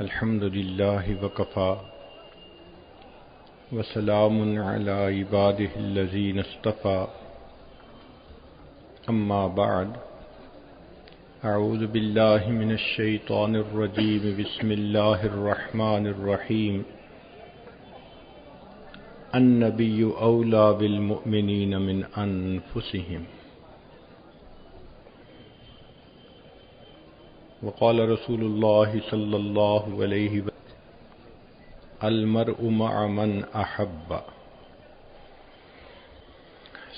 الحمد لله وكفى وسلام على عباده الذين اصطفى أما بعد أعوذ بالله من الشيطان الرجيم بسم الله الرحمن الرحيم النبي أولى بالمؤمنين من أنفسهم وقال رسول الله صلى الله عليه وسلم المرء مع من أحب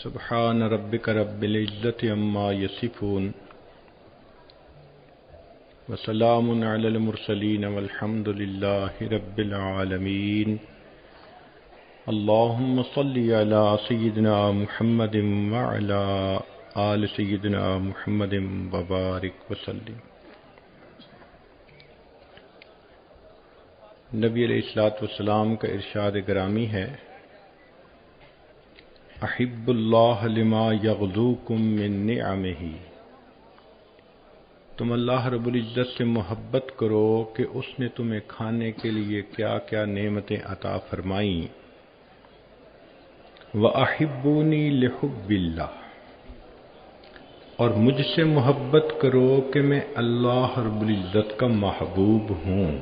سبحان ربك رب العزة عما يصفون وسلام على المرسلين والحمد لله رب العالمين اللهم صل على سيدنا محمد وعلى آل سيدنا محمد وبارك وسلم۔ نبی علیہ الصلوۃ والسلام کا ارشاد گرامی ہے، احب اللہ لما یغدوکم من نعمہ، تم اللہ رب العزت سے محبت کرو کہ اس نے تمہیں کھانے کے لیے کیا کیا نعمتیں عطا فرمائیں۔ وَأَحِبُّونِي لِحُبِّ اللَّهِ، اور مجھ سے محبت کرو کہ میں اللہ رب العزت کا محبوب ہوں،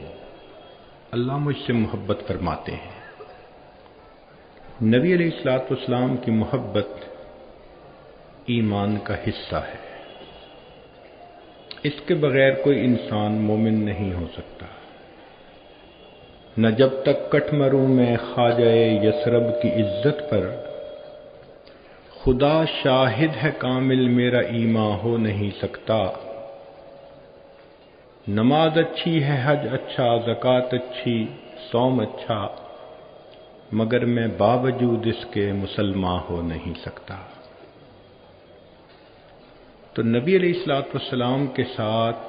اللہ مجھ سے محبت فرماتے ہیں۔ نبی علیہ الصلوۃ والسلام کی محبت ایمان کا حصہ ہے، اس کے بغیر کوئی انسان مومن نہیں ہو سکتا۔ نہ جب تک کٹ مروں میں خواجہ یثرب کی عزت پر، خدا شاہد ہے کامل میرا ایمان ہو نہیں سکتا۔ نماز اچھی ہے، حج اچھا، زکوٰۃ اچھی، صوم اچھا، مگر میں باوجود اس کے مسلمان ہو نہیں سکتا۔ تو نبی علیہ الصلوۃ والسلام کے ساتھ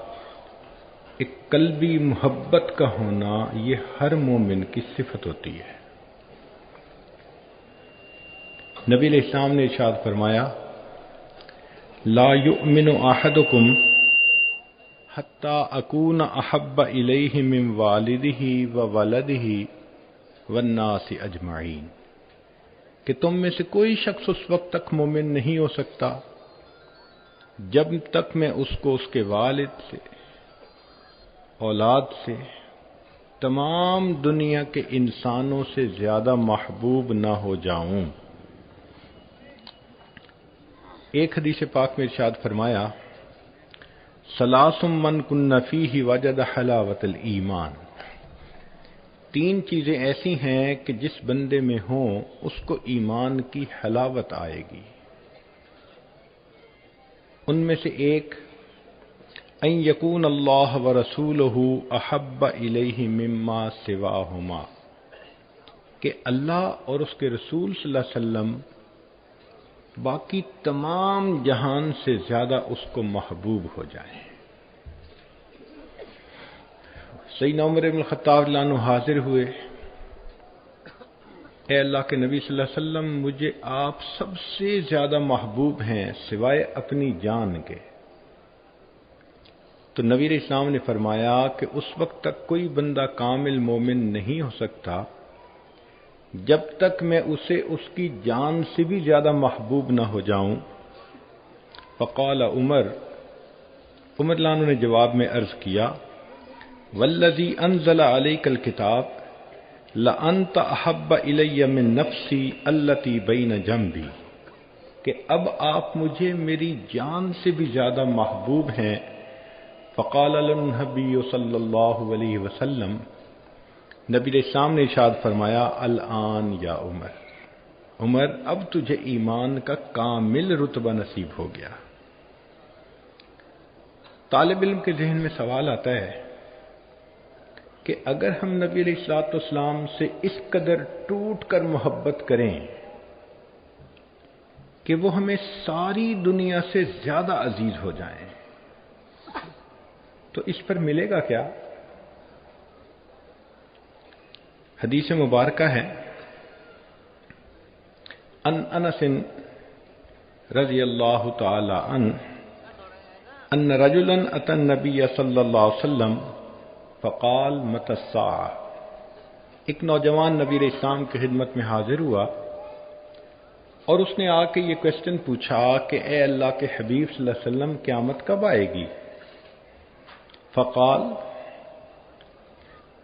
ایک قلبی محبت کا ہونا یہ ہر مومن کی صفت ہوتی ہے۔ نبی علیہ السلام نے ارشاد فرمایا، لا یؤمن احدکم حتی اکون احب الیہ من والدہ وولدہ والناس اجمعین، کہ تم میں سے کوئی شخص اس وقت تک مومن نہیں ہو سکتا جب تک میں اس کو اس کے والد سے، اولاد سے، تمام دنیا کے انسانوں سے زیادہ محبوب نہ ہو جاؤں۔ ایک حدیث پاک میں ارشاد فرمایا، ثلاث من کن فیہ وجد حلاوۃ الایمان، تین چیزیں ایسی ہیں کہ جس بندے میں ہوں اس کو ایمان کی حلاوت آئے گی۔ ان میں سے ایک، ان یکون اللہ ورسولہ احب الیہ مما سواہما، کہ اللہ اور اس کے رسول صلی اللہ علیہ وسلم باقی تمام جہان سے زیادہ اس کو محبوب ہو جائیں۔ سیدنا عمر بن الخطاب رضی اللہ عنہ حاضر ہوئے، اے اللہ کے نبی صلی اللہ علیہ وسلم، مجھے آپ سب سے زیادہ محبوب ہیں سوائے اپنی جان کے۔ تو نبی علیہ السلام نے فرمایا کہ اس وقت تک کوئی بندہ کامل مومن نہیں ہو سکتا جب تک میں اسے اس کی جان سے بھی زیادہ محبوب نہ ہو جاؤں۔ فقال عمر رضی اللہ عنہ نے جواب میں عرض کیا، والذی انزل علیک الکتاب لانت احب الی من نفسی التی بین جنبی، کہ اب آپ مجھے میری جان سے بھی زیادہ محبوب ہیں۔ فقال النبی صلی اللہ علیہ وسلم، نبی علیہ السلام نے ارشاد فرمایا، الآن یا عمر، عمر اب تجھے ایمان کا کامل رتبہ نصیب ہو گیا۔ طالب علم کے ذہن میں سوال آتا ہے کہ اگر ہم نبی علیہ الصلوۃ والسلام سے اس قدر ٹوٹ کر محبت کریں کہ وہ ہمیں ساری دنیا سے زیادہ عزیز ہو جائیں، تو اس پر ملے گا کیا؟ حدیث مبارکہ ہے، ان انس رضی اللہ تعالی عنہ ان رجلا اتى النبي صلی اللہ علیہ وسلم فقال متی الساعہ، ایک نوجوان نبی علیہ السلام کی خدمت میں حاضر ہوا اور اس نے آ کے یہ کوشچن پوچھا کہ اے اللہ کے حبیب صلی اللہ علیہ وسلم، قیامت کب آئے گی؟ فقال،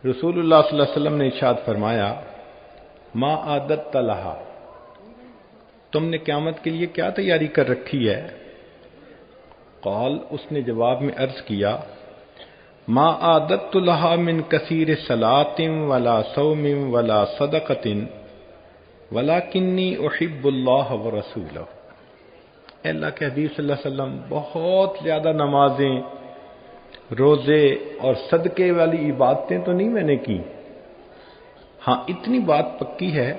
رسول اللہ صلی اللہ علیہ وسلم نے ارشاد فرمایا، ما عادت لہا، تم نے قیامت کے لیے کیا تیاری کر رکھی ہے؟ قال، اس نے جواب میں عرض کیا، ما عادت لہا من کثیر صلاۃ ولا صوم ولا صدقۃ ولکنی احب اللہ ورسولہ۔ اے اللہ کے حبیب صلی اللہ علیہ وسلم، بہت زیادہ نمازیں، روزے اور صدقے والی عبادتیں تو نہیں میں نے کی، ہاں اتنی بات پکی ہے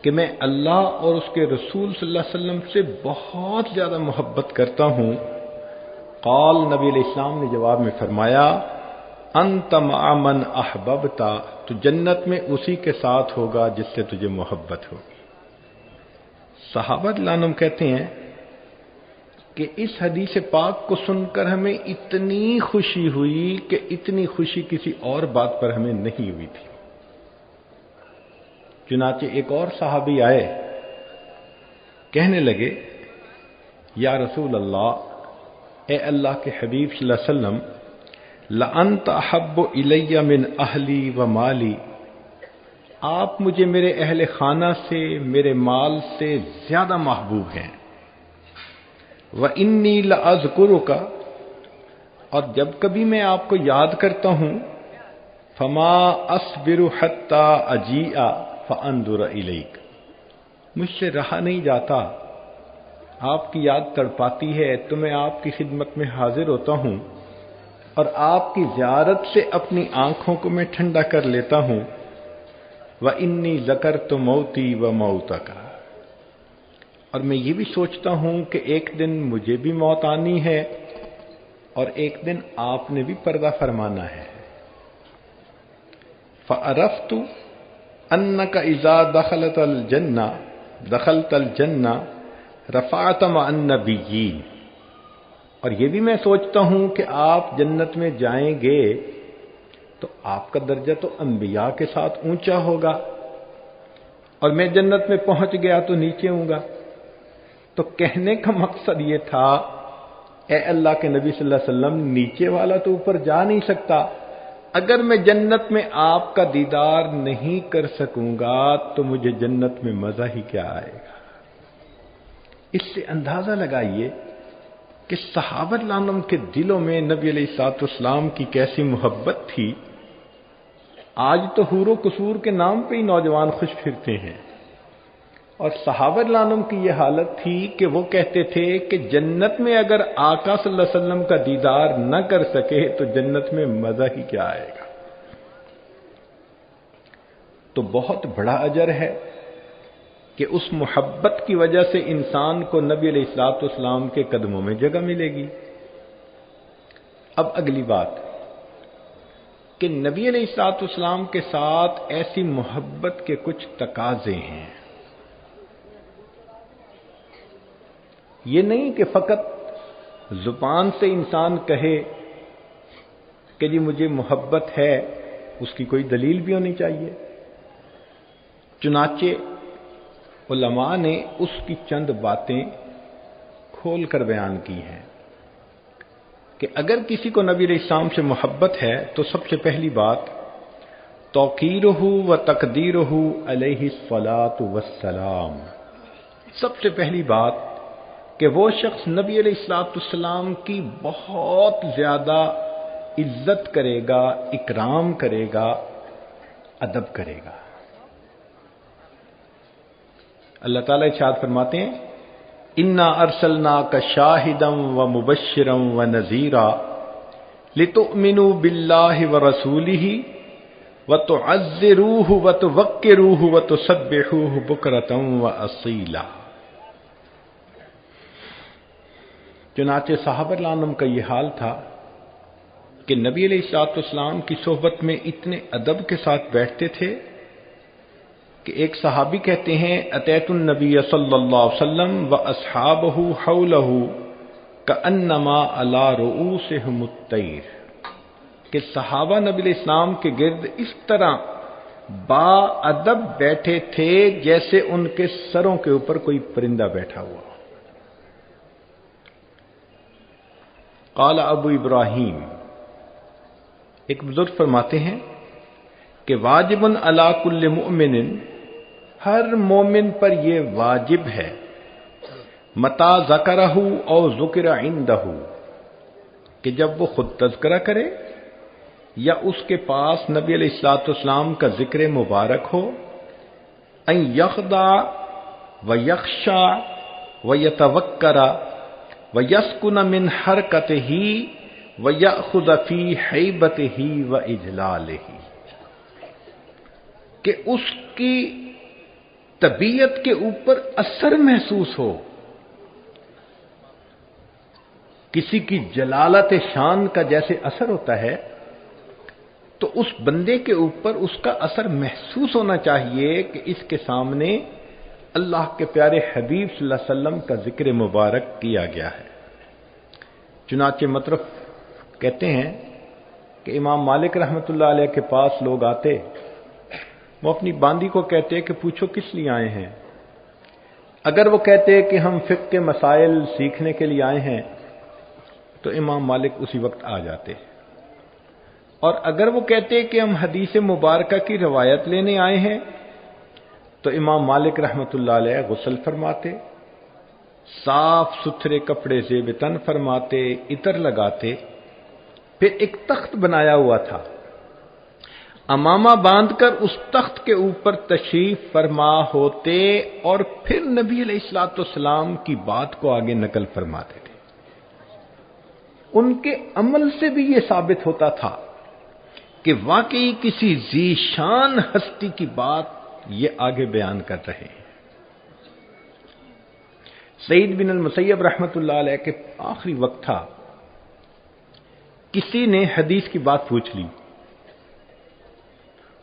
کہ میں اللہ اور اس کے رسول صلی اللہ علیہ وسلم سے بہت زیادہ محبت کرتا ہوں۔ قال، نبی علیہ السلام نے جواب میں فرمایا، انت مع من احببت، تو جنت میں اسی کے ساتھ ہوگا جس سے تجھے محبت ہوگی۔ صحابہ رضی اللہ عنہم کہتے ہیں کہ اس حدیث پاک کو سن کر ہمیں اتنی خوشی ہوئی کہ اتنی خوشی کسی اور بات پر ہمیں نہیں ہوئی تھی۔ چنانچہ ایک اور صحابی آئے، کہنے لگے، یا رسول اللہ، اے اللہ کے حبیب صلی اللہ علیہ وسلم، لَأَنْتَ أَحَبُّ إِلَيَّ مِنْ أَهْلِي وَمَالِي، آپ مجھے میرے اہل خانہ سے، میرے مال سے زیادہ محبوب ہیں۔ وَإِنِّي لَأَذْكُرُكَ، اور جب کبھی میں آپ کو یاد کرتا ہوں، فَمَا أَصْبِرُ حَتَّى أَجِيءَ فَأَنْظُرَ إِلَيْكَ، مجھ سے رہا نہیں جاتا، آپ کی یاد تڑپاتی ہے تو میں آپ کی خدمت میں حاضر ہوتا ہوں اور آپ کی زیارت سے اپنی آنکھوں کو میں ٹھنڈا کر لیتا ہوں۔ وَإِنِّي ذَكَرْتُ مَوْتِي وَمَوْتَكَ، اور میں یہ بھی سوچتا ہوں کہ ایک دن مجھے بھی موت آنی ہے اور ایک دن آپ نے بھی پردہ فرمانا ہے۔ فَعَرَفْتُ أَنَّكَ إِذَا دَخَلْتَ الْجَنَّةَ رَفَعْتَ مَعَ النَّبِيِّينَ، اور یہ بھی میں سوچتا ہوں کہ آپ جنت میں جائیں گے تو آپ کا درجہ تو انبیاء کے ساتھ اونچا ہوگا، اور میں جنت میں پہنچ گیا تو نیچے ہوں گا۔ تو کہنے کا مقصد یہ تھا، اے اللہ کے نبی صلی اللہ علیہ وسلم، نیچے والا تو اوپر جا نہیں سکتا، اگر میں جنت میں آپ کا دیدار نہیں کر سکوں گا تو مجھے جنت میں مزہ ہی کیا آئے گا۔ اس سے اندازہ لگائیے کہ صحابہ رضی اللہ عنہم کے دلوں میں نبی علیہ الصلوۃ والسلام کی کیسی محبت تھی۔ آج تو حور و قصور کے نام پہ ہی نوجوان خوش پھرتے ہیں، اور صحابہ رضی اللہ عنہم کی یہ حالت تھی کہ وہ کہتے تھے کہ جنت میں اگر آقا صلی اللہ علیہ وسلم کا دیدار نہ کر سکے تو جنت میں مزہ ہی کیا آئے گا۔ تو بہت بڑا اجر ہے کہ اس محبت کی وجہ سے انسان کو نبی علیہ الصلوۃ والسلام کے قدموں میں جگہ ملے گی۔ اب اگلی بات کہ نبی علیہ الصلوۃ والسلام کے ساتھ ایسی محبت کے کچھ تقاضے ہیں۔ یہ نہیں کہ فقط زبان سے انسان کہے کہ جی مجھے محبت ہے، اس کی کوئی دلیل بھی ہونی چاہیے۔ چنانچہ علماء نے اس کی چند باتیں کھول کر بیان کی ہیں کہ اگر کسی کو نبی علیہ السلام سے محبت ہے تو سب سے پہلی بات توقیرہ و تقدیرہ علیہ الصلاۃ والسلام، سب سے پہلی بات کہ وہ شخص نبی علیہ الصلوۃ والسلام کی بہت زیادہ عزت کرے گا، اکرام کرے گا، ادب کرے گا۔ اللہ تعالیٰ ارشاد فرماتے ہیں، انا ارسلناک شاہدا ومبشرا ونذیرا لتؤمنوا باللہ ورسولہ وتعزروہ وتوقروہ وتسبحوہ بکرۃ واصیلا۔ چنانچہ صحابہ رضی اللہ عنہم کا یہ حال تھا کہ نبی علیہ الصلوۃ والسلام کی صحبت میں اتنے ادب کے ساتھ بیٹھتے تھے کہ ایک صحابی کہتے ہیں، اتیت النبی صلی اللہ علیہ وسلم واصحابہ حولہ کانما علی رؤوسہم الطیر، کہ صحابہ نبی علیہ السلام کے گرد اس طرح با ادب بیٹھے تھے جیسے ان کے سروں کے اوپر کوئی پرندہ بیٹھا ہوا. قال ابو ابراہیم، ایک بزرگ فرماتے ہیں کہ واجب علی کل مؤمن، ہر مومن پر یہ واجب ہے، متا ذکرہ او ذکر عندہ، کہ جب وہ خود تذکرہ کرے یا اس کے پاس نبی علیہ الصلوۃ والسلام کا ذکر مبارک ہو، ان یخضع ویخشع ویتوکر ویسکن من حرکتہ ویأخذ فی ہیبتہ واجلالہ، کہ اس کی طبیعت کے اوپر اثر محسوس ہو، کسی کی جلالت شان کا جیسے اثر ہوتا ہے تو اس بندے کے اوپر اس کا اثر محسوس ہونا چاہیے کہ اس کے سامنے اللہ کے پیارے حبیب صلی اللہ علیہ وسلم کا ذکر مبارک کیا گیا ہے. چنانچہ مطرف کہتے ہیں کہ امام مالک رحمۃ اللہ علیہ کے پاس لوگ آتے، وہ اپنی باندی کو کہتے کہ پوچھو کس لیے آئے ہیں. اگر وہ کہتے کہ ہم فقہ کے مسائل سیکھنے کے لیے آئے ہیں تو امام مالک اسی وقت آ جاتے، اور اگر وہ کہتے کہ ہم حدیث مبارکہ کی روایت لینے آئے ہیں تو امام مالک رحمۃ اللہ علیہ غسل فرماتے، صاف ستھرے کپڑے زیب تن فرماتے، عطر لگاتے، پھر ایک تخت بنایا ہوا تھا، امامہ باندھ کر اس تخت کے اوپر تشریف فرما ہوتے اور پھر نبی علیہ الصلوۃ والسلام کی بات کو آگے نقل فرماتے تھے. ان کے عمل سے بھی یہ ثابت ہوتا تھا کہ واقعی کسی ذی شان ہستی کی بات یہ آگے بیان کر رہے ہیں. سعید بن المسیب رحمۃ اللہ علیہ کے آخری وقت تھا، کسی نے حدیث کی بات پوچھ لی.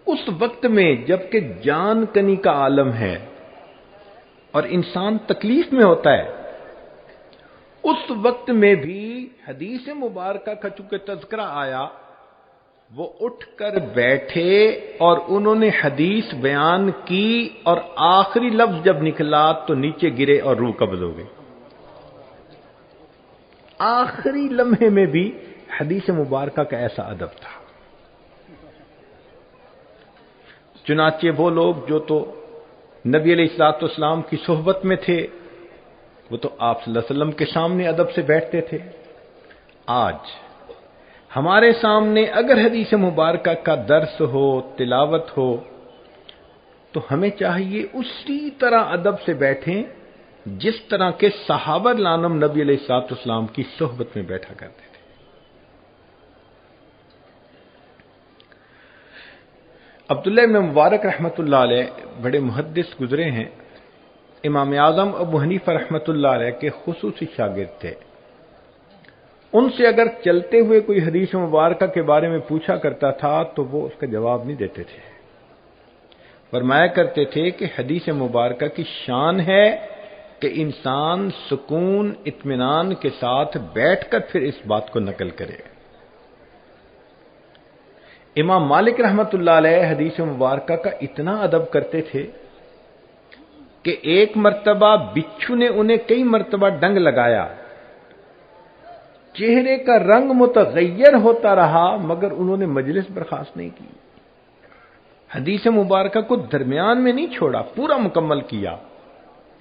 اس وقت میں جبکہ جان کنی کا عالم ہے اور انسان تکلیف میں ہوتا ہے، اس وقت میں بھی حدیث مبارکہ کا چونکہ تذکرہ آیا، وہ اٹھ کر بیٹھے اور انہوں نے حدیث بیان کی، اور آخری لفظ جب نکلا تو نیچے گرے اور روح قبض ہو گئی. آخری لمحے میں بھی حدیث مبارکہ کا ایسا ادب تھا. چنانچہ وہ لوگ جو تو نبی علیہ الصلوۃ والسلام کی صحبت میں تھے، وہ تو آپ صلی اللہ علیہ وسلم کے سامنے ادب سے بیٹھتے تھے. آج ہمارے سامنے اگر حدیث مبارکہ کا درس ہو، تلاوت ہو، تو ہمیں چاہیے اسی طرح ادب سے بیٹھیں جس طرح کے صحابہ رضوان نبی علیہ الصلوۃ والسلام کی صحبت میں بیٹھا کرتے تھے. عبداللہ بن مبارک رحمۃ اللہ علیہ بڑے محدث گزرے ہیں، امام اعظم ابو حنیفہ رحمۃ اللہ علیہ کے خصوصی شاگرد تھے. ان سے اگر چلتے ہوئے کوئی حدیث مبارکہ کے بارے میں پوچھا کرتا تھا تو وہ اس کا جواب نہیں دیتے تھے. فرمایا کرتے تھے کہ حدیث مبارکہ کی شان ہے کہ انسان سکون اطمینان کے ساتھ بیٹھ کر پھر اس بات کو نقل کرے. امام مالک رحمۃ اللہ علیہ حدیث مبارکہ کا اتنا ادب کرتے تھے کہ ایک مرتبہ بچھو نے انہیں کئی مرتبہ ڈنگ لگایا، چہرے کا رنگ متغیر ہوتا رہا مگر انہوں نے مجلس برخاست نہیں کی. حدیث مبارکہ کو درمیان میں نہیں چھوڑا، پورا مکمل کیا.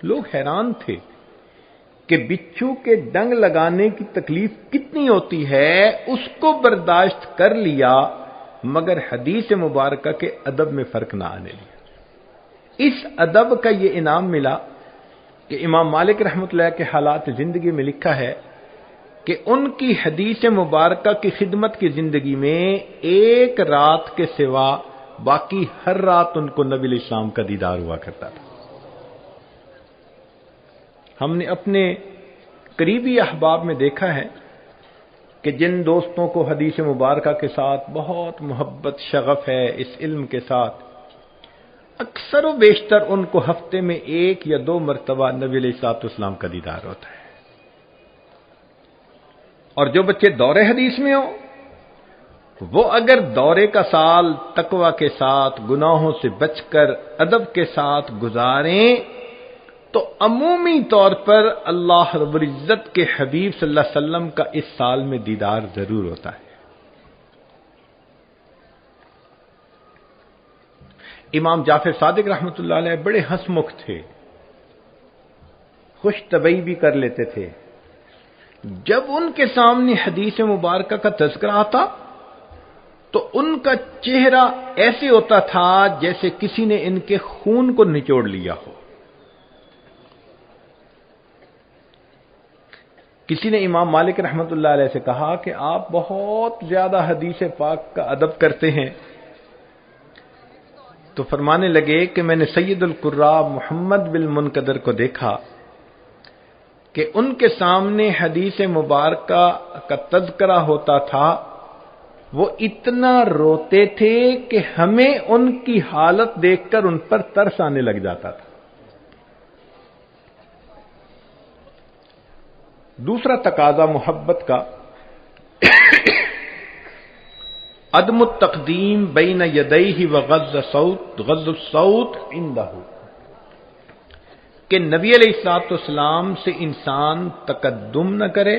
لوگ حیران تھے کہ بچھو کے ڈنگ لگانے کی تکلیف کتنی ہوتی ہے، اس کو برداشت کر لیا مگر حدیث مبارکہ کے ادب میں فرق نہ آنے لیا. اس ادب کا یہ انعام ملا کہ امام مالک رحمۃ اللہ کے حالات زندگی میں لکھا ہے کہ ان کی حدیث مبارکہ کی خدمت کی زندگی میں ایک رات کے سوا باقی ہر رات ان کو نبی علیہ السلام کا دیدار ہوا کرتا تھا. ہم نے اپنے قریبی احباب میں دیکھا ہے کہ جن دوستوں کو حدیث مبارکہ کے ساتھ بہت محبت شغف ہے، اس علم کے ساتھ، اکثر و بیشتر ان کو ہفتے میں 1 یا 2 مرتبہ نبی علیہ الصلوۃ والسلام کا دیدار ہوتا ہے. اور جو بچے دور حدیث میں ہوں وہ اگر دورے کا سال تقوی کے ساتھ گناہوں سے بچ کر ادب کے ساتھ گزاریں تو عمومی طور پر اللہ رب العزت کے حبیب صلی اللہ علیہ وسلم کا اس سال میں دیدار ضرور ہوتا ہے۔ امام جعفر صادق رحمۃ اللہ علیہ بڑے ہنسمکھ تھے، خوش طبعی بھی کر لیتے تھے۔ جب ان کے سامنے حدیث مبارکہ کا تذکرہ آتا تو ان کا چہرہ ایسے ہوتا تھا جیسے کسی نے ان کے خون کو نچوڑ لیا ہو۔ کسی نے امام مالک رحمۃ اللہ علیہ سے کہا کہ آپ بہت زیادہ حدیث پاک کا ادب کرتے ہیں، تو فرمانے لگے کہ میں نے سید القراء محمد بن منقدر کو دیکھا کہ ان کے سامنے حدیث مبارکہ کا تذکرہ ہوتا تھا، وہ اتنا روتے تھے کہ ہمیں ان کی حالت دیکھ کر ان پر ترس آنے لگ جاتا تھا۔ دوسرا تقاضا محبت کا عدم التقدیم بین یدیہ وغض الصوت عندہ، کہ نبی علیہ الصلوۃ والسلام سے انسان تقدم نہ کرے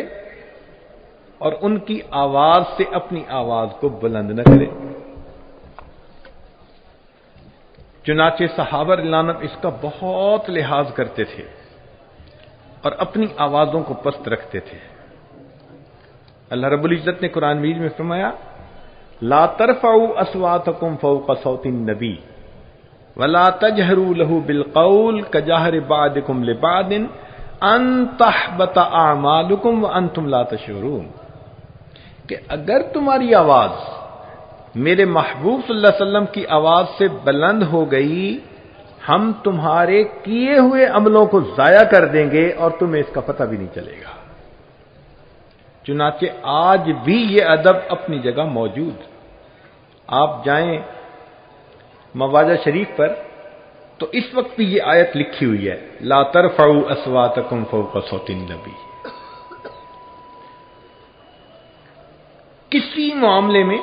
اور ان کی آواز سے اپنی آواز کو بلند نہ کرے۔ چنانچہ صحابہ رضی اللہ عنہم اس کا بہت لحاظ کرتے تھے اور اپنی آوازوں کو پست رکھتے تھے۔ اللہ رب العزت نے قرآن مجید میں فرمایا لا ترفعوا اصواتکم فوق صوت النبی ولا تجہروا له بالقول كجهر بعضکم لبعض ان تحبط اعمالکم وانتم لا تشعرون، کہ اگر تمہاری آواز میرے محبوب صلی اللہ علیہ وسلم کی آواز سے بلند ہو گئی، ہم تمہارے کیے ہوئے عملوں کو ضائع کر دیں گے اور تمہیں اس کا پتہ بھی نہیں چلے گا۔ چنانچہ آج بھی یہ ادب اپنی جگہ موجود۔ آپ جائیں مواجہ شریف پر تو اس وقت بھی یہ آیت لکھی ہوئی ہے لا ترفعوا اصواتکم فوق صوت النبی۔ کسی معاملے میں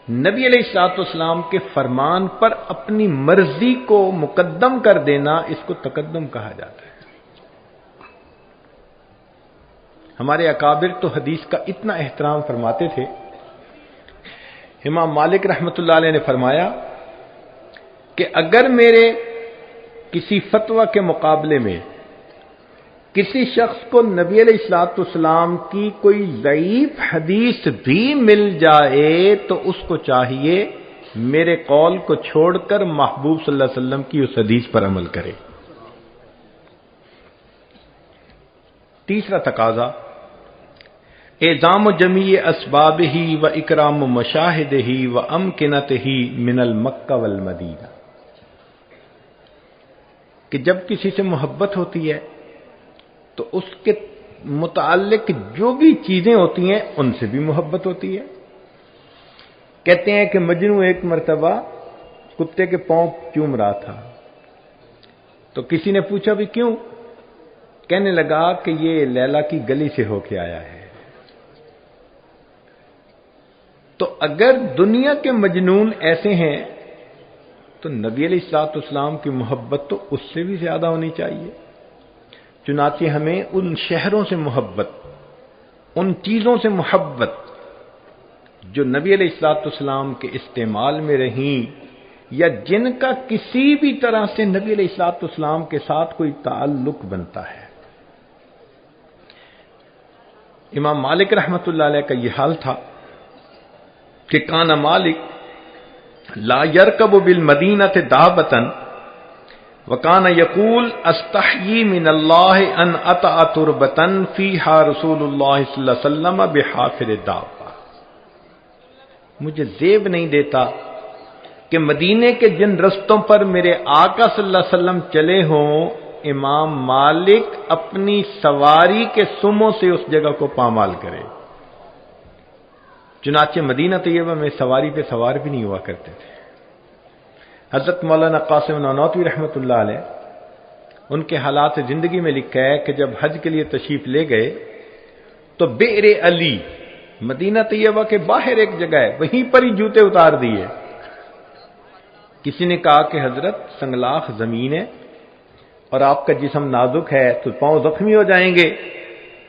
نبی علیہ الصلوۃ والسلام کے فرمان پر اپنی مرضی کو مقدم کر دینا، اس کو تقدم کہا جاتا ہے۔ ہمارے اکابر تو حدیث کا اتنا احترام فرماتے تھے۔ امام مالک رحمۃ اللہ علیہ نے فرمایا کہ اگر میرے کسی فتویٰ کے مقابلے میں کسی شخص کو نبی علیہ الصلوۃ والسلام کی کوئی ضعیف حدیث بھی مل جائے تو اس کو چاہیے میرے قول کو چھوڑ کر محبوب صلی اللہ علیہ وسلم کی اس حدیث پر عمل کرے۔ تیسرا تقاضا اعظام جمیع اسبابہ و اکرام مشاہدہ و امکنتہ من المکہ والمدینہ، کہ جب کسی سے محبت ہوتی ہے تو اس کے متعلق جو بھی چیزیں ہوتی ہیں ان سے بھی محبت ہوتی ہے۔ کہتے ہیں کہ مجنو ایک مرتبہ کتے کے پاؤں چوم رہا تھا تو کسی نے پوچھا بھی کیوں؟ کہنے لگا کہ یہ لیلا کی گلی سے ہو کے آیا ہے۔ تو اگر دنیا کے مجنون ایسے ہیں تو نبی علیہ الصلوۃ والسلام کی محبت تو اس سے بھی زیادہ ہونی چاہیے۔ چنانچہ ہمیں ان شہروں سے محبت، ان چیزوں سے محبت جو نبی علیہ الصلوۃ والسلام کے استعمال میں رہیں یا جن کا کسی بھی طرح سے نبی علیہ الصلوۃ والسلام کے ساتھ کوئی تعلق بنتا ہے۔ امام مالک رحمۃ اللہ علیہ کا یہ حال تھا کہ کان مالک لا یرکب بالمدینۃ دابۃ وکان یقول استحیی من اللہ ان اطأ تربۃ فیہا رسول اللہ صلی اللہ علیہ وسلم بحافر الدابہ، مجھے زیب نہیں دیتا کہ مدینے کے جن رستوں پر میرے آقا صلی اللہ علیہ وسلم چلے ہوں امام مالک اپنی سواری کے سموں سے اس جگہ کو پامال کرے۔ چنانچہ مدینہ طیبہ میں سواری پہ سوار بھی نہیں ہوا کرتے تھے۔ حضرت مولانا قاسم نانوتوی رحمۃ اللہ علیہ ان کے حالات زندگی میں لکھا ہے کہ جب حج کے لیے تشریف لے گئے تو بئر علی مدینہ طیبہ کے باہر ایک جگہ ہے، وہیں پر ہی جوتے اتار دیے۔ کسی نے کہا کہ حضرت سنگلاخ زمین ہے اور آپ کا جسم نازک ہے تو پاؤں زخمی ہو جائیں گے۔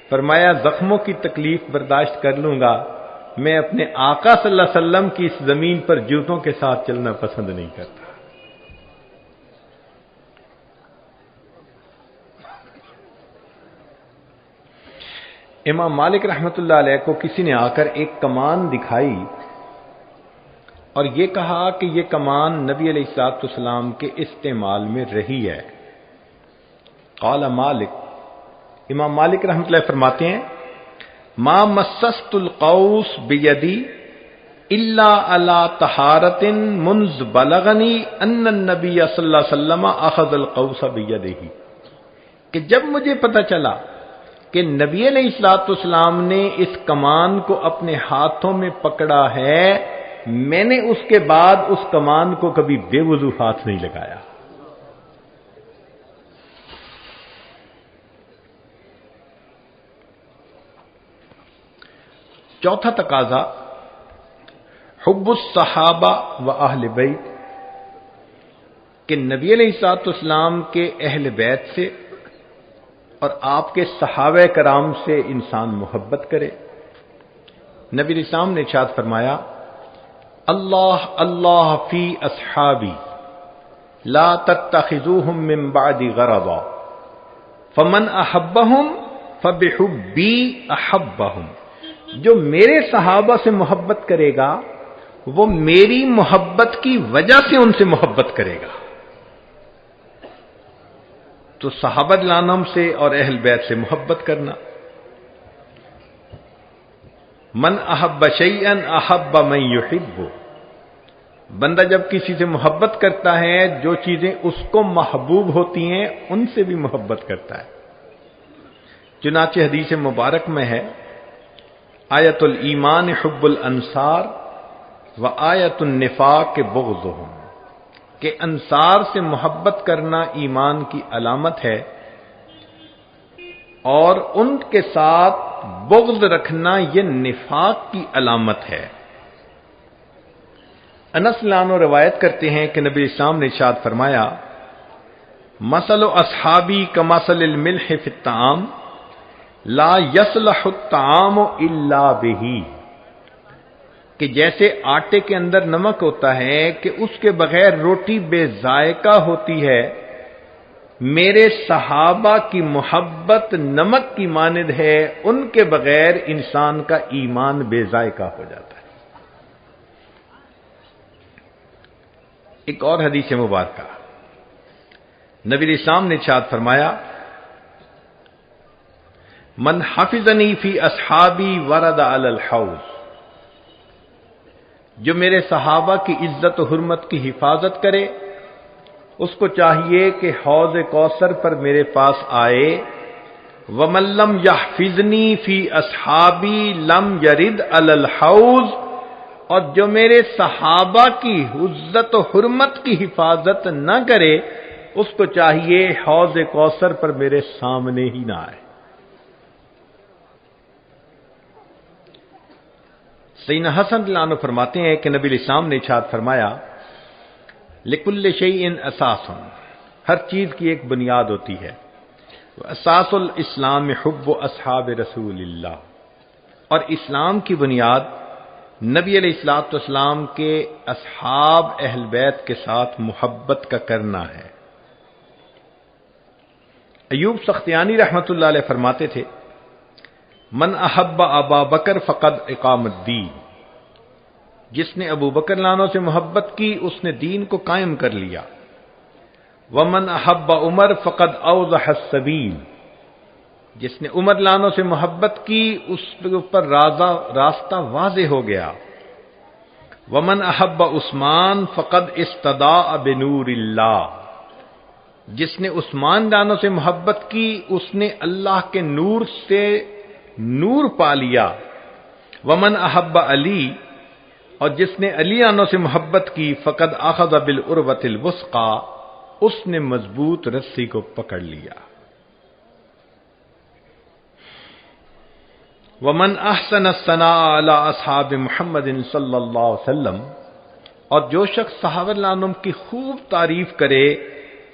فرمایا زخموں کی تکلیف برداشت کر لوں گا، میں اپنے آقا صلی اللہ علیہ وسلم کی اس زمین پر جوتوں کے ساتھ چلنا پسند نہیں کرتا۔ امام مالک رحمۃ اللہ علیہ کو کسی نے آ کر ایک کمان دکھائی اور یہ کہا کہ یہ کمان نبی علیہ الصلوۃ والسلام کے استعمال میں رہی ہے۔ قال مالک، امام مالک رحمۃ اللہ فرماتے ہیں ما مسست القوس بیدی الا علی طہارۃ منذ بلغنی ان النبی صلی اللہ علیہ وسلم اخذ القوس بیدہ، کہ جب مجھے پتہ چلا کہ نبی علیہ الصلوۃ والسلام نے اس کمان کو اپنے ہاتھوں میں پکڑا ہے، میں نے اس کے بعد اس کمان کو کبھی بے وضو ہاتھ نہیں لگایا۔ چوتھا تقاضا حب الصحابہ و اہل بیت، کہ نبی علیہ الصلوۃ والسلام کے اہل بیت سے اور آپ کے صحابہ کرام سے انسان محبت کرے۔ نبی علیہ السلام نے ارشاد فرمایا اللہ اللہ فی اصحابی لا تتخذوهم من بعد غرضا فمن احبهم فبحبی احبهم، جو میرے صحابہ سے محبت کرے گا وہ میری محبت کی وجہ سے ان سے محبت کرے گا۔ تو صحابہ رضوان سے اور اہل بیت سے محبت کرنا۔ من احب شیئا احب من یحب، بندہ جب کسی سے محبت کرتا ہے جو چیزیں اس کو محبوب ہوتی ہیں ان سے بھی محبت کرتا ہے۔ چنانچہ حدیث مبارک میں ہے آیت الایمان حب الانصار و آیت النفاق بغضهم، کہ انصار سے محبت کرنا ایمان کی علامت ہے اور ان کے ساتھ بغض رکھنا یہ نفاق کی علامت ہے۔ انس لانو روایت کرتے ہیں کہ نبی اسلام نے ارشاد فرمایا مثل اصحابی کمثل الملح فی الطعام لا یصلح الطعام الا بہ، کہ جیسے آٹے کے اندر نمک ہوتا ہے کہ اس کے بغیر روٹی بے ذائقہ ہوتی ہے، میرے صحابہ کی محبت نمک کی مانند ہے، ان کے بغیر انسان کا ایمان بے ذائقہ ہو جاتا ہے۔ ایک اور حدیث مبارکہ نبی علیہ السلام نے ارشاد فرمایا من حفظنی فی اصحابی ورد علی الحوض، جو میرے صحابہ کی عزت و حرمت کی حفاظت کرے اس کو چاہیے کہ حوض کوثر پر میرے پاس آئے۔ وَمَن لَّمْ يَحْفِظْنِي فِي أَصْحَابِي لَمْ يَرِدْ عَلَى الْحَوْضِ، اور جو میرے صحابہ کی عزت و حرمت کی حفاظت نہ کرے اس کو چاہیے حوض کوثر پر میرے سامنے ہی نہ آئے۔ سیدنا حسن رضی اللہ عنہ فرماتے ہیں کہ نبی علیہ السلام نے ارشاد فرمایا لکل شیء اساس، ہر چیز کی ایک بنیاد ہوتی ہے، اساس الاسلام حب اصحاب رسول اللہ، اور اسلام کی بنیاد نبی علیہ الصلوۃ والسلام کے اصحاب اہل بیت کے ساتھ محبت کا کرنا ہے۔ ایوب سختیانی رحمۃ اللہ علیہ فرماتے تھے من احب ابا بکر فقد اقام الدین، جس نے ابو بکر لانوں سے محبت کی اس نے دین کو قائم کر لیا۔ ومن احب عمر فقد اوضح السبیل، جس نے عمر لانوں سے محبت کی اس کے اوپر راستہ واضح ہو گیا۔ ومن احب عثمان فقد استضاء بنور اللہ، جس نے عثمان لانوں سے محبت کی اس نے اللہ کے نور سے نور پا لیا۔ ومن احب علی، اور جس نے علی عنہ سے محبت کی فقد اخذ بالعروۃ الوثقی، اس نے مضبوط رسی کو پکڑ لیا۔ ومن احسن الثناء علی اصحاب محمد صلی اللہ علیہ وسلم، اور جو شخص صحابہ رضی اللہ عنہم کی خوب تعریف کرے،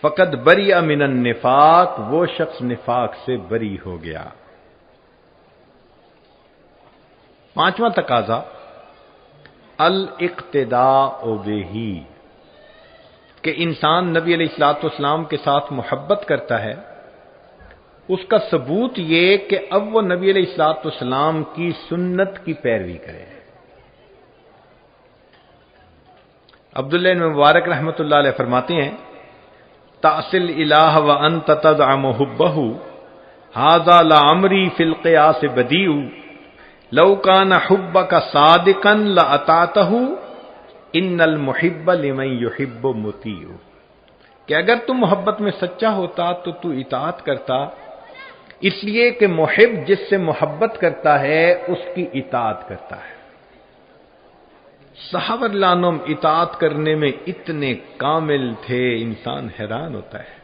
فقد بریء من النفاق، وہ شخص نفاق سے بری ہو گیا۔ پانچواں تقاضا الاقتداء بہ، کہ انسان نبی علیہ الصلوۃ والسلام کے ساتھ محبت کرتا ہے، اس کا ثبوت یہ کہ اب وہ نبی علیہ الصلوۃ والسلام کی سنت کی پیروی کرے۔ عبداللہ بن مبارک رحمۃ اللہ علیہ فرماتے ہیں، تعصل الہ وانت تزعم حبہ، ھذا لعمری فی القیاس بدیع، لو کان حبک صادقا لاطعتہ، ان المحب لمن یحب مطیع، کہ اگر تم محبت میں سچا ہوتا تو اطاعت کرتا، اس لیے کہ محب جس سے محبت کرتا ہے اس کی اطاعت کرتا ہے۔ صحابہ رضی اللہ عنہم اطاعت کرنے میں اتنے کامل تھے، انسان حیران ہوتا ہے۔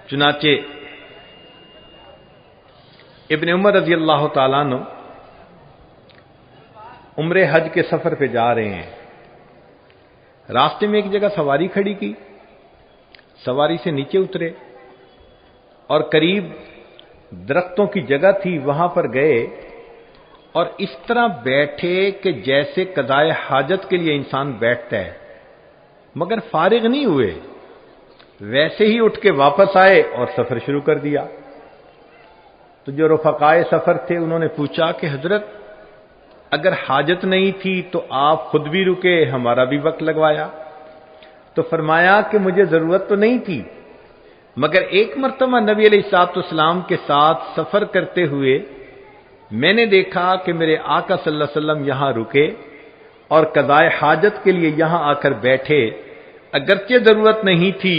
چنانچہ ابن عمر رضی اللہ تعالیٰ عنہ عمرے حج کے سفر پہ جا رہے ہیں، راستے میں ایک جگہ سواری کھڑی کی، سواری سے نیچے اترے اور قریب درختوں کی جگہ تھی، وہاں پر گئے اور اس طرح بیٹھے کہ جیسے قضائے حاجت کے لیے انسان بیٹھتا ہے، مگر فارغ نہیں ہوئے، ویسے ہی اٹھ کے واپس آئے اور سفر شروع کر دیا۔ تو جو رفقائے سفر تھے انہوں نے پوچھا کہ حضرت اگر حاجت نہیں تھی تو آپ خود بھی رکے، ہمارا بھی وقت لگوایا؟ تو فرمایا کہ مجھے ضرورت تو نہیں تھی، مگر ایک مرتبہ نبی علیہ الصلوۃ والسلام کے ساتھ سفر کرتے ہوئے میں نے دیکھا کہ میرے آقا صلی اللہ علیہ وسلم یہاں رکے اور قضائے حاجت کے لیے یہاں آ کر بیٹھے، اگرچہ ضرورت نہیں تھی،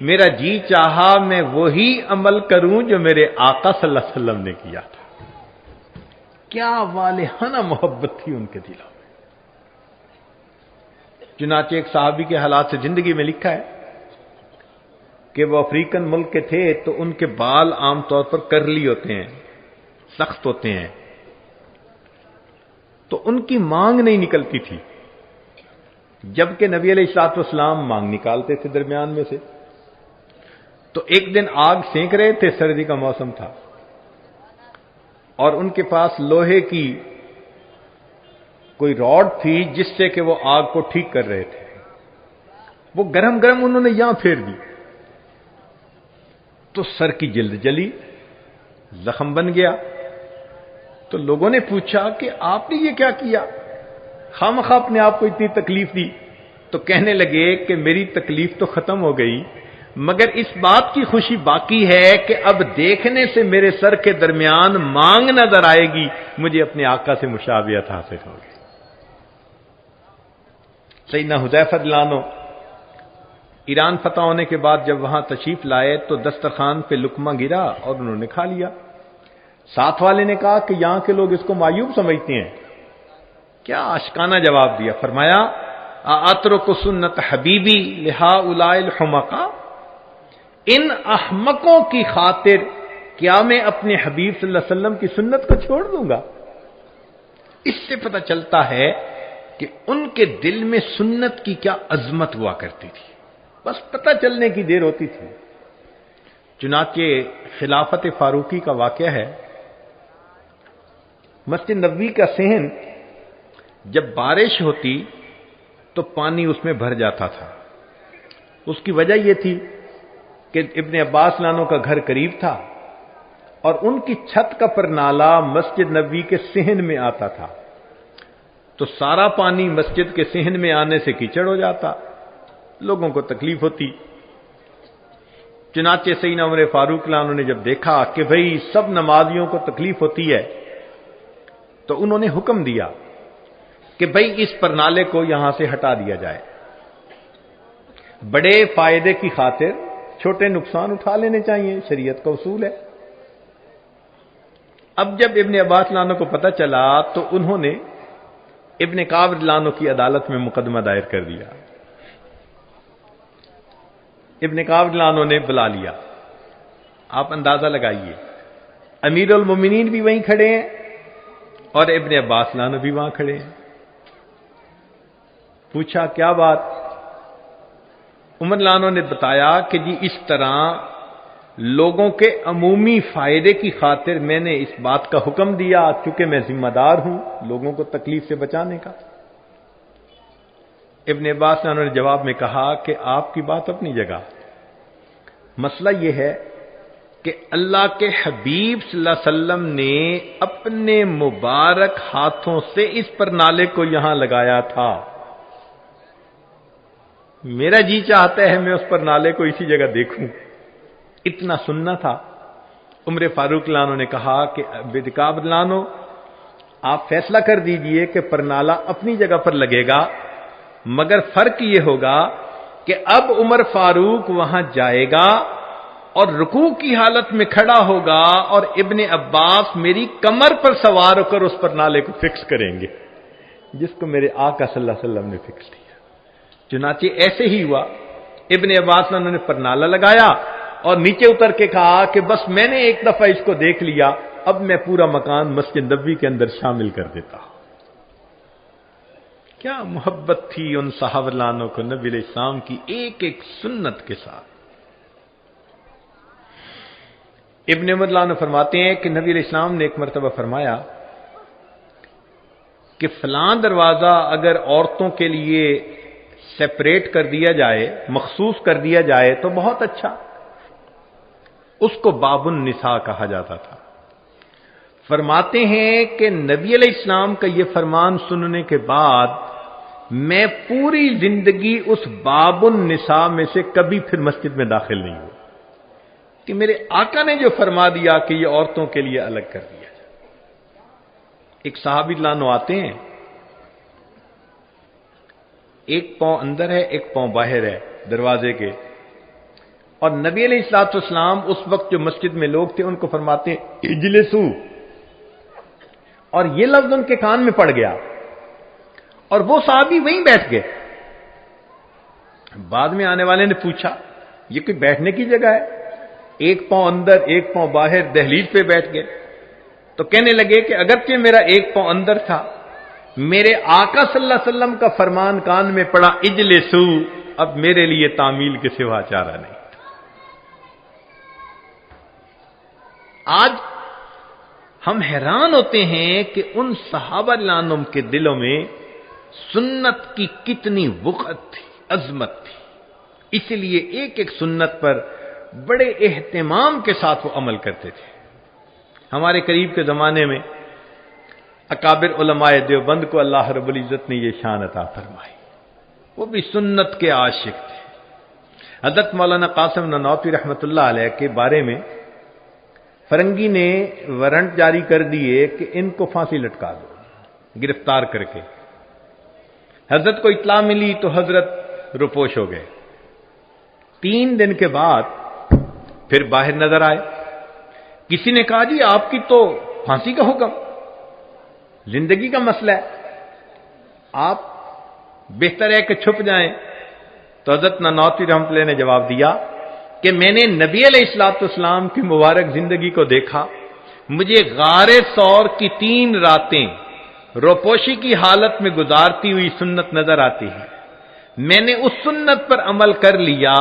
میرا جی چاہا میں وہی عمل کروں جو میرے آقا صلی اللہ علیہ وسلم نے کیا تھا۔ کیا والہانہ محبت تھی ان کے دلوں میں۔ چنانچہ ایک صحابی کے حالات سے زندگی میں لکھا ہے کہ وہ افریقن ملک کے تھے، تو ان کے بال عام طور پر کرلی ہوتے ہیں، سخت ہوتے ہیں، تو ان کی مانگ نہیں نکلتی تھی، جبکہ نبی علیہ الصلوۃ والسلام مانگ نکالتے تھے درمیان میں سے۔ تو ایک دن آگ سینک رہے تھے، سردی کا موسم تھا، اور ان کے پاس لوہے کی کوئی راڈ تھی جس سے کہ وہ آگ کو ٹھیک کر رہے تھے، وہ گرم گرم انہوں نے یہاں پھیر دی تو سر کی جلد جلی، زخم بن گیا۔ تو لوگوں نے پوچھا کہ آپ نے یہ کیا کیا، خامخواہ اپنے آپ کو اتنی تکلیف دی؟ تو کہنے لگے کہ میری تکلیف تو ختم ہو گئی، مگر اس بات کی خوشی باقی ہے کہ اب دیکھنے سے میرے سر کے درمیان مانگ نظر آئے گی، مجھے اپنے آقا سے مشابہت حاصل ہوگی۔ سیدنا حذیفہ رضی اللہ عنہ ایران فتح ہونے کے بعد جب وہاں تشریف لائے تو دسترخوان پہ لقمہ گرا اور انہوں نے کھا لیا۔ ساتھ والے نے کہا کہ یہاں کے لوگ اس کو معیوب سمجھتے ہیں۔ کیا عاشقانہ جواب دیا، فرمایا اترک سنت حبیبی لہؤلاء الحمقاء، ان احمقوں کی خاطر کیا میں اپنے حبیب صلی اللہ علیہ وسلم کی سنت کو چھوڑ دوں گا؟ اس سے پتہ چلتا ہے کہ ان کے دل میں سنت کی کیا عظمت ہوا کرتی تھی، بس پتہ چلنے کی دیر ہوتی تھی۔ چنانچہ خلافت فاروقی کا واقعہ ہے، مسجد نبوی کا صحن جب بارش ہوتی تو پانی اس میں بھر جاتا تھا۔ اس کی وجہ یہ تھی کہ ابن عباس لانوں کا گھر قریب تھا اور ان کی چھت کا پرنالہ مسجد نبوی کے صحن میں آتا تھا، تو سارا پانی مسجد کے صحن میں آنے سے کیچڑ ہو جاتا، لوگوں کو تکلیف ہوتی۔ چنانچہ سیدنا عمر فاروق لانوں نے جب دیکھا کہ بھئی سب نمازیوں کو تکلیف ہوتی ہے تو انہوں نے حکم دیا کہ بھئی اس پرنالے کو یہاں سے ہٹا دیا جائے، بڑے فائدے کی خاطر چھوٹے نقصان اٹھا لینے چاہیے، شریعت کا اصول ہے۔ اب جب ابن عباس لانوں کو پتہ چلا تو انہوں نے ابن کعب لانوں کی عدالت میں مقدمہ دائر کر دیا۔ ابن کعب لانوں نے بلا لیا، آپ اندازہ لگائیے امیر المومنین بھی وہیں کھڑے ہیں اور ابن عباس لانو بھی وہاں کھڑے ہیں۔ پوچھا کیا بات؟ عمر لانو نے بتایا کہ جی اس طرح لوگوں کے عمومی فائدے کی خاطر میں نے اس بات کا حکم دیا، چونکہ میں ذمہ دار ہوں لوگوں کو تکلیف سے بچانے کا۔ ابن عباس نے جواب میں کہا کہ آپ کی بات اپنی جگہ، مسئلہ یہ ہے کہ اللہ کے حبیب صلی اللہ علیہ وسلم نے اپنے مبارک ہاتھوں سے اس پرنالے کو یہاں لگایا تھا۔ میرا جی چاہتا ہے میں اس پرنالے کو اسی جگہ دیکھوں، اتنا سننا تھا۔ عمر فاروق لانو نے کہا کہ کعب لانو آپ فیصلہ کر دیجئے کہ پرنالہ اپنی جگہ پر لگے گا، مگر فرق یہ ہوگا کہ اب عمر فاروق وہاں جائے گا اور رکوع کی حالت میں کھڑا ہوگا اور ابن عباس میری کمر پر سوار ہو کر اس پرنالے کو فکس کریں گے جس کو میرے آقا صلی اللہ علیہ وسلم نے فکس کیا۔ چنانچہ ایسے ہی ہوا، ابن عباس نے پرنالہ لگایا اور نیچے اتر کے کہا کہ بس میں نے ایک دفعہ اس کو دیکھ لیا، اب میں پورا مکان مسجد نبوی کے اندر شامل کر دیتا ہوں۔ کیا محبت تھی ان صحابہ لانوں کو نبی علیہ السلام کی ایک ایک سنت کے ساتھ۔ ابن عمر لانو فرماتے ہیں کہ نبی علیہ السلام نے ایک مرتبہ فرمایا کہ فلاں دروازہ اگر عورتوں کے لیے سیپریٹ کر دیا جائے، مخصوص کر دیا جائے تو بہت اچھا، اس کو باب النساء کہا جاتا تھا۔ فرماتے ہیں کہ نبی علیہ السلام کا یہ فرمان سننے کے بعد میں پوری زندگی اس باب النساء میں سے کبھی پھر مسجد میں داخل نہیں ہوا، کہ میرے آقا نے جو فرما دیا کہ یہ عورتوں کے لیے الگ کر دیا جائے۔ ایک صحابی لانو آتے ہیں، ایک پاؤں اندر ہے ایک پاؤں باہر ہے دروازے کے، اور نبی علیہ الصلوۃ والسلام اس وقت جو مسجد میں لوگ تھے ان کو فرماتے ہیں اجلسو، اور یہ لفظ ان کے کان میں پڑ گیا اور وہ صحابی وہیں بیٹھ گئے۔ بعد میں آنے والے نے پوچھا یہ کوئی بیٹھنے کی جگہ ہے؟ ایک پاؤں اندر ایک پاؤں باہر، دہلیز پہ بیٹھ گئے۔ تو کہنے لگے کہ اگرچہ میرا ایک پاؤں اندر تھا، میرے آقا صلی اللہ علیہ وسلم کا فرمان کان میں پڑا اجلسو، اب میرے لیے تعمیل کے سوا چارہ نہیں۔ آج ہم حیران ہوتے ہیں کہ ان صحابہ رضوان کے دلوں میں سنت کی کتنی وقعت تھی، عظمت تھی، اس لیے ایک ایک سنت پر بڑے اہتمام کے ساتھ وہ عمل کرتے تھے۔ ہمارے قریب کے زمانے میں اکابر علماء دیوبند کو اللہ رب العزت نے یہ شان عطا فرمائی، وہ بھی سنت کے عاشق تھے۔ حضرت مولانا قاسم نانوتوی رحمۃ اللہ علیہ کے بارے میں فرنگی نے وارنٹ جاری کر دیے کہ ان کو پھانسی لٹکا دو، گرفتار کر کے۔ حضرت کو اطلاع ملی تو حضرت روپوش ہو گئے۔ 3 دن کے بعد پھر باہر نظر آئے۔ کسی نے کہا جی آپ کی تو پھانسی کا حکم، زندگی کا مسئلہ ہے، آپ بہتر ہے کہ چھپ جائیں۔ تو حضرت نانوتوی رحمۃ اللہ نے جواب دیا کہ میں نے نبی علیہ الصلوۃ والسلام کی مبارک زندگی کو دیکھا، مجھے غار ثور کی 3 راتیں روپوشی کی حالت میں گزارتی ہوئی سنت نظر آتی ہے، میں نے اس سنت پر عمل کر لیا،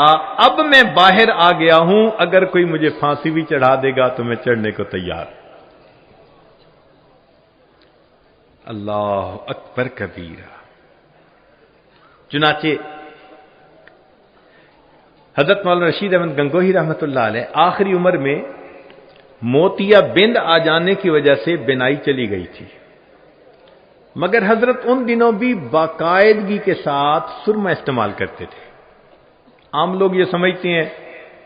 اب میں باہر آ گیا ہوں، اگر کوئی مجھے پھانسی بھی چڑھا دے گا تو میں چڑھنے کو تیار ہوں۔ اللہ اکبر کبیرہ۔ چنانچہ حضرت مولانا رشید احمد گنگوہی رحمۃ اللہ علیہ آخری عمر میں موتیا بند آ جانے کی وجہ سے بینائی چلی گئی تھی، مگر حضرت ان دنوں بھی باقاعدگی کے ساتھ سرما استعمال کرتے تھے۔ عام لوگ یہ سمجھتے ہیں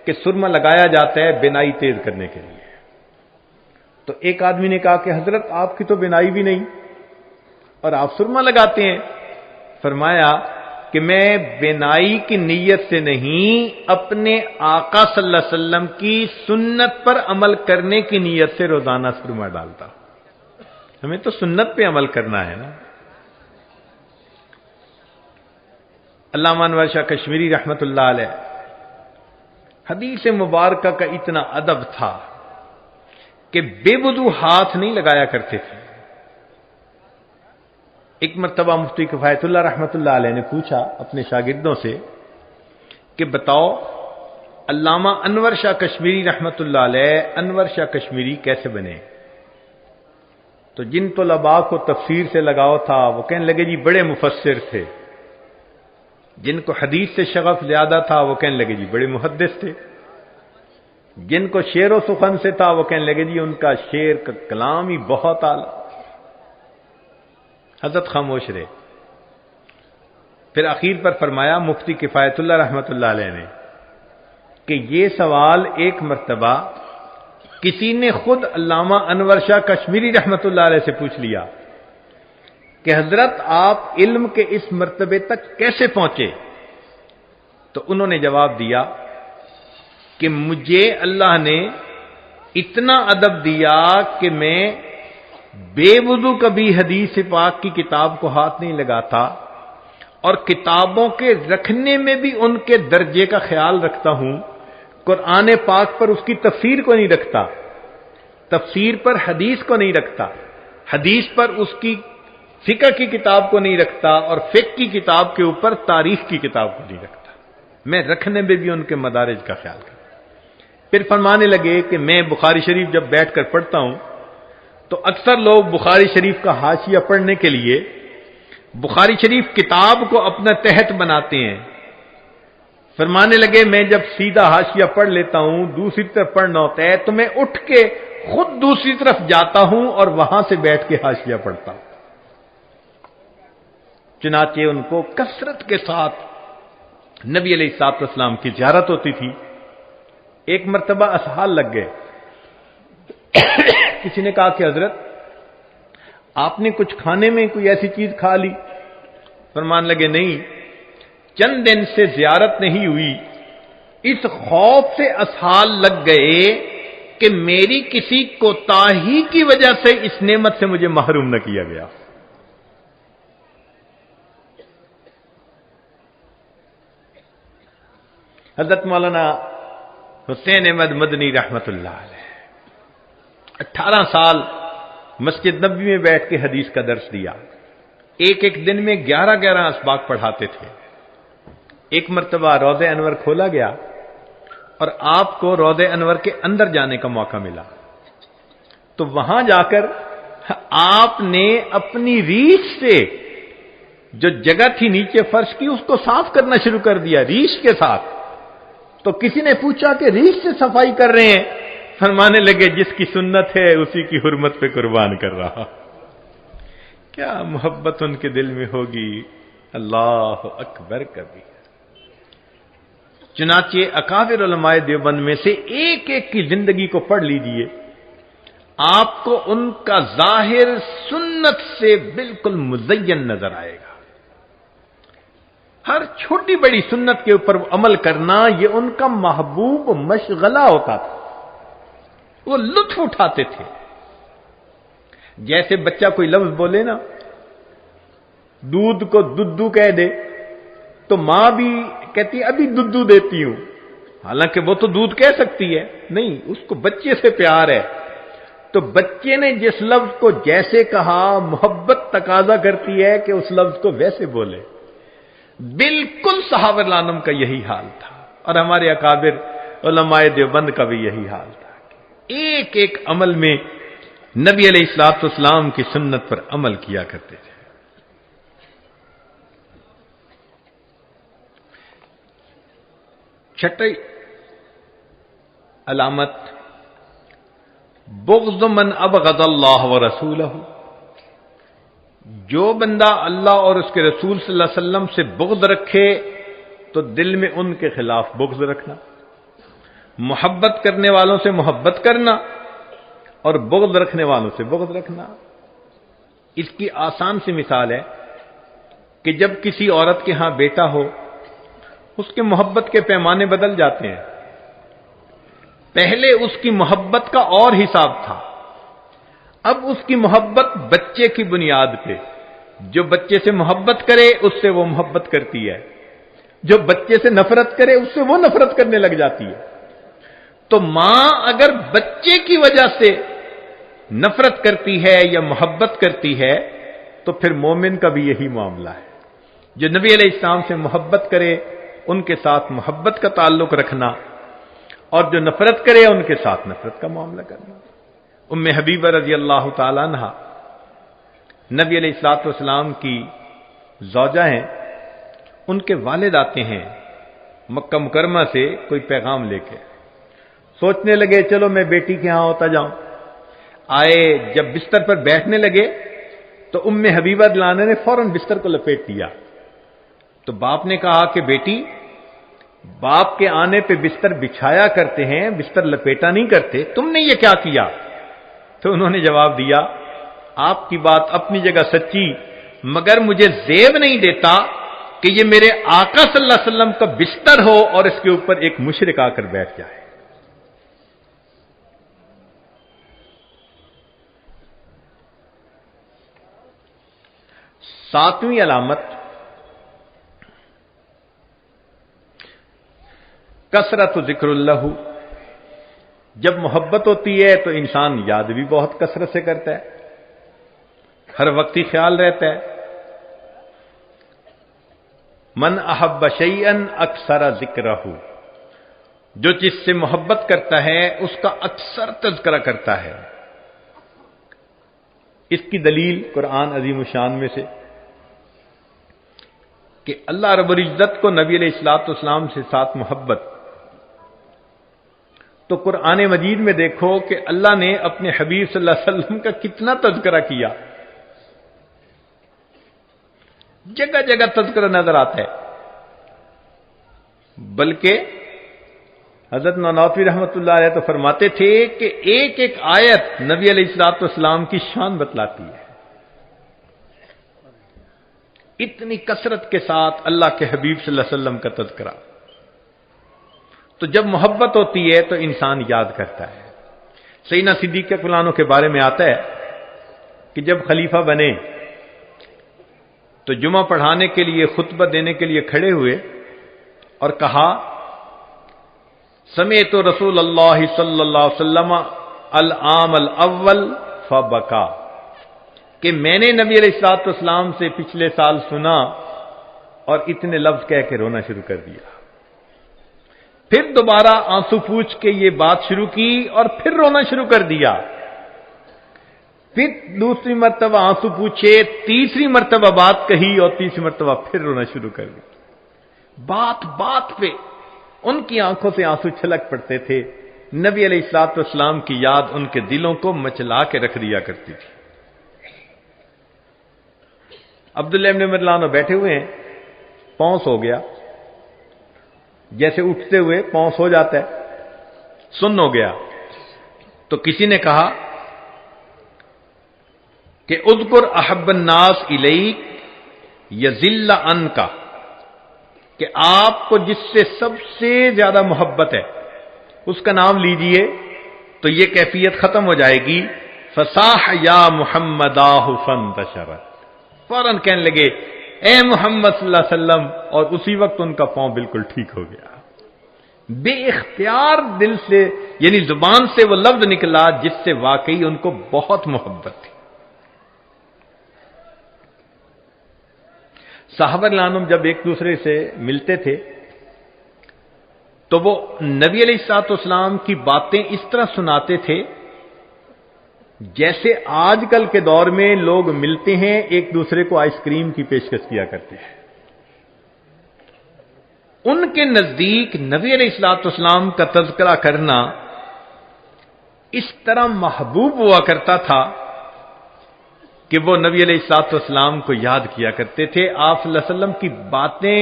کہ سرما لگایا جاتا ہے بینائی تیز کرنے کے لیے۔ تو ایک آدمی نے کہا کہ حضرت آپ کی تو بینائی بھی نہیں اور آپ سرما لگاتے ہیں۔ فرمایا کہ میں بینائی کی نیت سے نہیں، اپنے آقا صلی اللہ علیہ وسلم کی سنت پر عمل کرنے کی نیت سے روزانہ سرما ڈالتا۔ ہمیں تو سنت پہ عمل کرنا ہے نا۔ علامہ انور شاہ کشمیری رحمۃ اللہ علیہ، حدیث مبارکہ کا اتنا ادب تھا کہ بے وضو ہاتھ نہیں لگایا کرتے تھے۔ ایک مرتبہ مفتی کفایت اللہ رحمۃ اللہ علیہ نے پوچھا اپنے شاگردوں سے کہ بتاؤ علامہ انور شاہ کشمیری رحمۃ اللہ علیہ انور شاہ کشمیری کیسے بنے؟ تو جن طلباء کو تفسیر سے لگاؤ تھا وہ کہنے لگے جی بڑے مفسر تھے، جن کو حدیث سے شغف زیادہ تھا وہ کہنے لگے جی بڑے محدث تھے، جن کو شعر و سخن سے تھا وہ کہنے لگے جی ان کا شعر کا کلام ہی بہت اعلیٰ۔ حضرت خاموش رہے۔ پھر اخیر پر فرمایا مفتی کفایت اللہ رحمۃ اللہ علیہ نے کہ یہ سوال ایک مرتبہ کسی نے خود علامہ انور شاہ کشمیری رحمۃ اللہ علیہ سے پوچھ لیا کہ حضرت آپ علم کے اس مرتبے تک کیسے پہنچے؟ تو انہوں نے جواب دیا کہ مجھے اللہ نے اتنا ادب دیا کہ میں بے وضو کبھی حدیث پاک کی کتاب کو ہاتھ نہیں لگاتا، اور کتابوں کے رکھنے میں بھی ان کے درجے کا خیال رکھتا ہوں۔ قرآن پاک پر اس کی تفسیر کو نہیں رکھتا، تفسیر پر حدیث کو نہیں رکھتا، حدیث پر اس کی فقہ کی کتاب کو نہیں رکھتا، اور فقہ کی کتاب کے اوپر تاریخ کی کتاب کو نہیں رکھتا۔ میں رکھنے میں بھی ان کے مدارج کا خیال کرتا۔ پھر فرمانے لگے کہ میں بخاری شریف جب بیٹھ کر پڑھتا ہوں تو اکثر لوگ بخاری شریف کا حاشیہ پڑھنے کے لیے بخاری شریف کتاب کو اپنا تحت بناتے ہیں۔ فرمانے لگے میں جب سیدھا حاشیہ پڑھ لیتا ہوں، دوسری طرف پڑھنا ہوتا ہے تو میں اٹھ کے خود دوسری طرف جاتا ہوں اور وہاں سے بیٹھ کے حاشیہ پڑھتا ہوں۔ چنانچہ ان کو کثرت کے ساتھ نبی علیہ الصلوۃ والسلام کی زیارت ہوتی تھی۔ ایک مرتبہ اسحال لگ گئے، کسی نے کہا کہ حضرت آپ نے کچھ کھانے میں کوئی ایسی چیز کھا لی؟ فرمان لگے نہیں، چند دن سے زیارت نہیں ہوئی، اس خوف سے اسحال لگ گئے کہ میری کسی کوتاہی کی وجہ سے اس نعمت سے مجھے محروم نہ کیا گیا۔ حضرت مولانا حسین احمد مدنی رحمت اللہ علیہ 18 سال مسجد نبوی میں بیٹھ کے حدیث کا درس دیا، ایک ایک دن میں 11 اسباق پڑھاتے تھے۔ ایک مرتبہ روضہ انور کھولا گیا اور آپ کو روضہ انور کے اندر جانے کا موقع ملا، تو وہاں جا کر آپ نے اپنی ریش سے جو جگہ تھی نیچے فرش کی اس کو صاف کرنا شروع کر دیا ریش کے ساتھ۔ تو کسی نے پوچھا کہ ریش سے صفائی کر رہے ہیں؟ فرمانے لگے جس کی سنت ہے اسی کی حرمت پہ قربان کر رہا۔ کیا محبت ان کے دل میں ہوگی، اللہ اکبر کبھی۔ چنانچہ اکابر علماء دیوبند میں سے ایک ایک کی زندگی کو پڑھ لیجئے، آپ کو ان کا ظاہر سنت سے بالکل مزین نظر آئے گا۔ ہر چھوٹی بڑی سنت کے اوپر عمل کرنا یہ ان کا محبوب مشغلہ ہوتا تھا، وہ لطف اٹھاتے تھے۔ جیسے بچہ کوئی لفظ بولے نا، دودھ کو دودو کہہ دے تو ماں بھی کہتی ہے ابھی دودو دیتی ہوں، حالانکہ وہ تو دودھ کہہ سکتی ہے، نہیں، اس کو بچے سے پیار ہے۔ تو بچے نے جس لفظ کو جیسے کہا، محبت تقاضا کرتی ہے کہ اس لفظ کو ویسے بولے۔ بالکل صحابہ رضوان کا یہی حال تھا، اور ہمارے اکابر علماء دیوبند کا بھی یہی حال تھا، ایک ایک عمل میں نبی علیہ الصلوۃ والسلام کی سنت پر عمل کیا کرتے تھے۔ چھٹی علامت بغض من ابغض اللہ ورسولہ، جو بندہ اللہ اور اس کے رسول صلی اللہ علیہ وسلم سے بغض رکھے تو دل میں ان کے خلاف بغض رکھنا، محبت کرنے والوں سے محبت کرنا اور بغض رکھنے والوں سے بغض رکھنا۔ اس کی آسان سی مثال ہے کہ جب کسی عورت کے ہاں بیٹا ہو، اس کے محبت کے پیمانے بدل جاتے ہیں۔ پہلے اس کی محبت کا اور حساب تھا، اب اس کی محبت بچے کی بنیاد پہ، جو بچے سے محبت کرے اس سے وہ محبت کرتی ہے، جو بچے سے نفرت کرے اس سے وہ نفرت کرنے لگ جاتی ہے۔ تو ماں اگر بچے کی وجہ سے نفرت کرتی ہے یا محبت کرتی ہے تو پھر مومن کا بھی یہی معاملہ ہے. جو نبی علیہ السلام سے محبت کرے ان کے ساتھ محبت کا تعلق رکھنا، اور جو نفرت کرے ان کے ساتھ نفرت کا معاملہ کرنا. ام حبیبہ رضی اللہ تعالیٰ عنہا نبی علیہ الصلوۃ والسلام کی زوجہ ہیں. ان کے والد آتے ہیں مکہ مکرمہ سے کوئی پیغام لے کے. سوچنے لگے چلو میں بیٹی کے ہاں ہوتا جاؤں. آئے جب بستر پر بیٹھنے لگے تو ام حبیبہ دلانہ نے فوراً بستر کو لپیٹ دیا. تو باپ نے کہا کہ بیٹی، باپ کے آنے پہ بستر بچھایا کرتے ہیں، بستر لپیٹا نہیں کرتے، تم نے یہ کیا کیا؟ تو انہوں نے جواب دیا، آپ کی بات اپنی جگہ سچی، مگر مجھے زیب نہیں دیتا کہ یہ میرے آقا صلی اللہ علیہ وسلم کا بستر ہو اور اس کے اوپر ایک مشرک آ کر بیٹھ جائے. ساتویں علامت کثرت ذکر اللہ. جب محبت ہوتی ہے تو انسان یاد بھی بہت کثرت سے کرتا ہے، ہر وقت ہی خیال رہتا ہے. من احب شیئا اکثر ذکرہ، جو جس سے محبت کرتا ہے اس کا اکثر تذکرہ کرتا ہے. اس کی دلیل قرآن عظیم الشان میں سے کہ اللہ رب العزت کو نبی علیہ الصلوۃ والسلام سے ساتھ محبت، تو قرآن مجید میں دیکھو کہ اللہ نے اپنے حبیب صلی اللہ علیہ وسلم کا کتنا تذکرہ کیا. جگہ جگہ تذکرہ نظر آتا ہے. بلکہ حضرت نانوتوی رحمۃ اللہ علیہ تو فرماتے تھے کہ ایک ایک آیت نبی علیہ الصلوۃ والسلام کی شان بتلاتی ہے. اتنی کثرت کے ساتھ اللہ کے حبیب صلی اللہ علیہ وسلم کا تذکرہ. تو جب محبت ہوتی ہے تو انسان یاد کرتا ہے. سیدنا صدیق اکبر عنہ کے بارے میں آتا ہے کہ جب خلیفہ بنے تو جمعہ پڑھانے کے لیے، خطبہ دینے کے لیے کھڑے ہوئے اور کہا، سمعت رسول اللہ صلی اللہ علیہ وسلم العام الاول فبکا، کہ میں نے نبی علیہ الصلوۃ والسلام سے پچھلے سال سنا اور اتنے لفظ کہہ کے رونا شروع کر دیا. پھر دوبارہ آنسو پوچھ کے یہ بات شروع کی اور پھر رونا شروع کر دیا. پھر دوسری مرتبہ آنسو پوچھے، تیسری مرتبہ بات کہی اور تیسری مرتبہ پھر رونا شروع کر دیا. بات بات پہ ان کی آنکھوں سے آنسو چھلک پڑتے تھے. نبی علیہ الصلوۃ والسلام کی یاد ان کے دلوں کو مچلا کے رکھ دیا کرتی تھی. عبداللہ ابن عمر عنہ بیٹھے ہوئے ہیں، پاؤں سو گیا، جیسے اٹھتے ہوئے پاؤں سو جاتا ہے، سن ہو گیا. تو کسی نے کہا کہ اذکر احب الناس الیک یذل عنک، کہ آپ کو جس سے سب سے زیادہ محبت ہے اس کا نام لیجئے تو یہ کیفیت ختم ہو جائے گی. فصاح یا محمداہ فانتشرت، فوراً کہنے لگے اے محمد صلی اللہ علیہ وسلم، اور اسی وقت ان کا پاؤں بالکل ٹھیک ہو گیا. بے اختیار دل سے، یعنی زبان سے وہ لفظ نکلا جس سے واقعی ان کو بہت محبت تھی. صحابہ رضوان جب ایک دوسرے سے ملتے تھے تو وہ نبی علیہ الصلوۃ والسلام کی باتیں اس طرح سناتے تھے جیسے آج کل کے دور میں لوگ ملتے ہیں ایک دوسرے کو آئس کریم کی پیشکش کیا کرتے ہیں. ان کے نزدیک نبی علیہ الصلوۃ والسلام کا تذکرہ کرنا اس طرح محبوب ہوا کرتا تھا کہ وہ نبی علیہ الصلوۃ والسلام کو یاد کیا کرتے تھے. آپ صلی اللہ علیہ وسلم کی باتیں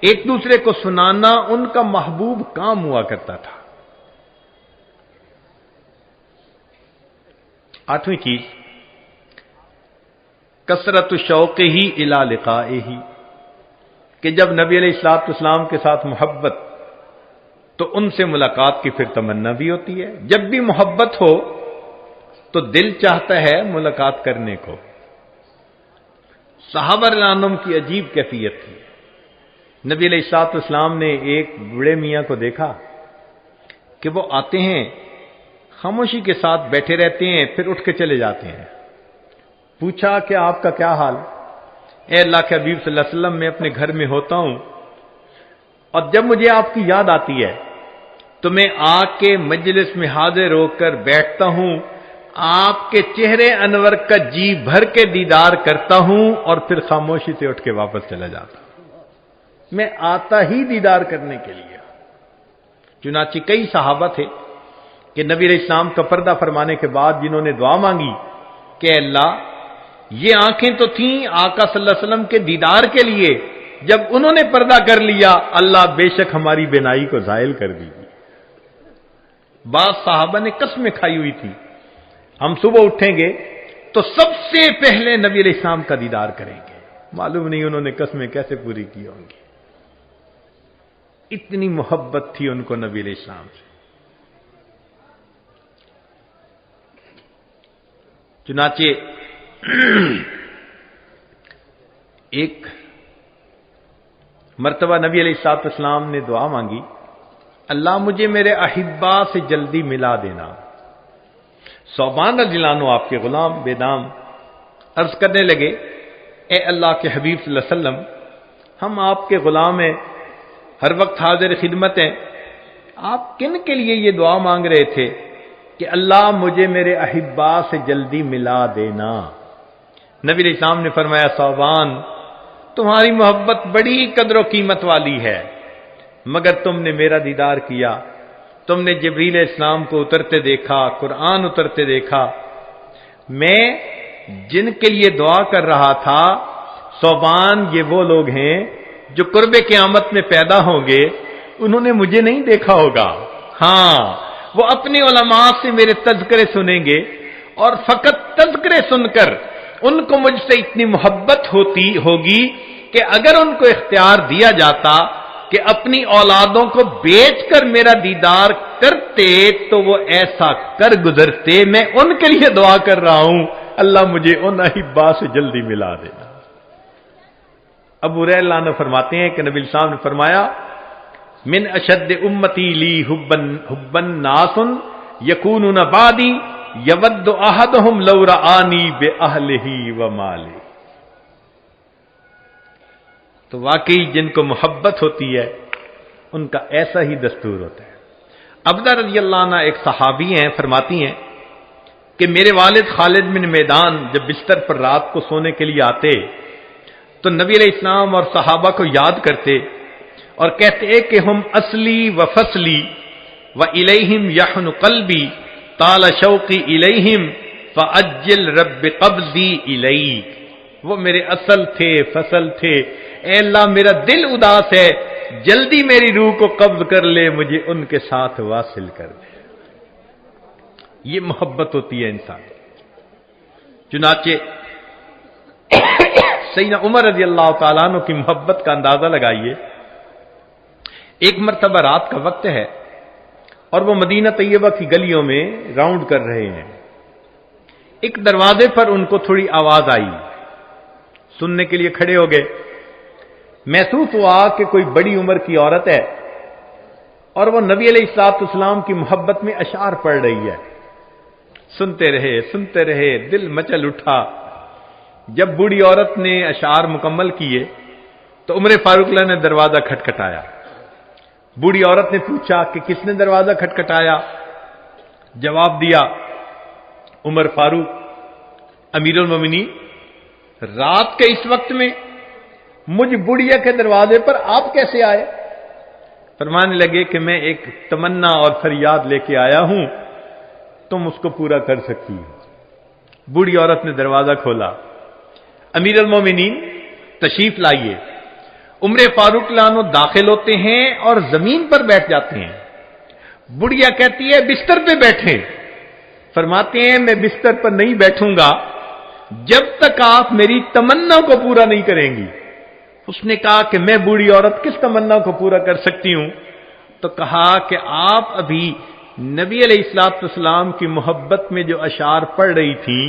ایک دوسرے کو سنانا ان کا محبوب کام ہوا کرتا تھا. آٹھویں چیز کثرت شوق ہی الی لقائہ، کہ جب نبی علیہ الصلوۃ والسلام کے ساتھ محبت تو ان سے ملاقات کی پھر تمنا بھی ہوتی ہے. جب بھی محبت ہو تو دل چاہتا ہے ملاقات کرنے کو. صحابہ رضی اللہ عنہم کی عجیب کیفیت تھی. نبی علیہ الصلوۃ والسلام نے ایک بوڑھے میاں کو دیکھا کہ وہ آتے ہیں خاموشی کے ساتھ بیٹھے رہتے ہیں، پھر اٹھ کے چلے جاتے ہیں۔ پوچھا کہ آپ کا کیا حال؟ اے اللہ کے حبیب صلی اللہ علیہ وسلم، میں اپنے گھر میں ہوتا ہوں اور جب مجھے آپ کی یاد آتی ہے تو میں آ کے مجلس میں حاضر ہو کر بیٹھتا ہوں، آپ کے چہرے انور کا جی بھر کے دیدار کرتا ہوں اور پھر خاموشی سے اٹھ کے واپس چلا جاتا ہوں۔ میں آتا ہی دیدار کرنے کے لیے۔ چنانچہ کئی صحابہ تھے کہ نبی علیہ السلام کا پردہ فرمانے کے بعد جنہوں نے دعا مانگی کہ اللہ، یہ آنکھیں تو تھیں آقا صلی اللہ علیہ وسلم کے دیدار کے لیے، جب انہوں نے پردہ کر لیا اللہ بے شک ہماری بینائی کو زائل کر دیجیے۔ بعض صحابہ نے قسمیں کھائی ہوئی تھی، ہم صبح اٹھیں گے تو سب سے پہلے نبی علیہ السلام کا دیدار کریں گے۔ معلوم نہیں انہوں نے قسمیں کیسے پوری کی ہوں گی، اتنی محبت تھی ان کو نبی علیہ السلام سے۔ چنانچہ ایک مرتبہ نبی علیہ السلام نے دعا مانگی، اللہ مجھے میرے احبا سے جلدی ملا دینا۔ ثوبان رضی اللہ عنہ آپ کے غلام بے نام عرض کرنے لگے، اے اللہ کے حبیب صلی اللہ علیہ وسلم، ہم آپ کے غلام ہیں، ہر وقت حاضر خدمت ہیں، آپ کن کے لیے یہ دعا مانگ رہے تھے کہ اللہ مجھے میرے احبا سے جلدی ملا دینا؟ نبی علیہ السلام نے فرمایا، ثوبان تمہاری محبت بڑی قدر و قیمت والی ہے، مگر تم نے میرا دیدار کیا، تم نے جبریل علیہ السلام کو اترتے دیکھا، قرآن اترتے دیکھا۔ میں جن کے لیے دعا کر رہا تھا ثوبان یہ وہ لوگ ہیں جو قرب قیامت میں پیدا ہوں گے، انہوں نے مجھے نہیں دیکھا ہوگا، ہاں وہ اپنے علماء سے میرے تذکرے سنیں گے، اور فقط تذکرے سن کر ان کو مجھ سے اتنی محبت ہوگی کہ اگر ان کو اختیار دیا جاتا کہ اپنی اولادوں کو بیچ کر میرا دیدار کرتے تو وہ ایسا کر گزرتے۔ میں ان کے لیے دعا کر رہا ہوں، اللہ مجھے ان احبا سے جلدی ملا دینا۔ ابو ہریرہ عنہ فرماتے ہیں کہ نبی صاحب نے فرمایا، من اشد امتی لی حبن ناس یکونون بعدی یود احدہم لو رآنی باہلہ ومالہ۔ تو واقعی جن کو محبت ہوتی ہے ان کا ایسا ہی دستور ہوتا ہے۔ عبدہ رضی اللہ عنہ ایک صحابی ہیں، فرماتی ہیں کہ میرے والد خالد بن میدان جب بستر پر رات کو سونے کے لیے آتے تو نبی علیہ السلام اور صحابہ کو یاد کرتے اور کہتے کہ ہم اصلی و فصلی و الیہم یحن قلبی طال شوقی الیہم فاجل رب قبضی الیک۔ وہ میرے اصل تھے، فصل تھے، اے اللہ میرا دل اداس ہے، جلدی میری روح کو قبض کر لے، مجھے ان کے ساتھ واصل کر دے۔ یہ محبت ہوتی ہے انسان۔ چنانچہ سیدنا عمر رضی اللہ تعالیٰ عنہ کی محبت کا اندازہ لگائیے۔ ایک مرتبہ رات کا وقت ہے اور وہ مدینہ طیبہ کی گلیوں میں راؤنڈ کر رہے ہیں، ایک دروازے پر ان کو تھوڑی آواز آئی، سننے کے لیے کھڑے ہو گئے۔ محسوس ہوا کہ کوئی بڑی عمر کی عورت ہے اور وہ نبی علیہ السلام کی محبت میں اشعار پڑھ رہی ہے۔ سنتے رہے، دل مچل اٹھا۔ جب بوڑھی عورت نے اشعار مکمل کیے تو عمر فاروق اللہ نے دروازہ کھٹکھٹایا۔ بوڑھی عورت نے پوچھا کہ کس نے دروازہ کھٹکھٹایا؟ جواب دیا، عمر فاروق امیر المومنین، رات کے اس وقت میں مجھ بڑھیا کے دروازے پر آپ کیسے آئے؟ فرمانے لگے کہ میں ایک تمنا اور فریاد لے کے آیا ہوں، تم اس کو پورا کر سکتی ہو۔ بوڑھی عورت نے دروازہ کھولا، امیر المومنین تشریف لائیے۔ عمر فاروق عنہ داخل ہوتے ہیں اور زمین پر بیٹھ جاتے ہیں۔ بڑھیا کہتی ہے بستر پہ بیٹھیں۔ فرماتے ہیں میں بستر پر نہیں بیٹھوں گا جب تک آپ میری تمنا کو پورا نہیں کریں گی۔ اس نے کہا کہ میں بوڑھی عورت کس تمنا کو پورا کر سکتی ہوں؟ تو کہا کہ آپ ابھی نبی علیہ السلام کی محبت میں جو اشعار پڑھ رہی تھیں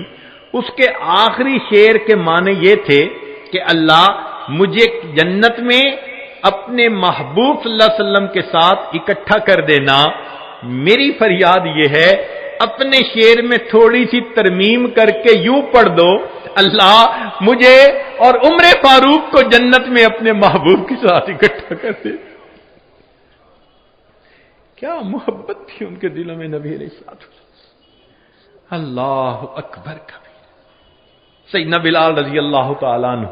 اس کے آخری شعر کے معنی یہ تھے کہ اللہ مجھے جنت میں اپنے محبوب صلی اللہ علیہ وسلم کے ساتھ اکٹھا کر دینا۔ میری فریاد یہ ہے اپنے شعر میں تھوڑی سی ترمیم کر کے یوں پڑھ دو، اللہ مجھے اور عمر فاروق کو جنت میں اپنے محبوب کے ساتھ اکٹھا کر دے۔ کیا محبت تھی ان کے دلوں میں نبی علیہ الصلوۃ والسلام۔ اللہ اکبر کبیر۔ سیدنا بلال رضی اللہ تعالیٰ عنہ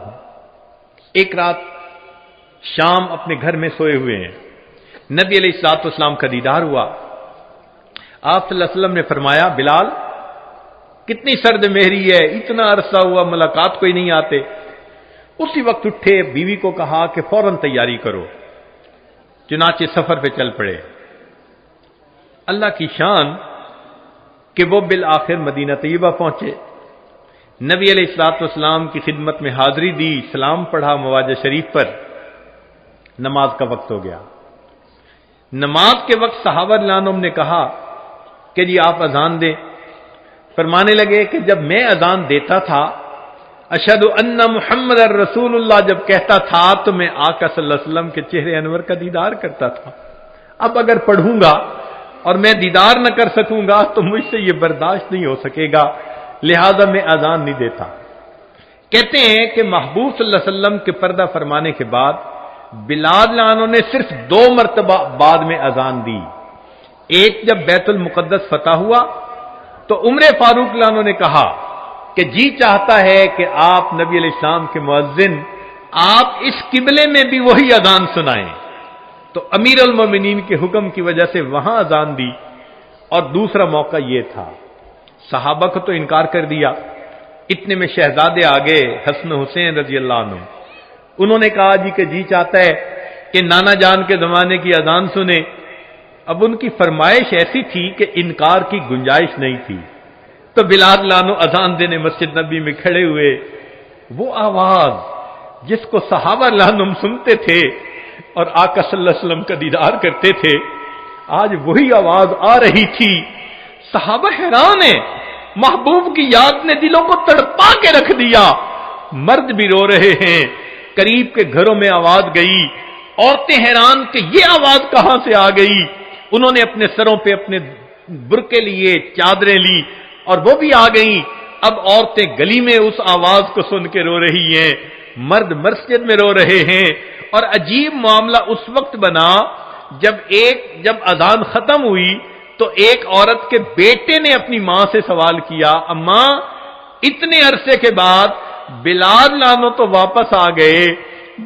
ایک رات شام اپنے گھر میں سوئے ہوئے ہیں، نبی علیہ الصلوۃ والسلام کا دیدار ہوا۔ آپ صلی اللہ علیہ وسلم نے فرمایا، بلال کتنی سرد مہری ہے، اتنا عرصہ ہوا ملاقات کوئی نہیں آتے۔ اسی وقت اٹھے، بیوی کو کہا کہ فوراً تیاری کرو، چنانچہ سفر پہ چل پڑے۔ اللہ کی شان کہ وہ بالآخر مدینہ طیبہ پہنچے، نبی علیہ الصلوۃ والسلام کی خدمت میں حاضری دی، سلام پڑھا مواجہ شریف پر۔ نماز کا وقت ہو گیا۔ نماز کے وقت صحابہ رضی اللہ عنہم نے کہا کہ جی آپ اذان دیں۔ فرمانے لگے کہ جب میں اذان دیتا تھا، اشہد ان محمد رسول اللہ جب کہتا تھا، تو میں آقا صلی اللہ علیہ وسلم کے چہرے انور کا دیدار کرتا تھا۔ اب اگر پڑھوں گا اور میں دیدار نہ کر سکوں گا تو مجھ سے یہ برداشت نہیں ہو سکے گا، لہذا میں اذان نہیں دیتا۔ کہتے ہیں کہ محبوب صلی اللہ علیہ وسلم کے پردہ فرمانے کے بعد بلال لانوں نے صرف 2 مرتبہ بعد میں اذان دی۔ ایک جب بیت المقدس فتح ہوا تو عمر فاروق لانوں نے کہا کہ جی چاہتا ہے کہ آپ نبی علیہ السلام کے مؤذن، آپ اس قبلے میں بھی وہی اذان سنائیں۔ تو امیر المومنین کے حکم کی وجہ سے وہاں اذان دی، اور دوسرا موقع یہ تھا، صحابہ کو تو انکار کر دیا۔ اتنے میں شہزادے آگے حسن حسین رضی اللہ عنہ، انہوں نے کہا جی کہ جی چاہتا ہے کہ نانا جان کے زمانے کی اذان سنے۔ اب ان کی فرمائش ایسی تھی کہ انکار کی گنجائش نہیں تھی، تو بلال لانو اذان دینے مسجد نبی میں کھڑے ہوئے۔ وہ آواز جس کو صحابہ لانم سنتے تھے اور آقا صلی اللہ علیہ وسلم کا دیدار کرتے تھے، آج وہی آواز آ رہی تھی۔ صحابہ حیران ہیں، محبوب کی یاد نے دلوں کو تڑپا کے رکھ دیا۔ مرد بھی رو رہے ہیں، قریب کے گھروں میں آواز گئی، عورتیں حیران کہ یہ آواز کہاں سے آ گئی۔ انہوں نے اپنے سروں پہ اپنے برقعے لیے، چادریں لی، اور وہ بھی آ گئیں۔ اب عورتیں گلی میں اس آواز کو سن کے رو رہی ہیں، مرد مسجد میں رو رہے ہیں۔ اور عجیب معاملہ اس وقت بنا جب اذان ختم ہوئی تو ایک عورت کے بیٹے نے اپنی ماں سے سوال کیا، اماں اتنے عرصے کے بعد بلال لانو تو واپس آ گئے،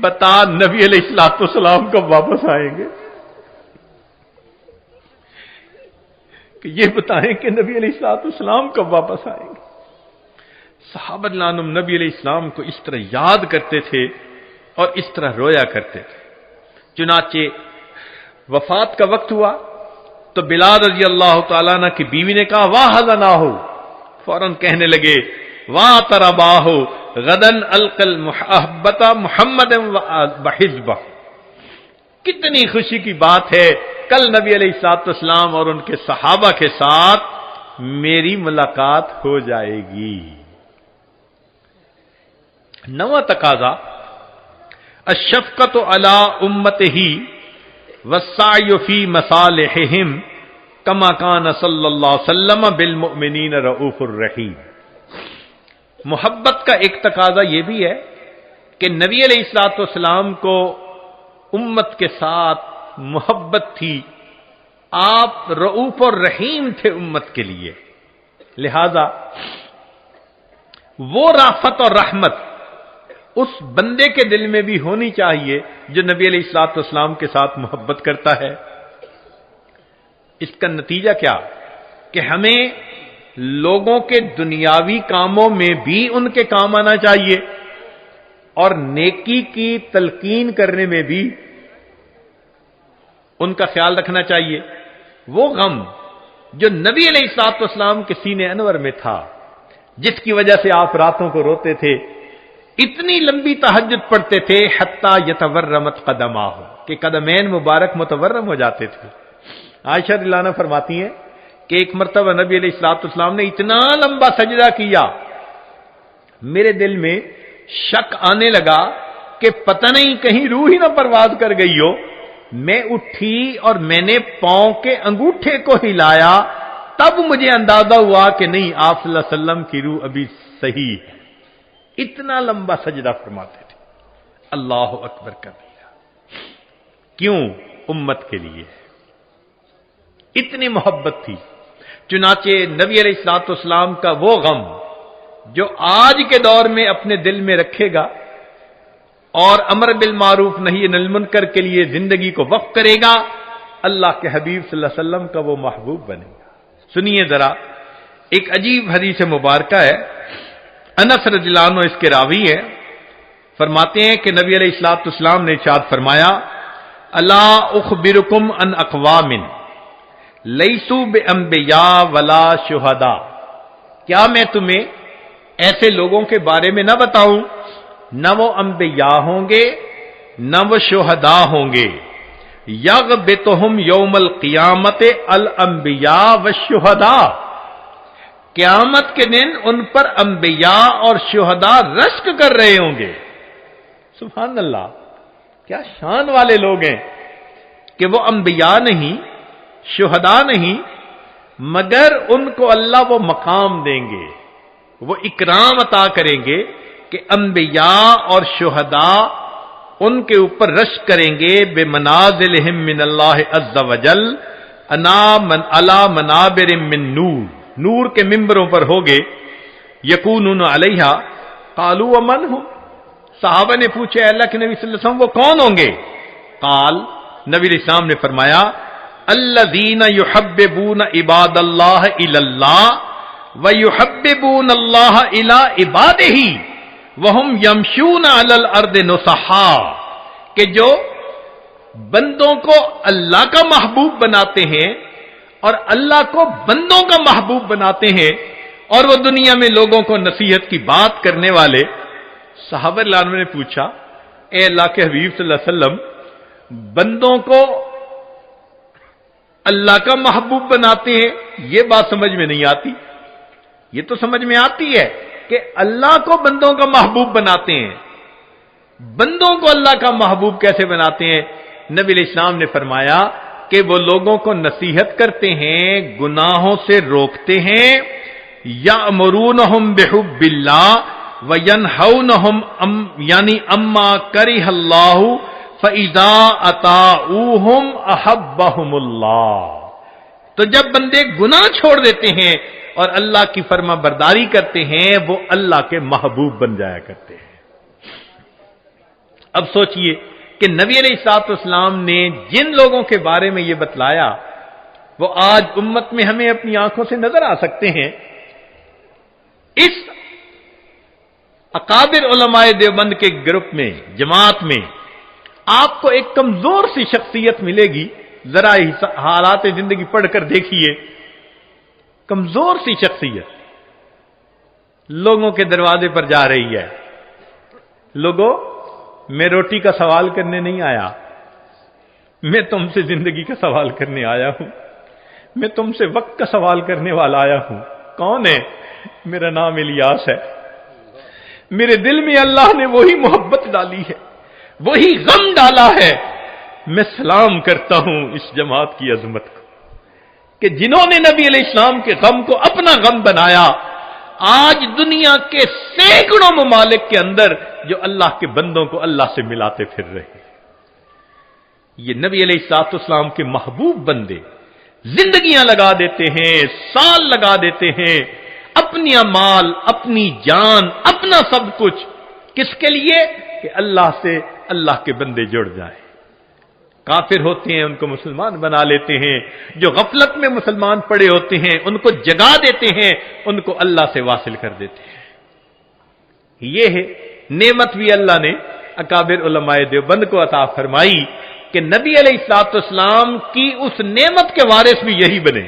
بتا نبی علیہ الصلوۃ والسلام کب واپس آئیں گے؟ کہ یہ بتائیں کہ نبی علیہ الصلوۃ والسلام کب واپس آئیں گے؟ صحابہ لانم نبی علیہ السلام کو اس طرح یاد کرتے تھے اور اس طرح رویا کرتے تھے۔ چنانچہ وفات کا وقت ہوا تو بلال رضی اللہ تعالیٰ عنہ کی بیوی نے کہا واہ حزناہ، فوراً کہنے لگے واہ ترباہ غدن القل محبت محمد بحزبہ، کتنی خوشی کی بات ہے، کل نبی علیہ الصلوۃ والسلام اور ان کے صحابہ کے ساتھ میری ملاقات ہو جائے گی۔ نواں تقاضا الشفقۃ علی امتہ والسعی فی مصالحہم کما کان صلی اللہ علیہ وسلم بالمؤمنین رؤوف الرحیم۔ محبت کا ایک تقاضا یہ بھی ہے کہ نبی علیہ الصلوۃ والسلام کو امت کے ساتھ محبت تھی، آپ رؤوف الرحیم تھے امت کے لیے، لہذا وہ رافت اور رحمت اس بندے کے دل میں بھی ہونی چاہیے جو نبی علیہ الصلوۃ والسلام کے ساتھ محبت کرتا ہے۔ اس کا نتیجہ کیا کہ ہمیں لوگوں کے دنیاوی کاموں میں بھی ان کے کام آنا چاہیے، اور نیکی کی تلقین کرنے میں بھی ان کا خیال رکھنا چاہیے۔ وہ غم جو نبی علیہ الصلوۃ والسلام کے سینے انور میں تھا، جس کی وجہ سے آپ راتوں کو روتے تھے، اتنی لمبی تہجد پڑھتے تھے حتی یتورمت قدماہ، کہ قدمین مبارک متورم ہو جاتے تھے۔ عائشہ رضی اللہ عنہا فرماتی ہیں کہ ایک مرتبہ نبی علیہ الصلوۃ والسلام نے اتنا لمبا سجدہ کیا، میرے دل میں شک آنے لگا کہ پتہ نہیں کہیں روح ہی نہ پرواز کر گئی ہو۔ میں اٹھی اور میں نے پاؤں کے انگوٹھے کو ہلایا تب مجھے اندازہ ہوا کہ نہیں، آپ صلی اللہ علیہ وسلم کی روح ابھی صحیح ہے. اتنا لمبا سجدہ فرماتے تھے. اللہ اکبر کبیرہ. کیوں؟ امت کے لیے اتنی محبت تھی. چنانچہ نبی علیہ الصلوۃ والسلام کا وہ غم جو آج کے دور میں اپنے دل میں رکھے گا اور امر بالمعروف نہی عن المنکر کے لیے زندگی کو وقف کرے گا، اللہ کے حبیب صلی اللہ علیہ وسلم کا وہ محبوب بنے گا. سنیے ذرا، ایک عجیب حدیث مبارکہ ہے. انس رضی اللہ عنہ اس کے راوی ہے. فرماتے ہیں کہ نبی علیہ الصلوۃ والسلام نے ارشاد فرمایا، الا اخبرکم ان اقوام لیسوا بانبیاء ولا شہداء. کیا میں تمہیں ایسے لوگوں کے بارے میں نہ بتاؤں، نہ وہ انبیاء ہوں گے نہ وہ شہداء ہوں گے. یغبطہم یوم القیامت الانبیاء والشہداء. قیامت کے دن ان پر انبیاء اور شہداء رشک کر رہے ہوں گے. سبحان اللہ، کیا شان والے لوگ ہیں کہ وہ انبیاء نہیں، شہداء نہیں، مگر ان کو اللہ وہ مقام دیں گے، وہ اکرام عطا کریں گے کہ انبیاء اور شہداء ان کے اوپر رشک کریں گے. بے منازلہم من اللہ عز وجل علی منابر من نور. نور کے ممبروں پر ہوگے. یکونون علیہا. قالوا ومن ہم. صحابہ نے پوچھا اللہ کے نبی صلی اللہ علیہ وسلم وہ کون ہوں گے؟ قال، نبی علیہ السلام نے فرمایا، الذین یحببون عباد اللہ الی اللہ ویحببون اللہ الی عبادہ وہم یمشون علی الارض نصحا. کہ جو بندوں کو اللہ کا محبوب بناتے ہیں اور اللہ کو بندوں کا محبوب بناتے ہیں اور وہ دنیا میں لوگوں کو نصیحت کی بات کرنے والے. صحابہ عنہ نے پوچھا، اے اللہ کے حبیب صلی اللہ علیہ وسلم، بندوں کو اللہ کا محبوب بناتے ہیں، یہ بات سمجھ میں نہیں آتی. یہ تو سمجھ میں آتی ہے کہ اللہ کو بندوں کا محبوب بناتے ہیں. بندوں کو اللہ کا محبوب کیسے بناتے ہیں؟ نبی علیہ السلام نے فرمایا کہ وہ لوگوں کو نصیحت کرتے ہیں، گناہوں سے روکتے ہیں. یأمرونہم بحب اللہ وینہونہم یعنی اما کرہ اللہ فاذا اطاعوہم احبہم اللہ. تو جب بندے گناہ چھوڑ دیتے ہیں اور اللہ کی فرما برداری کرتے ہیں، وہ اللہ کے محبوب بن جایا کرتے ہیں. اب سوچئے کہ نبی علیہ الصلوۃ والسلام نے جن لوگوں کے بارے میں یہ بتلایا وہ آج امت میں ہمیں اپنی آنکھوں سے نظر آ سکتے ہیں. اس اکابر علماء دیوبند کے گروپ میں، جماعت میں آپ کو ایک کمزور سی شخصیت ملے گی. ذرا حالات زندگی پڑھ کر دیکھیے. کمزور سی شخصیت لوگوں کے دروازے پر جا رہی ہے. لوگوں، میں روٹی کا سوال کرنے نہیں آیا، میں تم سے زندگی کا سوال کرنے آیا ہوں. میں تم سے وقت کا سوال کرنے والا آیا ہوں. کون ہے؟ میرا نام الیاس ہے. میرے دل میں اللہ نے وہی محبت ڈالی ہے، وہی غم ڈالا ہے. میں سلام کرتا ہوں اس جماعت کی عظمت کو کہ جنہوں نے نبی علیہ السلام کے غم کو اپنا غم بنایا. آج دنیا کے سینکڑوں ممالک کے اندر جو اللہ کے بندوں کو اللہ سے ملاتے پھر رہے، یہ نبی علیہ الصلوۃ والسلام کے محبوب بندے زندگیاں لگا دیتے ہیں، سال لگا دیتے ہیں، اپنی مال، اپنی جان، اپنا سب کچھ. کس کے لیے؟ کہ اللہ سے اللہ کے بندے جڑ جائیں. کافر ہوتے ہیں ان کو مسلمان بنا لیتے ہیں، جو غفلت میں مسلمان پڑے ہوتے ہیں ان کو جگا دیتے ہیں، ان کو اللہ سے واصل کر دیتے ہیں. یہ ہے نعمت بھی اللہ نے اکابر علماء دیوبند کو عطا فرمائی کہ نبی علیہ الصلوۃ والسلام کی اس نعمت کے وارث بھی یہی بنے.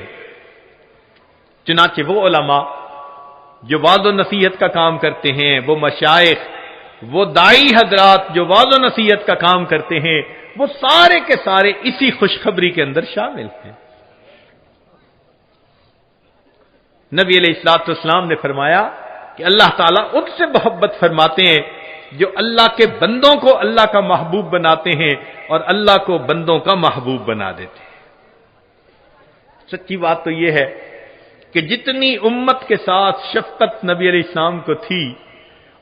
چنانچہ وہ علماء جو وعظ و نصیحت کا کام کرتے ہیں، وہ مشائخ، وہ داعی حضرات جو وعظ و نصیحت کا کام کرتے ہیں، وہ سارے کے سارے اسی خوشخبری کے اندر شامل ہیں. نبی علیہ الصلوۃ والسلام نے فرمایا کہ اللہ تعالیٰ ان سے محبت فرماتے ہیں جو اللہ کے بندوں کو اللہ کا محبوب بناتے ہیں اور اللہ کو بندوں کا محبوب بنا دیتے ہیں. سچی بات تو یہ ہے کہ جتنی امت کے ساتھ شفقت نبی علیہ السلام کو تھی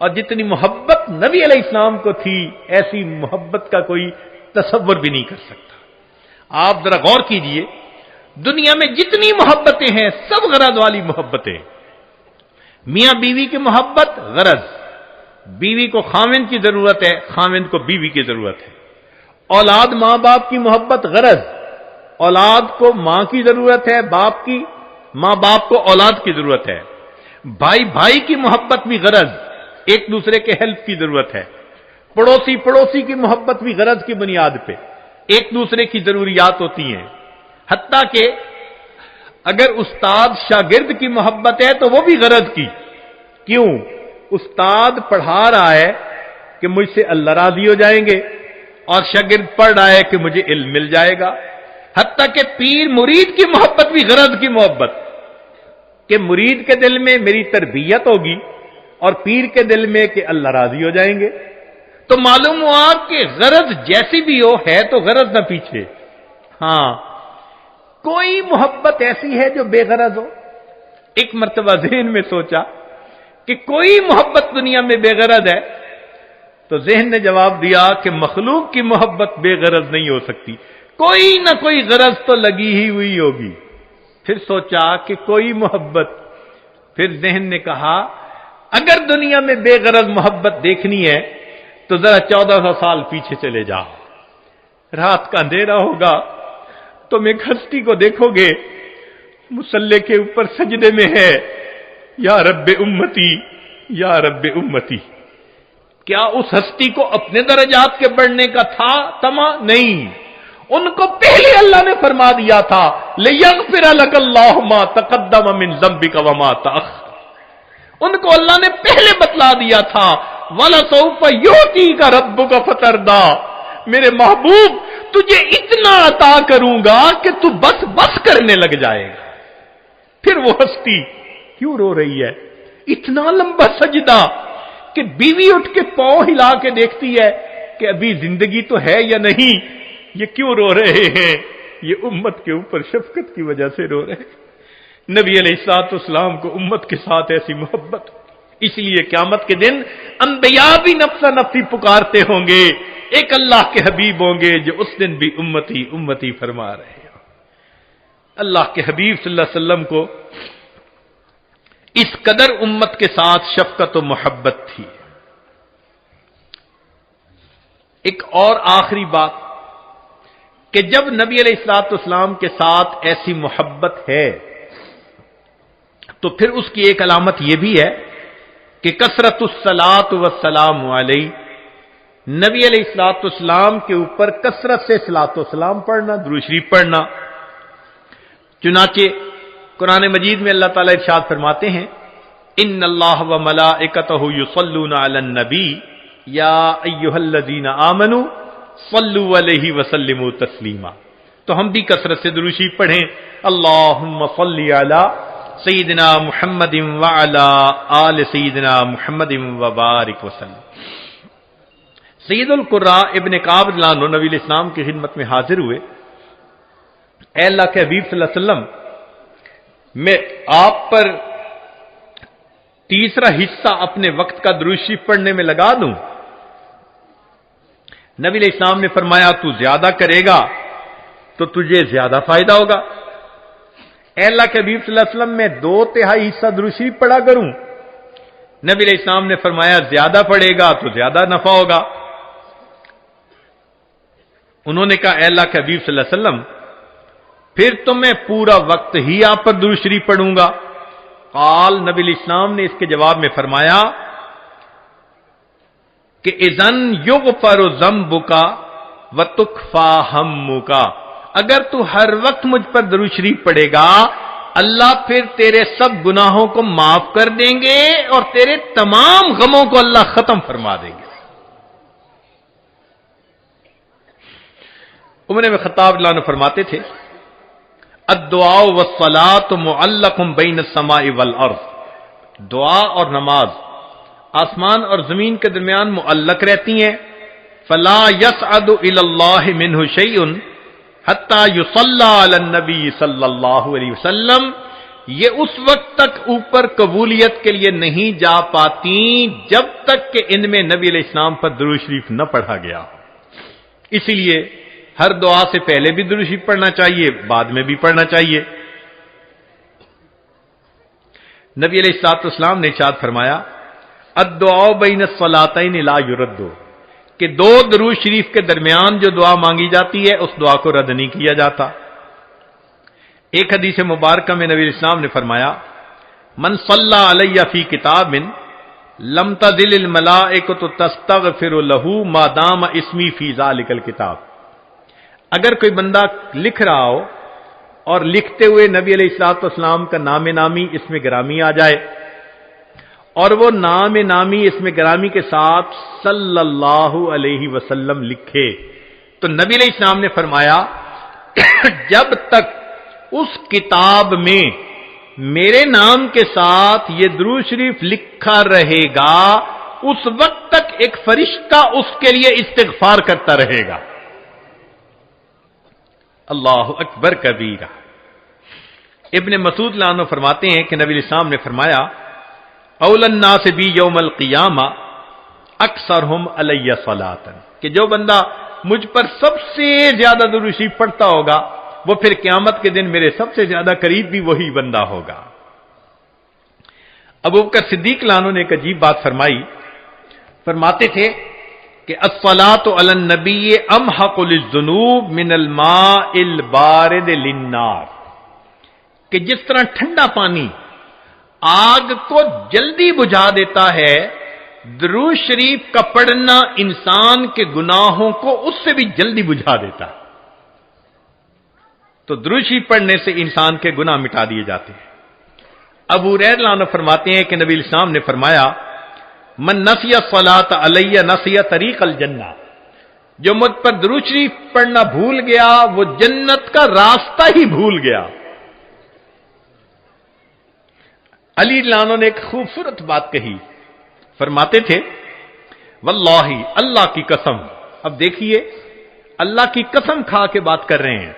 اور جتنی محبت نبی علیہ السلام کو تھی، ایسی محبت کا کوئی تصور بھی نہیں کر سکتا۔ آپ ذرا غور کیجئے، دنیا میں جتنی محبتیں ہیں سب غرض والی محبتیں۔ میاں بیوی کی محبت غرض، بیوی کو خاوند کی ضرورت ہے، خاوند کو بیوی کی ضرورت ہے۔ اولاد ماں باپ کی محبت غرض، اولاد کو ماں کی ضرورت ہے، باپ کی، ماں باپ کو اولاد کی ضرورت ہے۔ بھائی بھائی کی محبت بھی غرض، ایک دوسرے کے ہیلپ کی ضرورت ہے۔ پڑوسی پڑوسی کی محبت بھی غرض کی بنیاد پہ، ایک دوسرے کی ضروریات ہوتی ہیں۔ حتیٰ کہ اگر استاد شاگرد کی محبت ہے تو وہ بھی غرض کی۔ کیوں؟ استاد پڑھا رہا ہے کہ مجھ سے اللہ راضی ہو جائیں گے، اور شاگرد پڑھ رہا ہے کہ مجھے علم مل جائے گا۔ حتیٰ کہ پیر مرید کی محبت بھی غرض کی محبت، کہ مرید کے دل میں میری تربیت ہوگی اور پیر کے دل میں کہ اللہ راضی ہو جائیں گے۔ تو معلوم ہوا کہ غرض جیسی بھی ہو ہے تو غرض نہ پیچھے۔ ہاں، کوئی محبت ایسی ہے جو بے غرض ہو؟ ایک مرتبہ ذہن میں سوچا کہ کوئی محبت دنیا میں بے غرض ہے، تو ذہن نے جواب دیا کہ مخلوق کی محبت بے غرض نہیں ہو سکتی، کوئی نہ کوئی غرض تو لگی ہی ہوئی ہوگی۔ پھر سوچا کہ کوئی محبت، پھر ذہن نے کہا اگر دنیا میں بے غرض محبت دیکھنی ہے تو ذرا 1400 سال پیچھے چلے جاؤ۔ رات کا اندھیرا ہوگا، تم ایک ہستی کو دیکھو گے مصلی کے اوپر سجدے میں ہے، یا رب امتی یا رب امتی۔ کیا اس ہستی کو اپنے درجات کے بڑھنے کا تھا تما؟ نہیں، ان کو پہلے اللہ نے فرما دیا تھا لِيَغْفِرَ لَكَ اللَّهُ مَا تَقَدَّمَ مِنْ ذَنبِكَ وَمَا تَأَخَّرَ۔ ان کو اللہ نے پہلے بتلا دیا تھا وَلَسَوْفَ يُعْطِيكَ رَبُّكَ فَتَرْضَىٰ، میرے محبوب تجھے اتنا عطا کروں گا کہ تو بس بس کرنے لگ جائے گا۔ پھر وہ ہستی کیوں رو رہی ہے؟ اتنا لمبا سجدہ کہ بیوی اٹھ کے پاؤں ہلا کے دیکھتی ہے کہ ابھی زندگی تو ہے یا نہیں۔ یہ کیوں رو رہے ہیں؟ یہ امت کے اوپر شفقت کی وجہ سے رو رہے ہیں۔ نبی علیہ الصلوۃ والسلام کو امت کے ساتھ ایسی محبت، اس لیے قیامت کے دن انبیاء بھی نفسا نفسی پکارتے ہوں گے، ایک اللہ کے حبیب ہوں گے جو اس دن بھی امتی امتی فرما رہے ہیں۔ اللہ کے حبیب صلی اللہ علیہ وسلم کو اس قدر امت کے ساتھ شفقت و محبت تھی۔ ایک اور آخری بات کہ جب نبی علیہ الصلوۃ والسلام کے ساتھ ایسی محبت ہے تو پھر اس کی ایک علامت یہ بھی ہے کہ کثرت الصلاۃ والسلام علیہ، نبی علیہ الصلوۃ والسلام کے اوپر کثرت سے صلاۃ و سلام پڑھنا، درود شریف پڑھنا۔ چنانچہ قرآن مجید میں اللہ تعالیٰ ارشاد فرماتے ہیں ان اللہ و ملائکتہ یصلون علی النبی یا ایھا الذین آمنوا صلوا علیہ وسلموا تسلیما۔ تو ہم بھی کثرت سے درود شریف پڑھیں، اللہم صل علی سیدنا محمد وعلی آل سیدنا محمد وبارک وسلم۔ سید القراء ابن کعب رضی اللہ عنہ نبی علیہ السلام کی خدمت میں حاضر ہوئے، اے اللہ کے حبیب صلی اللہ علیہ وسلم، میں آپ پر تیسرا حصہ اپنے وقت کا درود شریف پڑھنے میں لگا دوں؟ نبی علیہ السلام نے فرمایا تو زیادہ کرے گا تو تجھے زیادہ فائدہ ہوگا۔ اے اللہ کے حبیب صلی اللہ علیہ وسلم، میں 2/3 حصہ درود شریف پڑھا کروں؟ نبی علیہ السلام نے فرمایا زیادہ پڑھے گا تو زیادہ نفع ہوگا۔ انہوں نے کہا اے اللہ کے حبیب صلی اللہ علیہ وسلم، پھر تو میں پورا وقت ہی آپ پر درود شریف پڑھوں گا۔ قال، نبی علیہ السلام نے اس کے جواب میں فرمایا کہ اذن یغفر ذنبک وتکفی ہمک، اگر تو ہر وقت مجھ پر درود شریف پڑھے گا اللہ پھر تیرے سب گناہوں کو معاف کر دیں گے اور تیرے تمام غموں کو اللہ ختم فرما دیں گے۔ عمر بن خطاب رضی اللہ عنہ فرماتے تھے الدعاء والصلاة معلق بین السماء والارض، دعا اور نماز آسمان اور زمین کے درمیان معلق رہتی ہیں، فلا يصعد الى اللہ منہ شیء حتی یصلی علی النبی صلی اللہ علیہ وسلم، یہ اس وقت تک اوپر قبولیت کے لیے نہیں جا پاتی جب تک کہ ان میں نبی علیہ السلام پر درود شریف نہ پڑھا گیا. اسی لیے ہر دعا سے پہلے بھی درود شریف پڑھنا چاہیے، بعد میں بھی پڑھنا چاہیے. نبی علیہ الصلوۃ والسلام نے ارشاد فرمایا الدعاء بین الصلاتین لا یرد، کہ دو درود شریف کے درمیان جو دعا مانگی جاتی ہے اس دعا کو رد نہیں کیا جاتا. ایک حدیث مبارکہ میں نبی علیہ السلام نے فرمایا من صلی علی فی کتاب لم تزل الملائکۃ تستغفر له ما دام اسمی فی ذلک الکتاب. اگر کوئی بندہ لکھ رہا ہو اور لکھتے ہوئے نبی علیہ الصلوۃ والسلام کا نام نامی اس میں گرامی آ جائے اور وہ نام نامی اس میں گرامی کے ساتھ صلی اللہ علیہ وسلم لکھے، تو نبی علیہ السلام نے فرمایا جب تک اس کتاب میں میرے نام کے ساتھ یہ درود شریف لکھا رہے گا اس وقت تک ایک فرشتہ اس کے لیے استغفار کرتا رہے گا. اللہ اکبر کبیرہ. ابن مسعود رضی اللہ عنہ فرماتے ہیں کہ نبی علیہ السلام نے فرمایا اول الناس بی یوم القیامہ اکثرہم علی صلاۃ، کہ جو بندہ مجھ پر سب سے زیادہ درود شریف پڑھتا ہوگا وہ پھر قیامت کے دن میرے سب سے زیادہ قریب بھی وہی بندہ ہوگا. ابوبکر صدیق رضی اللہ عنہ نے ایک عجیب بات فرمائی. فرماتے تھے کہ الصلاۃ علی النبی امحق للذنوب من الماء البارد للنار، کہ جس طرح ٹھنڈا پانی آگ کو جلدی بجھا دیتا ہے، درود شریف کا پڑھنا انسان کے گناہوں کو اس سے بھی جلدی بجھا دیتا ہے. تو درود شریف پڑھنے سے انسان کے گناہ مٹا دیے جاتے ہیں. ابو ہریرہ رضی اللہ عنہ فرماتے ہیں کہ نبی علیہ السلام نے فرمایا من نسی الصلاۃ علی نسی طریق الجنہ، جو مجھ پر درود شریف پڑھنا بھول گیا وہ جنت کا راستہ ہی بھول گیا. علی رضی اللہ عنہ نے ایک خوبصورت بات کہی. فرماتے تھے واللہ، اللہ کی قسم، اب دیکھیے اللہ کی قسم کھا کے بات کر رہے ہیں،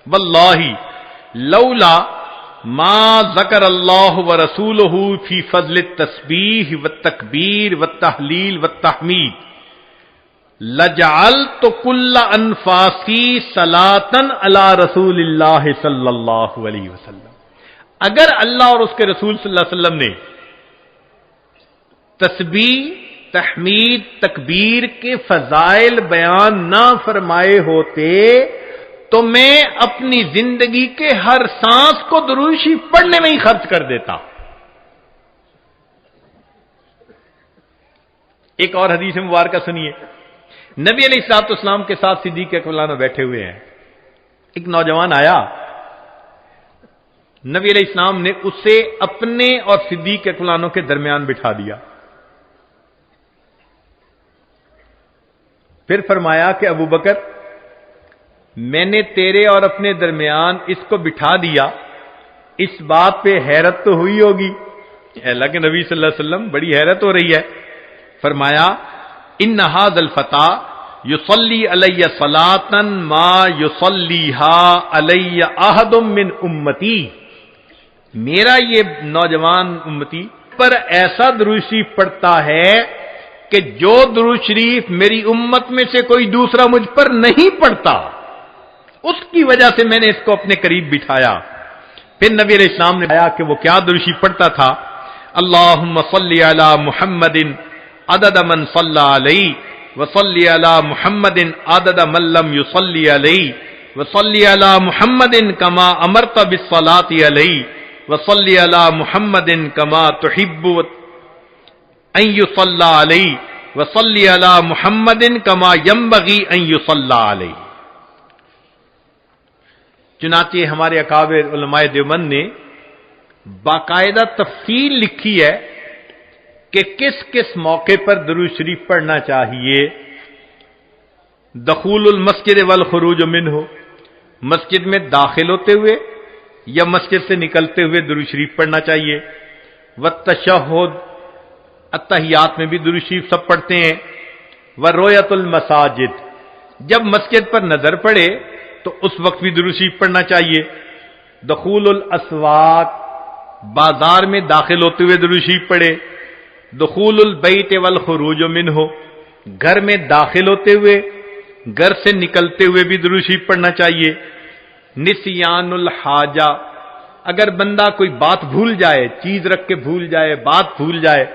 واللہ لولا ما ذکر اللہ ورسولہ فی فضل التسبیح والتکبیر والتحلیل والتحمید لجعلت کل انفاسی صلاۃ علی رسول اللہ صلی اللہ علیہ وسلم. اگر اللہ اور اس کے رسول صلی اللہ علیہ وسلم نے تسبیح، تحمید، تکبیر کے فضائل بیان نہ فرمائے ہوتے تو میں اپنی زندگی کے ہر سانس کو درود شریف پڑھنے میں ہی خرچ کر دیتا. ایک اور حدیث مبارکہ سنیے. نبی علیہ الصلوۃ والسلام کے ساتھ صدیق اکبر رضی اللہ عنہ بیٹھے ہوئے ہیں. ایک نوجوان آیا، نبی علیہ السلام نے اسے اپنے اور صدیق اکبر رضی اللہ عنہ کے درمیان بٹھا دیا. پھر فرمایا کہ ابو بکر، میں نے تیرے اور اپنے درمیان اس کو بٹھا دیا، اس بات پہ حیرت تو ہوئی ہوگی. اللہ کے نبی صلی اللہ علیہ وسلم بڑی حیرت ہو رہی ہے. فرمایا ان ھذا الفتى یصلی علی صلاۃ ما یصلیھا علی احد من امتی، میرا یہ نوجوان امتی پر ایسا درود شریف پڑھتا ہے کہ جو درود شریف میری امت میں سے کوئی دوسرا مجھ پر نہیں پڑھتا، اس کی وجہ سے میں نے اس کو اپنے قریب بٹھایا. پھر نبی علیہ السلام نے کہا کہ وہ کیا درود شریف پڑھتا تھا؟ اللہم صلی علی محمد عدد من صلی علیہ وصلی علی محمد عدد من لم یصلی علیہ وصلی علی محمد کما امرت بالصلاۃ علیہ وصلی علی محمد کما تحب ان یصلی علیہ وصلی علی محمد کما ینبغی ان یصلی علیہ. چنانچہ ہمارے اکابر علماء دیوبند نے باقاعدہ تفصیل لکھی ہے کہ کس کس موقع پر درود شریف پڑھنا چاہیے. دخول المسجد والخروج منہ، مسجد میں داخل ہوتے ہوئے یا مسجد سے نکلتے ہوئے درود شریف پڑھنا چاہیے. والتشہد، التحیات میں بھی درود شریف سب پڑھتے ہیں. ورؤیت المساجد، جب مسجد پر نظر پڑے تو اس وقت بھی درود شریف پڑھنا چاہیے. دخول الاسواق، بازار میں داخل ہوتے ہوئے درود شریف پڑھے، دخول البیت والخروج منہ، گھر میں داخل ہوتے ہوئے گھر سے نکلتے ہوئے بھی درود شریف پڑھنا چاہیے، نسیان الحاجہ، اگر بندہ کوئی بات بھول جائے، چیز رکھ کے بھول جائے، بات بھول جائے،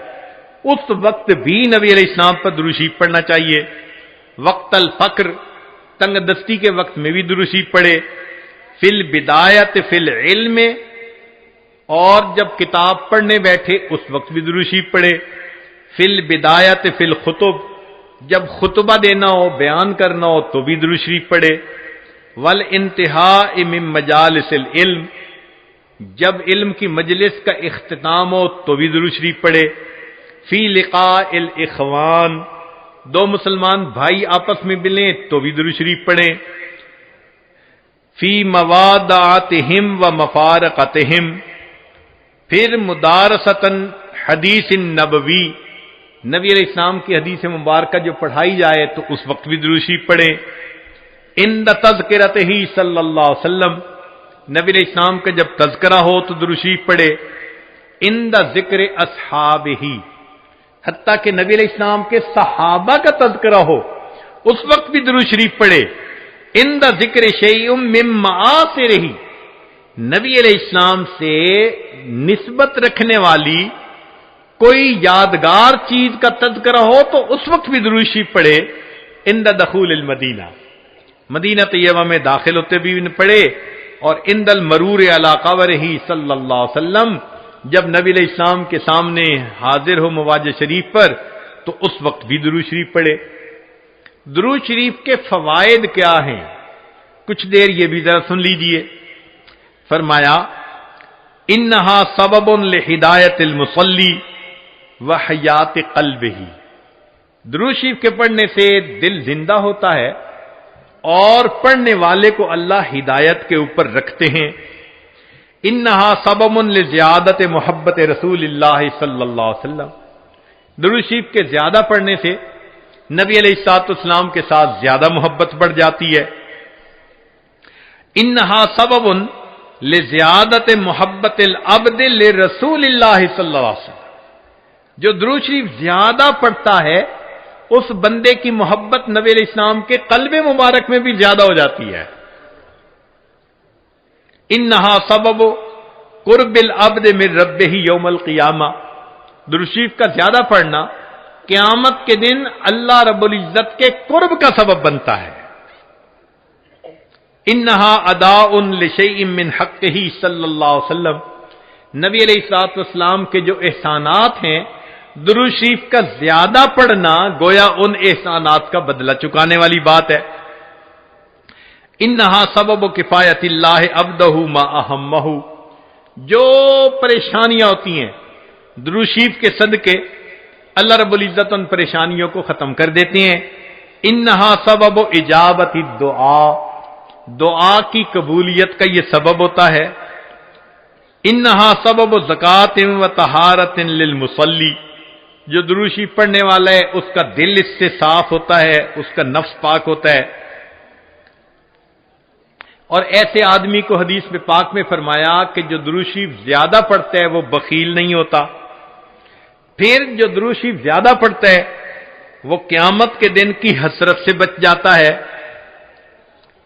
اس وقت بھی نبی علیہ السلام پر درود شریف پڑھنا چاہیے، وقت الفقر، تنگ دستی کے وقت میں بھی درود شریف پڑھے، فی البدایت فی العلم، اور جب کتاب پڑھنے بیٹھے اس وقت بھی درود شریف پڑھے، فی البدایت فی الخطب، جب خطبہ دینا ہو، بیان کرنا ہو تو بھی درود شریف پڑھے، والانتہاء من مجالس العلم، جب علم کی مجلس کا اختتام ہو تو بھی درود شریف پڑھے، فی لقاء الاخوان، دو مسلمان بھائی آپس میں ملیں تو بھی درود شریف پڑھیں، فی موادعتہم و مفارقتہم، پھر مدارستاً حدیث نبوی، نبی علیہ السلام کی حدیث مبارکہ جو پڑھائی جائے تو اس وقت بھی درود شریف پڑھیں، عند تذکرتہ صلی اللہ علیہ وسلم، نبی علیہ السلام کا جب تذکرہ ہو تو درود شریف پڑھے، عند ذکر اصحابہ، حتیٰ کہ نبی علیہ السلام کے صحابہ کا تذکرہ ہو اس وقت بھی درود شریف پڑھے، عند ذکر شیء من معاصرہ، نبی علیہ السلام سے نسبت رکھنے والی کوئی یادگار چیز کا تذکرہ ہو تو اس وقت بھی درود شریف پڑھے، عند دخول المدینہ، مدینہ طیبہ میں داخل ہوتے بھی پڑھے، اور عند المرور علی قبرہ صلی اللہ علیہ وسلم، جب نبی علیہ السلام کے سامنے حاضر ہو مواجہ شریف پر تو اس وقت بھی درود شریف پڑھے۔ درود شریف کے فوائد کیا ہیں؟ کچھ دیر یہ بھی ذرا سن لیجئے۔ فرمایا انہا سبب لہدایت المصلی وحیات قلبہ، درود شریف کے پڑھنے سے دل زندہ ہوتا ہے اور پڑھنے والے کو اللہ ہدایت کے اوپر رکھتے ہیں۔ انہا سبب لزیادت محبت رسول اللہ صلی اللہ علیہ وسلم، درود شریف کے زیادہ پڑھنے سے نبی علیہ الصلوۃ والسلام کے ساتھ زیادہ محبت بڑھ جاتی ہے۔ انہا سبب لزیادت محبت العبد لرسول اللہ صلی اللہ علیہ وسلم، جو درود شریف زیادہ پڑھتا ہے اس بندے کی محبت نبی علیہ السلام کے قلب مبارک میں بھی زیادہ ہو جاتی ہے۔ انہا سبب قرب العبد من ربہ یوم القیامہ، درود شریف کا زیادہ پڑھنا قیامت کے دن اللہ رب العزت کے قرب کا سبب بنتا ہے۔ انہا اداء لشیء من حقہ صلی اللہ علیہ وسلم، نبی علیہ الصلوۃ والسلام کے جو احسانات ہیں، درود شریف کا زیادہ پڑھنا گویا ان احسانات کا بدلہ چکانے والی بات ہے۔ انہا سبب کفایت اللہ عبدہ ما اہمہ، جو پریشانیاں ہوتی ہیں درود شریف کے صدقے اللہ رب العزت ان پریشانیوں کو ختم کر دیتے ہیں۔ انہا سبب اجابت الدعاء، دعا کی قبولیت کا یہ سبب ہوتا ہے۔ انہا سبب زکوٰۃ و طہارت للمصلی، جو درود شریف پڑھنے والا ہے اس کا دل اس سے صاف ہوتا ہے، اس کا نفس پاک ہوتا ہے، اور ایسے آدمی کو حدیث میں پاک میں فرمایا کہ جو درود شریف زیادہ پڑھتا ہے وہ بخیل نہیں ہوتا، پھر جو درود شریف زیادہ پڑھتا ہے وہ قیامت کے دن کی حسرت سے بچ جاتا ہے،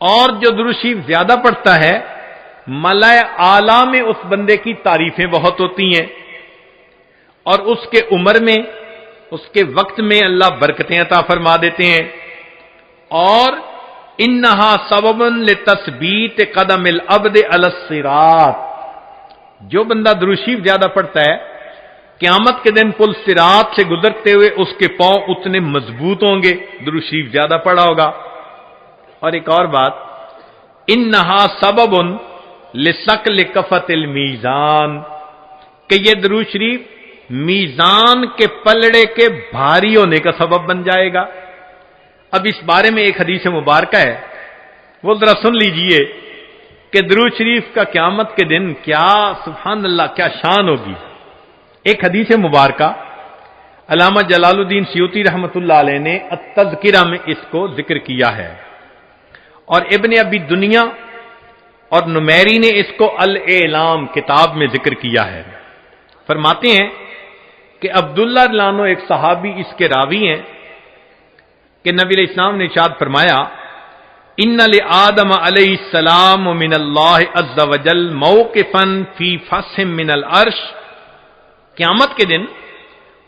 اور جو درود شریف زیادہ پڑھتا ہے ملائے اعلیٰ میں اس بندے کی تعریفیں بہت ہوتی ہیں، اور اس کے عمر میں اس کے وقت میں اللہ برکتیں عطا فرما دیتے ہیں۔ اور انہا سبب لتثبیت قدم العبد علی الصراط، جو بندہ درود شریف زیادہ پڑھتا ہے قیامت کے دن پل صراط سے گزرتے ہوئے اس کے پاؤں اتنے مضبوط ہوں گے، درود شریف زیادہ پڑھا ہوگا۔ اور ایک اور بات، انہا سبب لثقل کفۃ المیزان، کہ یہ درود شریف میزان کے پلڑے کے بھاری ہونے کا سبب بن جائے گا۔ اب اس بارے میں ایک حدیث مبارکہ ہے، وہ ذرا سن لیجئے کہ درود شریف کا قیامت کے دن کیا سبحان اللہ کیا شان ہوگی۔ ایک حدیث مبارکہ علامہ جلال الدین سیوطی رحمۃ اللہ علیہ نے التذکرہ میں اس کو ذکر کیا ہے، اور ابن ابی دنیا اور نمیری نے اس کو الاعلام کتاب میں ذکر کیا ہے. فرماتے ہیں کہ عبداللہ لانو ایک صحابی اس کے راوی ہیں کہ نبی علیہ السلام نے ارشاد فرمایا ان لآدم علیہ السلام من اللہ عز وجل موقفا فی فسح من العرش. قیامت کے دن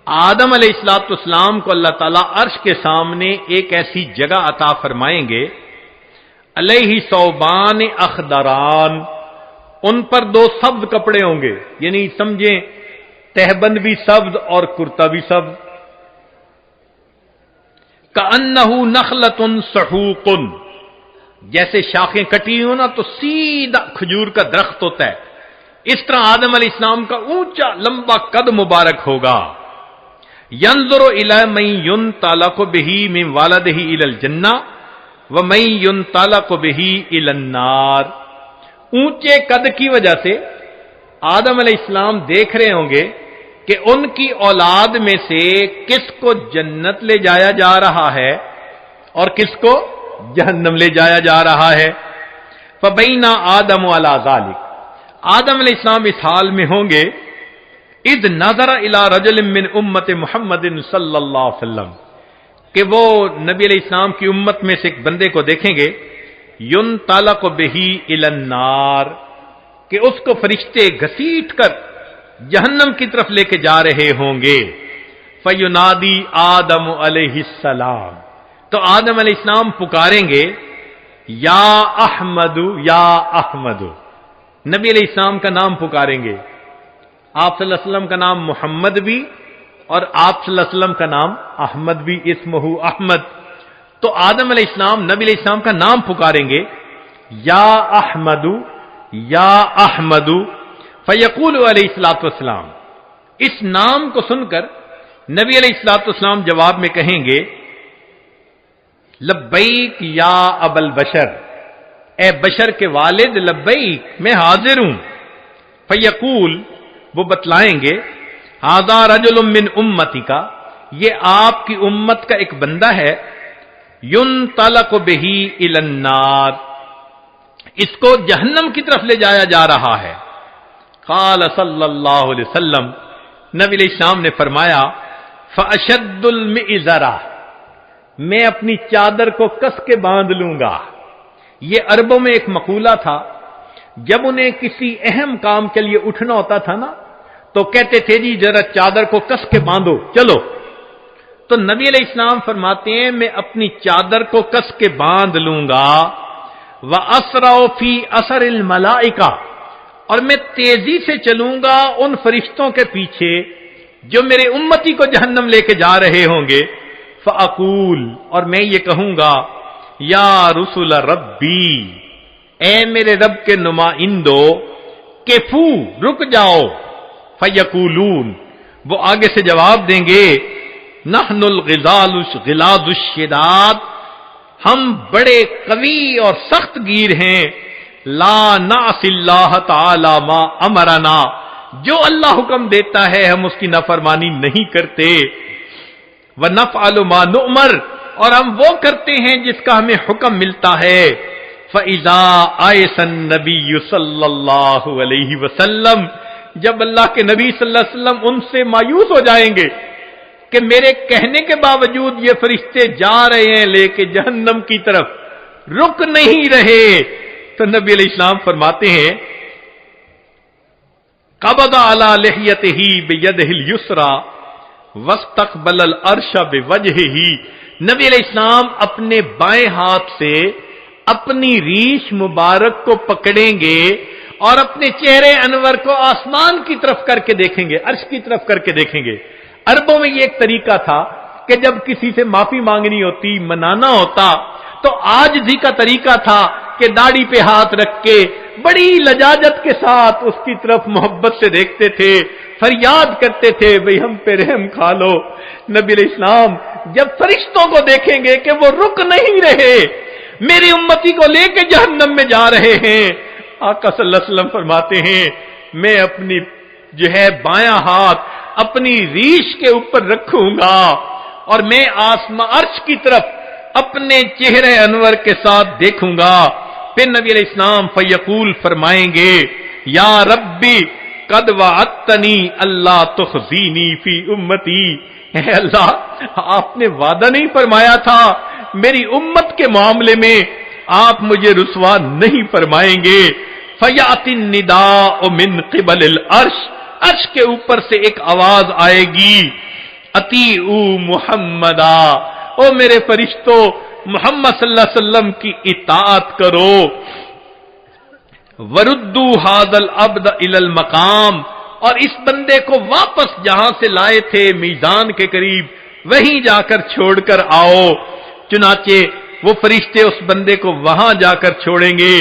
آدم علیہ السلام کو اللہ تعالیٰ عرش کے سامنے ایک ایسی جگہ عطا فرمائیں گے علیہ ثوبان اخضران، ان پر دو سبز کپڑے ہوں گے، یعنی سمجھیں تہبند بھی سبز اور کرتا بھی سبز. کأنہ نخلۃ سحوق، جیسے شاخیں کٹی ہو نا تو سیدھا کھجور کا درخت ہوتا ہے، اس طرح آدم علیہ السلام کا اونچا لمبا قد مبارک ہوگا. ینظر الی من ینطلق بہ من والدہ الی الجنہ ومن ینطلق بہ الی النار. اونچے قد کی وجہ سے آدم علیہ السلام دیکھ رہے ہوں گے کہ ان کی اولاد میں سے کس کو جنت لے جایا جا رہا ہے اور کس کو جہنم لے جایا جا رہا ہے. فبین آدم علی ذلک، آدم علیہ السلام اس حال میں ہوں گے اذ نظر الی رجل من امت محمد صلی اللہ علیہ وسلم، کہ وہ نبی علیہ السلام کی امت میں سے ایک بندے کو دیکھیں گے ینطلق بہ الی النار، کہ اس کو فرشتے گھسیٹ کر جہنم کی طرف لے کے جا رہے ہوں گے. فینادی آدم علیہ السلام، تو آدم علیہ السلام پکاریں گے یا احمد یا احمد، نبی علیہ السلام کا نام پکاریں گے. آپ صلی اللہ علیہ وسلم کا نام محمد بھی اور آپ صلی اللہ علیہ وسلم کا نام احمد بھی، اسمہ احمد. تو آدم علیہ السلام نبی علیہ السلام کا نام پکاریں گے یا احمد یا احمد. فیقول علیہ الصلوۃ والسلام، اس نام کو سن کر نبی علیہ الصلوۃ والسلام جواب میں کہیں گے لبیک یا ابا البشر، اے بشر کے والد لبیک، میں حاضر ہوں. فیقول، وہ بتلائیں گے ھذا رجل من امتی کا، یہ آپ کی امت کا ایک بندہ ہے ینطلق بہ الی النار، اس کو جہنم کی طرف لے جایا جا رہا ہے. قال صلی اللہ علیہ وسلم، نبی علیہ السلام نے فرمایا فاشد المئزرہ، میں اپنی چادر کو کس کے باندھ لوں گا. یہ عربوں میں ایک مقولہ تھا، جب انہیں کسی اہم کام کے لیے اٹھنا ہوتا تھا نا تو کہتے تھے جی ذرا چادر کو کس کے باندھو چلو. تو نبی علیہ السلام فرماتے ہیں میں اپنی چادر کو کس کے باندھ لوں گا. وَأَسْرَعُ فِي أَثَرِ الْمَلَائِكَةِ، اور میں تیزی سے چلوں گا ان فرشتوں کے پیچھے جو میرے امتی کو جہنم لے کے جا رہے ہوں گے. فَأَقُولُ، اور میں یہ کہوں گا یا رسول ربی، اے میرے رب کے نمائندو، کفو، رک جاؤ. فیقولون، وہ آگے سے جواب دیں گے نحن الغلاظ الشداد، ہم بڑے قوی اور سخت گیر ہیں. لا نعصی اللہ تعالی ما امرنا، جو اللہ حکم دیتا ہے ہم اس کی نافرمانی نہیں کرتے. ونفعل ما نؤمر، اور ہم وہ کرتے ہیں جس کا ہمیں حکم ملتا ہے. فَإِذَا آیَسَ النَّبِيُّ صلی اللہ علیہ وسلم، جب اللہ کے نبی صلی اللہ علیہ وسلم ان سے مایوس ہو جائیں گے کہ میرے کہنے کے باوجود یہ فرشتے جا رہے ہیں لے کے جہنم کی طرف، رک نہیں رہے، تو نبی علیہ السلام فرماتے ہیں قبض علی لحیتہ بیدہ الیسری واستقبل العرش بوجہہ، نبی علیہ السلام اپنے بائیں ہاتھ سے اپنی ریش مبارک کو پکڑیں گے اور اپنے چہرے انور کو آسمان کی طرف کر کے دیکھیں گے، عرش کی طرف کر کے دیکھیں گے. عربوں میں یہ ایک طریقہ تھا کہ جب کسی سے معافی مانگنی ہوتی، منانا ہوتا، تو عاجزی کا طریقہ تھا کہ داڑھی پہ ہاتھ رکھ کے بڑی لجاجت کے ساتھ اس کی طرف محبت سے دیکھتے تھے، فریاد کرتے تھے بھئی ہم پہ رحم کھا لو. نبی علیہ السلام جب فرشتوں کو دیکھیں گے کہ وہ رک نہیں رہے، میری امتی کو لے کے جہنم میں جا رہے ہیں، آقا صلی اللہ علیہ وسلم فرماتے ہیں میں اپنی جو ہے بایاں ہاتھ اپنی ریش کے اوپر رکھوں گا اور میں آسمان عرش کی طرف اپنے چہرے انور کے ساتھ دیکھوں گا. پھر نبی علیہ السلام فیقول فرمائیں گے یا ربی قد وعدتنی اللہ تخزینی فی امتی، اے اللہ آپ نے وعدہ نہیں فرمایا تھا میری امت کے معاملے میں آپ مجھے رسوا نہیں فرمائیں گے۔ فیاتی النداء من قبل العرش، عرش کے اوپر سے ایک آواز آئے گی، اطیعوا محمدا، او میرے فرشتوں محمد صلی اللہ علیہ وسلم کی اطاعت کرو، وردوا ھذا العبد الی المقام، اور اس بندے کو واپس جہاں سے لائے تھے میزان کے قریب وہیں جا کر چھوڑ کر آؤ۔ چنانچہ وہ فرشتے اس بندے کو وہاں جا کر چھوڑیں گے۔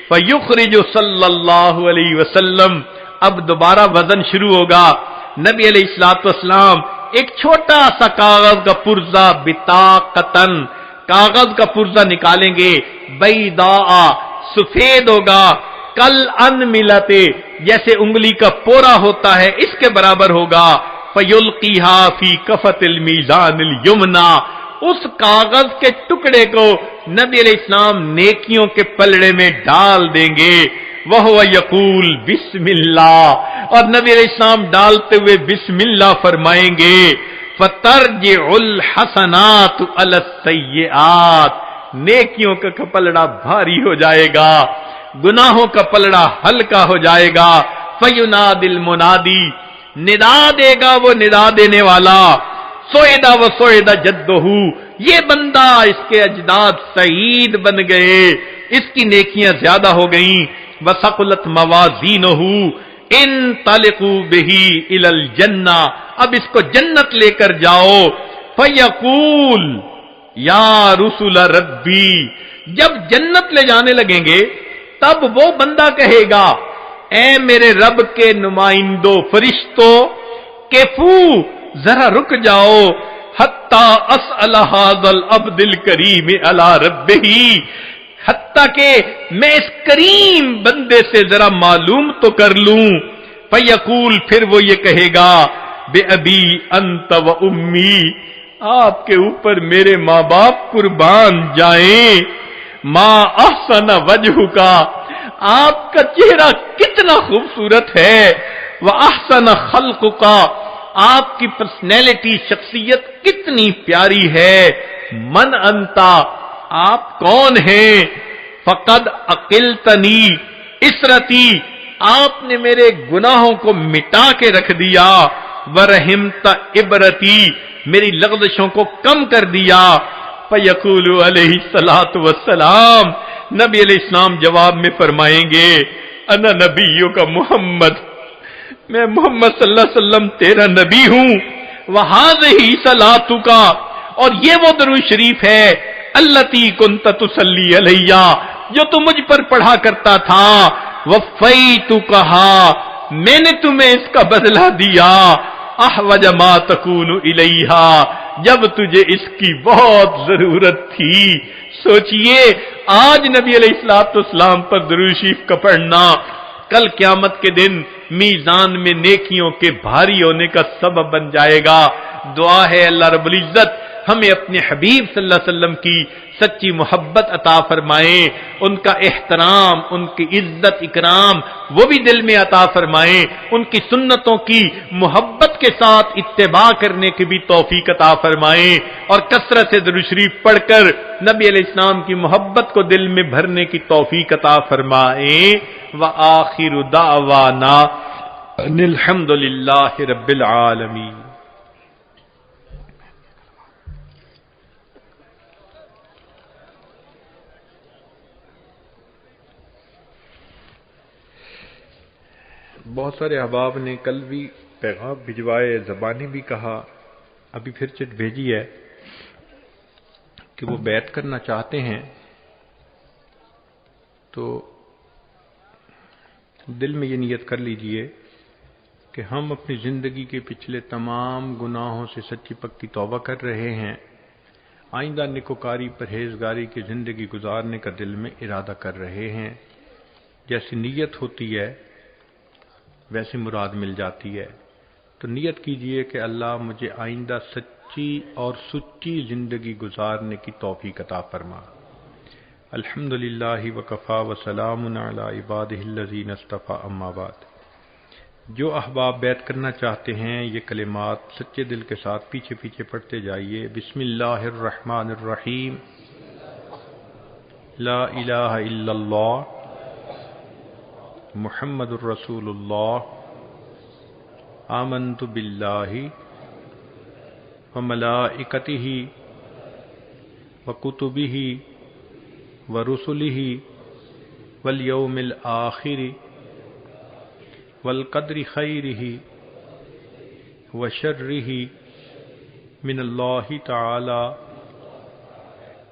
فیخرج صلی اللہ علیہ وسلم، اب دوبارہ وزن شروع ہوگا۔ نبی علیہ الصلوۃ والسلام ایک چھوٹا سا کاغذ کا پرزہ بطاقتن، کاغذ کا پرزہ نکالیں گے، بیضاء، سفید ہوگا، کل ان ملتے، جیسے انگلی کا پورا ہوتا ہے اس کے برابر ہوگا، فیلقیھا فی کفۃ المیزان الیمنی، اس کاغذ کے ٹکڑے کو نبی علیہ السلام نیکیوں کے پلڑے میں ڈال دیں گے، وہو یقول بسم اللہ، اور نبی علیہ السلام ڈالتے ہوئے بسم اللہ فرمائیں گے، فترجع الحسنات علی السیئات، نیکیوں کا پلڑا بھاری ہو جائے گا، گناہوں کا پلڑا ہلکا ہو جائے گا۔ فینادی المنادی، ندا دے گا وہ ندا دینے والا، سوئدہ و سوئدہ جدہ، یہ بندہ اس کے اجداد سعید بن گئے، اس کی نیکیاں زیادہ ہو گئیں، وثقلت موازینہ، انطلقوا بہ الی الجنہ، اب اس کو جنت لے کر جاؤ۔ فیقول یا رسول ربی، جب جنت لے جانے لگیں گے تب وہ بندہ کہے گا اے میرے رب کے نمائندوں فرشتوں، کیفو ذرا رک جاؤ، حتی اسأل ھذا العبد الکریم علی ربہ، حتیٰ کہ میں اس کریم بندے سے ذرا معلوم تو کر لوں۔ فیقول، پھر وہ یہ کہے گا بے ابی انت و امی، آپ کے اوپر میرے ماں باپ قربان جائیں، ما احسن وجہ کا، آپ کا چہرہ کتنا خوبصورت ہے، وہ احسن خلق کا، آپ کی پرسنالٹی شخصیت کتنی پیاری ہے، من انتا، آپ کون ہیں، فقد عقلتنی اسرتی، آپ نے میرے گناہوں کو مٹا کے رکھ دیا، ورحمت عبرتی، میری لغزشوں کو کم کر دیا۔ فیقول علیہ الصلوۃ والسلام، نبی علیہ السلام جواب میں فرمائیں گے انا نبیوں کا محمد، میں محمد صلی اللہ علیہ وسلم تیرا نبی ہوں، وہذہ صلاتک، اور یہ وہ درود شریف ہے التی کنت تصلی علیہ، جو تو مجھ پر پڑھا کرتا تھا، وفیتکھا، میں نے تمہیں اس کا بدلہ دیا، احوج ما تکون الیہا، جب تجھے اس کی بہت ضرورت تھی۔ سوچئے آج نبی علیہ الصلوۃ والسلام پر درود شریف کا پڑھنا کل قیامت کے دن میزان میں نیکیوں کے بھاری ہونے کا سبب بن جائے گا۔ دعا ہے اللہ رب العزت ہمیں اپنے حبیب صلی اللہ علیہ وسلم کی سچی محبت عطا فرمائیں، ان کا احترام، ان کی عزت اکرام وہ بھی دل میں عطا فرمائیں، ان کی سنتوں کی محبت کے ساتھ اتباع کرنے کی بھی توفیق عطا فرمائیں، اور کثرت سے درود شریف پڑھ کر نبی علیہ السلام کی محبت کو دل میں بھرنے کی توفیق عطا فرمائیں۔ وآخر دعوانا ان الحمد للہ رب العالمین۔ بہت سارے احباب نے کل بھی پیغام بھجوائے، زبانی بھی کہا، ابھی پھر چٹ بھیجی ہے کہ وہ بیعت کرنا چاہتے ہیں، تو دل میں یہ نیت کر لیجئے کہ ہم اپنی زندگی کے پچھلے تمام گناہوں سے سچی پکی توبہ کر رہے ہیں، آئندہ نیکوکاری پرہیزگاری کی زندگی گزارنے کا دل میں ارادہ کر رہے ہیں۔ جیسی نیت ہوتی ہے ویسی مراد مل جاتی ہے، تو نیت کیجئے کہ اللہ مجھے آئندہ سچی اور سچی زندگی گزارنے کی توفیق عطا فرما۔ الحمد للہ وکفا وسلام علی عبادہ الذین اصطفیٰ اما بعد۔ جو احباب بیعت کرنا چاہتے ہیں یہ کلمات سچے دل کے ساتھ پیچھے پیچھے پڑھتے جائیے۔ بسم اللہ الرحمن الرحیم، لا الہ الا اللہ محمد الرسول اللہ، آمنت باللہ وملائکتہ وکتبہ ورسلہ والیوم الآخر والقدر خیرہ وشرہ من اللہ تعالی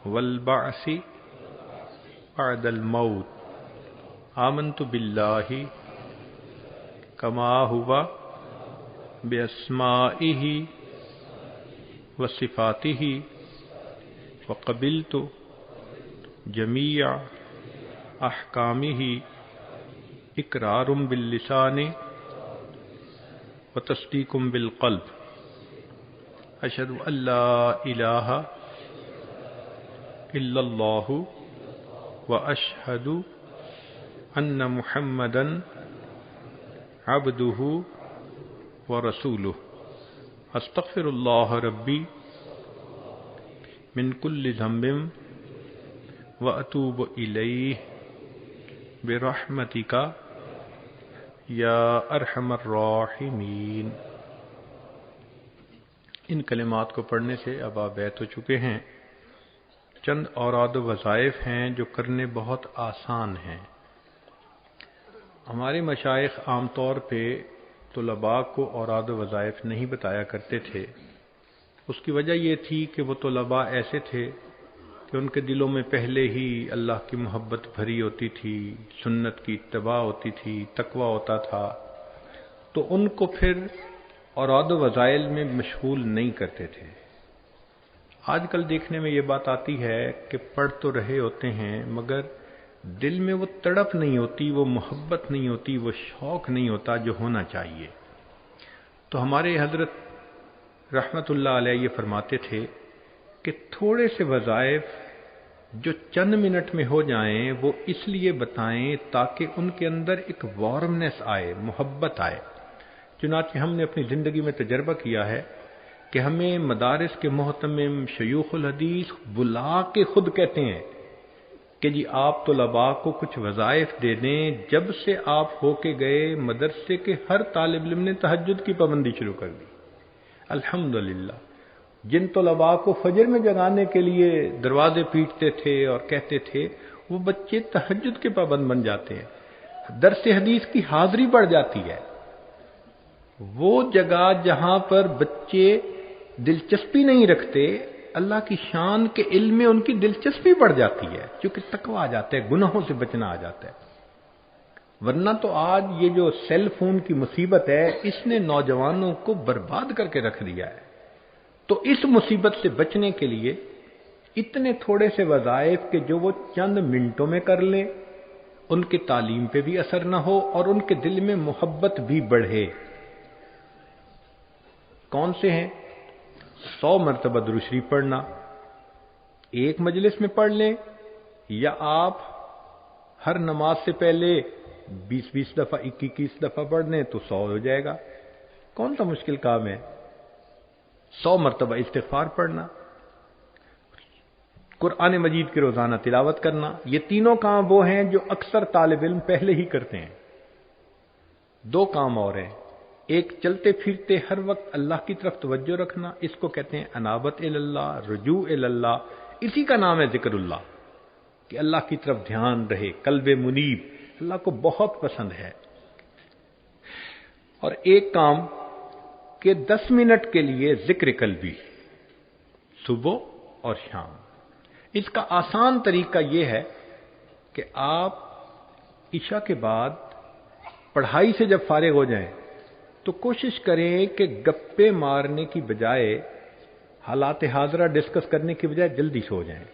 والبعث بعد الموت۔ آمنت باللہ کما ہوا باسمائہ وصفاتہ وقبلت جمیع احکامہ اقرار باللسان وتصدیق بالقلب۔ اشہد ان لا الہ الا اللہ واشہد ان محمدا عبدہ ورسولہ۔ استغفر اللہ ربی من کل ذنب واتوب الیہ برحمتک یا ارحم الراحمین۔ ان کلمات کو پڑھنے سے اب آپ بیعت ہو چکے ہیں۔ چند اوراد و وظائف ہیں جو کرنے بہت آسان ہیں۔ ہمارے مشائخ عام طور پہ طلباء کو اوراد و وظائف نہیں بتایا کرتے تھے۔ اس کی وجہ یہ تھی کہ وہ طلباء ایسے تھے کہ ان کے دلوں میں پہلے ہی اللہ کی محبت بھری ہوتی تھی، سنت کی اتباع ہوتی تھی، تقویٰ ہوتا تھا، تو ان کو پھر اوراد و وظائف میں مشغول نہیں کرتے تھے۔ آج کل دیکھنے میں یہ بات آتی ہے کہ پڑھ تو رہے ہوتے ہیں مگر دل میں وہ تڑپ نہیں ہوتی، وہ محبت نہیں ہوتی، وہ شوق نہیں ہوتا جو ہونا چاہیے۔ تو ہمارے حضرت رحمت اللہ علیہ یہ فرماتے تھے کہ تھوڑے سے وظائف جو چند منٹ میں ہو جائیں وہ اس لیے بتائیں تاکہ ان کے اندر ایک وارمنس آئے، محبت آئے۔ چنانچہ ہم نے اپنی زندگی میں تجربہ کیا ہے کہ ہمیں مدارس کے محتمم شیوخ الحدیث بلا کے خود کہتے ہیں کہ جی آپ طلباء کو کچھ وظائف دے دیں۔ جب سے آپ ہو کے گئے مدرسے کے ہر طالب علم نے تہجد کی پابندی شروع کر دی۔ الحمدللہ جن طلباء کو فجر میں جگانے کے لیے دروازے پیٹتے تھے اور کہتے تھے وہ بچے تہجد کے پابند بن جاتے ہیں، درس حدیث کی حاضری بڑھ جاتی ہے۔ وہ جگہ جہاں پر بچے دلچسپی نہیں رکھتے، اللہ کی شان کے علم میں ان کی دلچسپی بڑھ جاتی ہے کیونکہ تقویٰ آ جاتا ہے، گناہوں سے بچنا آ جاتا ہے۔ ورنہ تو آج یہ جو سیل فون کی مصیبت ہے اس نے نوجوانوں کو برباد کر کے رکھ دیا ہے۔ تو اس مصیبت سے بچنے کے لیے اتنے تھوڑے سے وظائف کہ جو وہ چند منٹوں میں کر لیں، ان کی تعلیم پہ بھی اثر نہ ہو اور ان کے دل میں محبت بھی بڑھے۔ کون سے ہیں؟ 100 مرتبہ درود شریف پڑھنا، ایک مجلس میں پڑھ لیں یا آپ ہر نماز سے پہلے 20 دفعہ 21 دفعہ پڑھ لیں تو 100 ہو جائے گا۔ کون سا مشکل کام ہے؟ 100 مرتبہ استغفار پڑھنا، قرآن مجید کی روزانہ تلاوت کرنا، یہ تینوں کام وہ ہیں جو اکثر طالب علم پہلے ہی کرتے ہیں۔ 2 کام اور ہیں، ایک چلتے پھرتے ہر وقت اللہ کی طرف توجہ رکھنا، اس کو کہتے ہیں انابت اللہ، رجوع اللہ، اسی کا نام ہے ذکر اللہ، کہ اللہ کی طرف دھیان رہے، قلب منیب اللہ کو بہت پسند ہے۔ اور ایک کام کہ 10 منٹ کے لیے ذکر قلبی صبح اور شام۔ اس کا آسان طریقہ یہ ہے کہ آپ عشاء کے بعد پڑھائی سے جب فارغ ہو جائیں تو کوشش کریں کہ گپے مارنے کی بجائے، حالات حاضرہ ڈسکس کرنے کی بجائے جلدی سو جائیں۔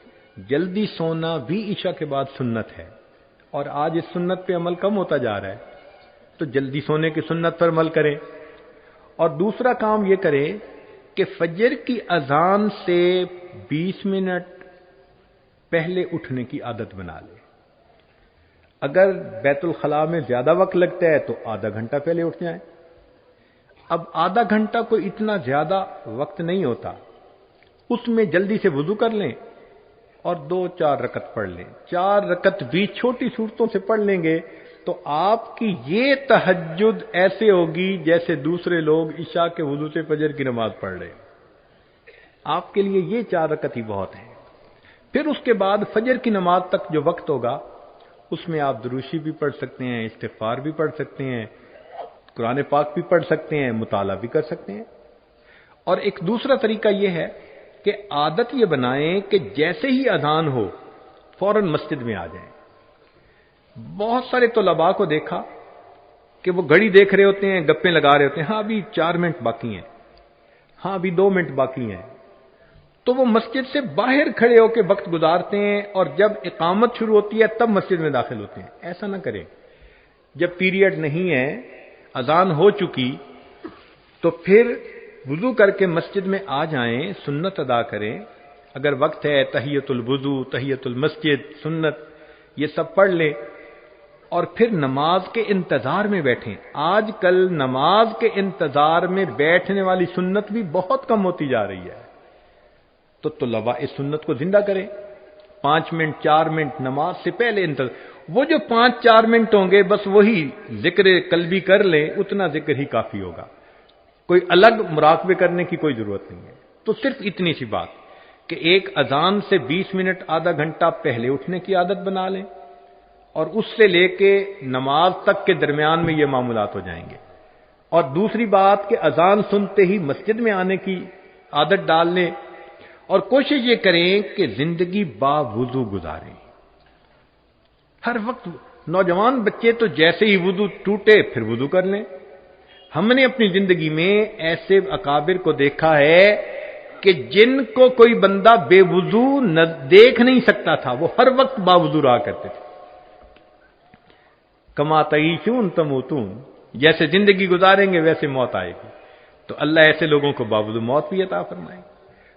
جلدی سونا بھی عشاء کے بعد سنت ہے، اور آج اس سنت پہ عمل کم ہوتا جا رہا ہے، تو جلدی سونے کی سنت پر عمل کریں۔ اور دوسرا کام یہ کریں کہ فجر کی اذان سے 20 منٹ پہلے اٹھنے کی عادت بنا لے. اگر بیت الخلاء میں زیادہ وقت لگتا ہے تو آدھا گھنٹہ پہلے اٹھ جائیں. اب آدھا گھنٹہ کوئی اتنا زیادہ وقت نہیں ہوتا، اس میں جلدی سے وضو کر لیں اور 2-4 رکعت پڑھ لیں. 4 رکعت بھی چھوٹی صورتوں سے پڑھ لیں گے تو آپ کی یہ تہجد ایسے ہوگی جیسے دوسرے لوگ عشاء کے وضو سے فجر کی نماز پڑھ رہے ہیں. آپ کے لیے یہ 4 رکعت ہی بہت ہیں. پھر اس کے بعد فجر کی نماز تک جو وقت ہوگا اس میں آپ دروشی بھی پڑھ سکتے ہیں، استغفار بھی پڑھ سکتے ہیں، قرآن پاک بھی پڑھ سکتے ہیں، مطالعہ بھی کر سکتے ہیں. اور ایک دوسرا طریقہ یہ ہے کہ عادت یہ بنائیں کہ جیسے ہی اذان ہو فوراً مسجد میں آ جائیں. بہت سارے طلباء کو دیکھا کہ وہ گھڑی دیکھ رہے ہوتے ہیں، گپیں لگا رہے ہوتے ہیں، ہاں ابھی 4 منٹ باقی ہیں، ہاں ابھی 2 منٹ باقی ہیں، تو وہ مسجد سے باہر کھڑے ہو کے وقت گزارتے ہیں اور جب اقامت شروع ہوتی ہے تب مسجد میں داخل ہوتے ہیں. ایسا نہ کریں. جب پیریڈ نہیں ہے، اذان ہو چکی، تو پھر وضو کر کے مسجد میں آ جائیں، سنت ادا کریں. اگر وقت ہے تحیۃ الوضو، تحیۃ المسجد، سنت یہ سب پڑھ لیں اور پھر نماز کے انتظار میں بیٹھیں. آج کل نماز کے انتظار میں بیٹھنے والی سنت بھی بہت کم ہوتی جا رہی ہے. تو طلباء اس سنت کو زندہ کریں. 5 منٹ 4 منٹ نماز سے پہلے وہ جو 5-4 منٹ ہوں گے بس وہی ذکر قلبی کر لیں، اتنا ذکر ہی کافی ہوگا. کوئی الگ مراقبے کرنے کی کوئی ضرورت نہیں ہے. تو صرف اتنی سی بات کہ ایک اذان سے 20 منٹ آدھا گھنٹہ پہلے اٹھنے کی عادت بنا لیں اور اس سے لے کے نماز تک کے درمیان میں یہ معاملات ہو جائیں گے. اور دوسری بات کہ اذان سنتے ہی مسجد میں آنے کی عادت ڈال لیں اور کوشش یہ کریں کہ زندگی باوضو گزاریں. ہر وقت نوجوان بچے تو جیسے ہی وضو ٹوٹے پھر وضو کر لیں. ہم نے اپنی زندگی میں ایسے اکابر کو دیکھا ہے کہ جن کو کوئی بندہ بے وضو دیکھ نہیں سکتا تھا، وہ ہر وقت باوضو رہا کرتے تھے. کما تعیشون تموتون، جیسے زندگی گزاریں گے ویسے موت آئے گی. تو اللہ ایسے لوگوں کو باوضو موت بھی عطا فرمائے.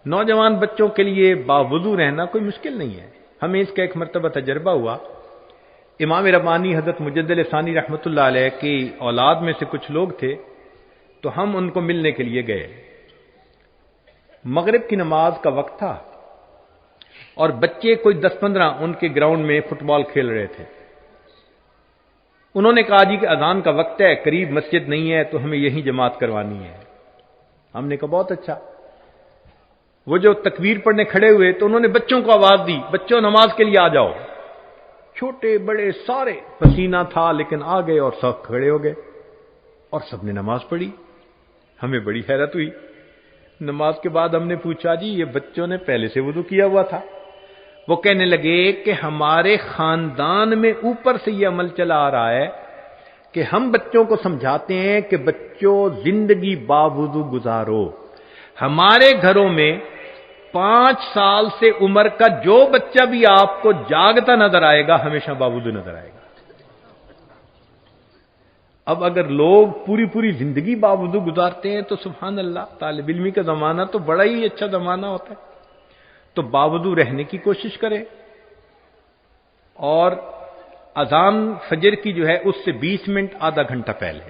نوجوان بچوں کے لیے باوضو رہنا کوئی مشکل نہیں ہے. ہمیں اس کا ایک مرتبہ تجربہ ہوا. امام ربانی حضرت مجدد ثانی رحمۃ اللہ علیہ کی اولاد میں سے کچھ لوگ تھے، تو ہم ان کو ملنے کے لیے گئے. مغرب کی نماز کا وقت تھا اور بچے کوئی 10-15 ان کے گراؤنڈ میں فٹ بال کھیل رہے تھے. انہوں نے کہا جی کہ اذان کا وقت ہے، قریب مسجد نہیں ہے تو ہمیں یہیں جماعت کروانی ہے. ہم نے کہا بہت اچھا. وہ جو تکبیر پڑھنے کھڑے ہوئے تو انہوں نے بچوں کو آواز دی، بچوں نماز کے لیے آ جاؤ. چھوٹے بڑے سارے، پسینہ تھا لیکن آ گئے اور سب کھڑے ہو گئے اور سب نے نماز پڑھی. ہمیں بڑی حیرت ہوئی. نماز کے بعد ہم نے پوچھا جی یہ بچوں نے پہلے سے وضو کیا ہوا تھا؟ وہ کہنے لگے کہ ہمارے خاندان میں اوپر سے یہ عمل چلا آ رہا ہے کہ ہم بچوں کو سمجھاتے ہیں کہ بچوں زندگی باوضو گزارو. ہمارے گھروں میں 5 سال سے عمر کا جو بچہ بھی آپ کو جاگتا نظر آئے گا ہمیشہ باوضو نظر آئے گا. اب اگر لوگ پوری زندگی باوضو گزارتے ہیں تو سبحان اللہ، طالب علمی کا زمانہ تو بڑا ہی اچھا زمانہ ہوتا ہے. تو باوضو رہنے کی کوشش کریں. اور اذان فجر کی جو ہے اس سے 20 منٹ آدھا گھنٹہ پہلے.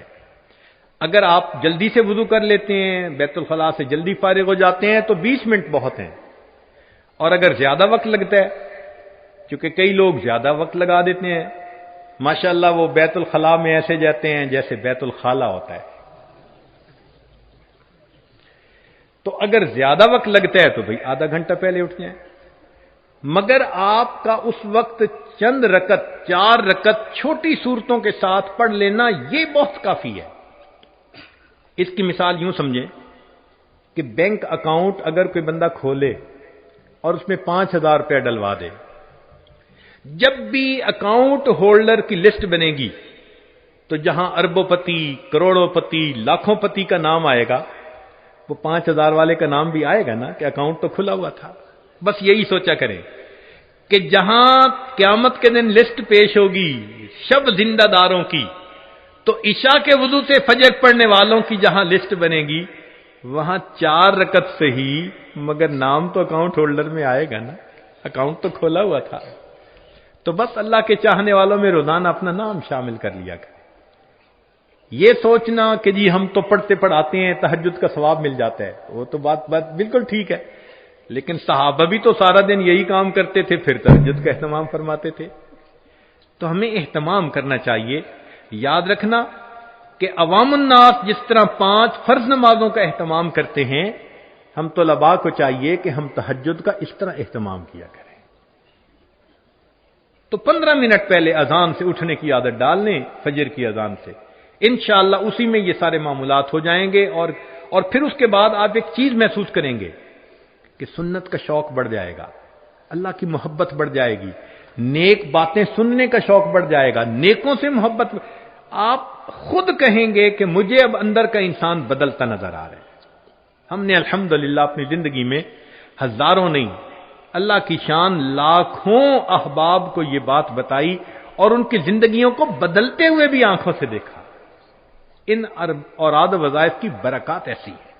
اگر آپ جلدی سے وضو کر لیتے ہیں، بیت الخلاء سے جلدی فارغ ہو جاتے ہیں تو 20 منٹ بہت ہیں. اور اگر زیادہ وقت لگتا ہے، چونکہ کئی لوگ زیادہ وقت لگا دیتے ہیں، ماشاءاللہ وہ بیت الخلاء میں ایسے جاتے ہیں جیسے بیت الخالہ ہوتا ہے. تو اگر زیادہ وقت لگتا ہے تو بھئی آدھا گھنٹہ پہلے اٹھ جائیں. مگر آپ کا اس وقت چند رکعت 4 رکعت چھوٹی صورتوں کے ساتھ پڑھ لینا یہ بہت کافی ہے. اس کی مثال یوں سمجھیں کہ بینک اکاؤنٹ اگر کوئی بندہ کھولے اور اس میں 5,000 روپے ڈلوا دے، جب بھی اکاؤنٹ ہولڈر کی لسٹ بنے گی تو جہاں اربوں پتی، کروڑوں پتی، لاکھوں پتی کا نام آئے گا وہ 5,000 والے کا نام بھی آئے گا نا کہ اکاؤنٹ تو کھلا ہوا تھا. بس یہی سوچا کریں کہ جہاں قیامت کے دن لسٹ پیش ہوگی شب زندہ داروں کی، تو عشاء کے وضو سے فجر پڑھنے والوں کی جہاں لسٹ بنے گی وہاں 4 رکعت سے ہی مگر نام تو اکاؤنٹ ہولڈر میں آئے گا نا. اکاؤنٹ تو کھولا ہوا تھا. تو بس اللہ کے چاہنے والوں میں روزانہ اپنا نام شامل کر لیا کریں. یہ سوچنا کہ جی ہم تو پڑھتے پڑھاتے ہیں تہجد کا ثواب مل جاتا ہے، وہ تو بات بالکل ٹھیک ہے، لیکن صحابہ بھی تو سارا دن یہی کام کرتے تھے، پھر تہجد کا اہتمام فرماتے تھے. تو ہمیں اہتمام کرنا چاہیے. یاد رکھنا کہ عوام الناس جس طرح 5 فرض نمازوں کا اہتمام کرتے ہیں، ہم طلباء کو چاہیے کہ ہم تہجد کا اس طرح اہتمام کیا کریں. تو 15 منٹ پہلے اذان سے اٹھنے کی عادت ڈال لیں، فجر کی اذان سے، انشاءاللہ اسی میں یہ سارے معاملات ہو جائیں گے. اور پھر اس کے بعد آپ ایک چیز محسوس کریں گے کہ سنت کا شوق بڑھ جائے گا، اللہ کی محبت بڑھ جائے گی، نیک باتیں سننے کا شوق بڑھ جائے گا، نیکوں سے محبت. آپ خود کہیں گے کہ مجھے اب اندر کا انسان بدلتا نظر آ رہا ہے. ہم نے الحمدللہ اپنی زندگی میں ہزاروں نہیں، اللہ کی شان لاکھوں احباب کو یہ بات بتائی اور ان کی زندگیوں کو بدلتے ہوئے بھی آنکھوں سے دیکھا. ان اوراد وظائف کی برکات ایسی ہے.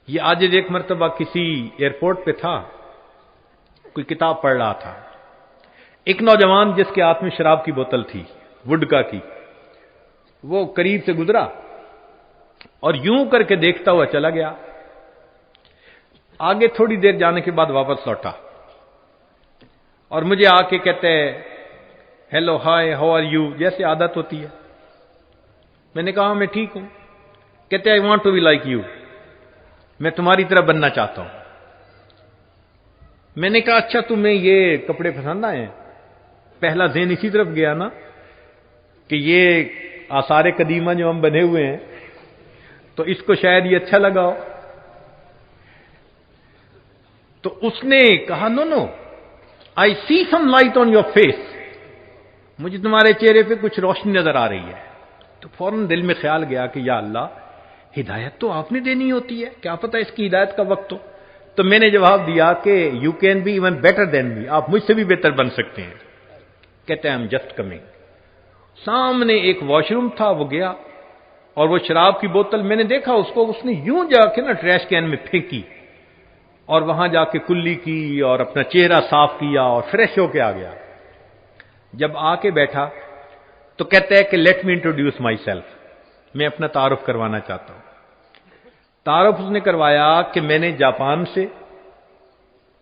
یہ آج ایک مرتبہ کسی ایئرپورٹ پہ تھا، کوئی کتاب پڑھ رہا تھا. ایک نوجوان جس کے ہاتھ میں شراب کی بوتل تھی، وڈکا کی، وہ قریب سے گزرا اور یوں کر کے دیکھتا ہوا چلا گیا. آگے تھوڑی دیر جانے کے بعد واپس لوٹا اور مجھے آ کے کہتے ہیں hello hi how are you, جیسے عادت ہوتی ہے. میں نے کہا میں ٹھیک ہوں. کہتے I want to be like you, میں تمہاری طرح بننا چاہتا ہوں. میں نے کہا اچھا تمہیں یہ کپڑے پسند آئے ہیں؟ پہلا ذہن اسی طرف گیا نا کہ یہ آثار قدیمہ جو ہم بنے ہوئے ہیں تو اس کو شاید یہ اچھا لگا ہو. تو اس نے کہا no no I see some light on your face, مجھے تمہارے چہرے پہ کچھ روشنی نظر آ رہی ہے. تو فوراً دل میں خیال گیا کہ یا اللہ ہدایت تو آپ نے دینی ہوتی ہے، کیا پتہ اس کی ہدایت کا وقت ہو. تو میں نے جواب دیا کہ you can be even better than me, آپ مجھ سے بھی بہتر بن سکتے ہیں. کہتے ہیں آئی ایم جسٹ کمنگ. سامنے ایک واش روم تھا، وہ گیا اور وہ شراب کی بوتل میں نے دیکھا اس کو، اس نے یوں جا کے نا ٹریش کین میں پھینکی اور وہاں جا کے کلی کی اور اپنا چہرہ صاف کیا اور فریش ہو کے آ گیا. جب آ کے بیٹھا تو کہتا ہے کہ let me introduce my self, میں اپنا تعارف کروانا چاہتا ہوں. تعارف اس نے کروایا کہ میں نے جاپان سے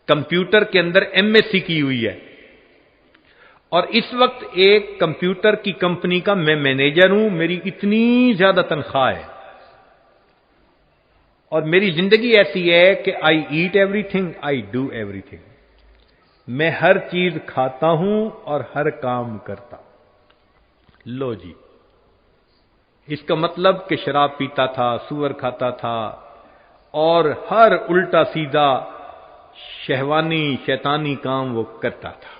کمپیوٹر کے اندر MS سی کی ہوئی ہے اور اس وقت ایک کمپیوٹر کی کمپنی کا میں مینیجر ہوں، میری اتنی زیادہ تنخواہ ہے اور میری زندگی ایسی ہے کہ I eat everything, I do everything. میں ہر چیز کھاتا ہوں اور ہر کام کرتا ہوں. لو جی، اس کا مطلب کہ شراب پیتا تھا، سور کھاتا تھا اور ہر الٹا سیدھا شہوانی شیطانی کام وہ کرتا تھا.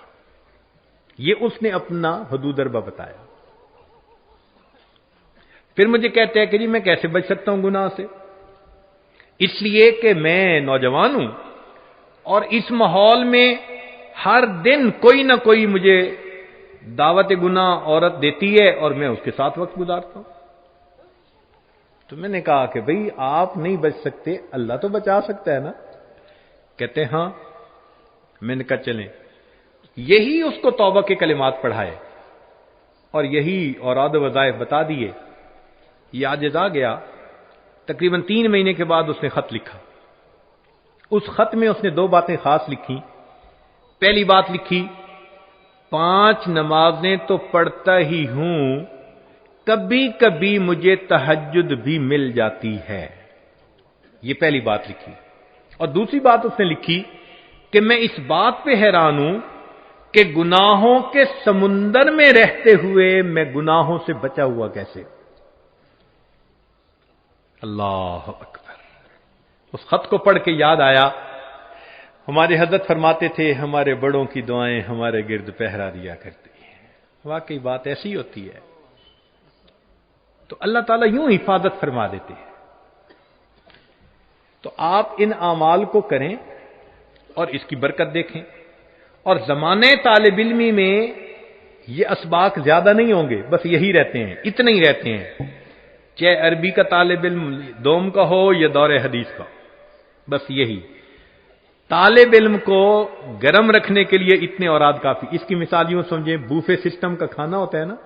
یہ اس نے اپنا حدود اربہ بتایا. پھر مجھے کہتے ہیں کہ جی میں کیسے بچ سکتا ہوں گناہ سے؟ اس لیے کہ میں نوجوان ہوں اور اس ماحول میں ہر دن کوئی نہ کوئی مجھے دعوت گناہ عورت دیتی ہے اور میں اس کے ساتھ وقت گزارتا ہوں. تو میں نے کہا کہ بھئی آپ نہیں بچ سکتے، اللہ تو بچا سکتا ہے نا. کہتے ہیں ہاں. میں نے کہا چلیں. یہی اس کو توبہ کے کلمات پڑھائے اور یہی اوراد و وظائف بتا دیے. یہ عاجز آ گیا. تقریباً 3 مہینے کے بعد اس نے خط لکھا. اس خط میں اس نے 2 باتیں خاص لکھی. پہلی بات لکھی 5 نمازیں تو پڑھتا ہی ہوں، کبھی کبھی مجھے تہجد بھی مل جاتی ہے. یہ پہلی بات لکھی. اور دوسری بات اس نے لکھی کہ میں اس بات پہ حیران ہوں کہ گناہوں کے سمندر میں رہتے ہوئے میں گناہوں سے بچا ہوا کیسے. اللہ اکبر. اس خط کو پڑھ کے یاد آیا ہمارے حضرت فرماتے تھے ہمارے بڑوں کی دعائیں ہمارے گرد پہرا دیا کرتی ہیں. واقعی بات ایسی ہوتی ہے. تو اللہ تعالیٰ یوں حفاظت فرما دیتے ہیں. تو آپ ان اعمال کو کریں اور اس کی برکت دیکھیں. اور زمانے طالب علمی میں یہ اسباق زیادہ نہیں ہوں گے، بس یہی رہتے ہیں، اتنے ہی رہتے ہیں، چاہے عربی کا طالب علم دوم کا ہو یا دور حدیث کا، بس یہی. طالب علم کو گرم رکھنے کے لیے اتنے اوراد کافی. اس کی مثال یوں سمجھیں، بوفے سسٹم کا کھانا ہوتا ہے نا،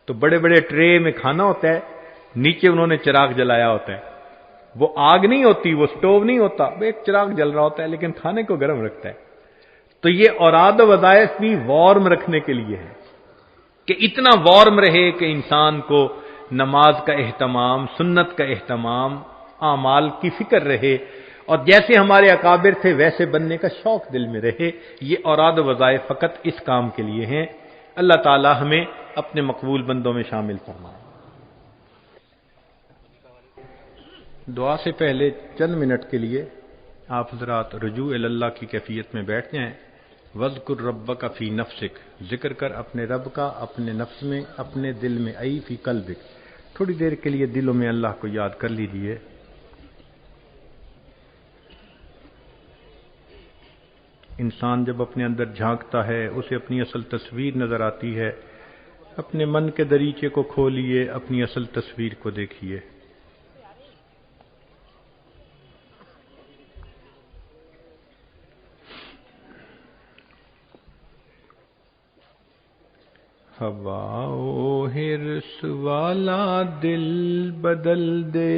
تو بڑے بڑے ٹرے میں کھانا ہوتا ہے، نیچے انہوں نے چراغ جلایا ہوتا ہے. وہ آگ نہیں ہوتی، وہ سٹوو نہیں ہوتا، ایک چراغ جل رہا ہوتا ہے لیکن کھانے کو گرم رکھتا ہے. تو یہ اوراد و وظائف بھی وارم رکھنے کے لیے ہے کہ اتنا وارم رہے کہ انسان کو نماز کا اہتمام، سنت کا اہتمام، اعمال کی فکر رہے، اور جیسے ہمارے اکابر تھے ویسے بننے کا شوق دل میں رہے. یہ اوراد و وظائف فقط اس کام کے لیے ہیں. اللہ تعالی ہمیں اپنے مقبول بندوں میں شامل فرمائے. دعا سے پہلے چند منٹ کے لیے آپ حضرات رجوع اللہ کی کیفیت میں بیٹھ جائیں. وَاذْكُرْ رَبَّكَ فِي نَفْسِكَ، ذکر کر اپنے رب کا اپنے نفس میں، اپنے دل میں. ای فی قلبک، تھوڑی دیر کے لیے دلوں میں اللہ کو یاد کر لیجئے. انسان جب اپنے اندر جھانکتا ہے اسے اپنی اصل تصویر نظر آتی ہے. اپنے من کے دریچے کو کھولیے، اپنی اصل تصویر کو دیکھیے. ہوا و حرص والا دل بدل دے،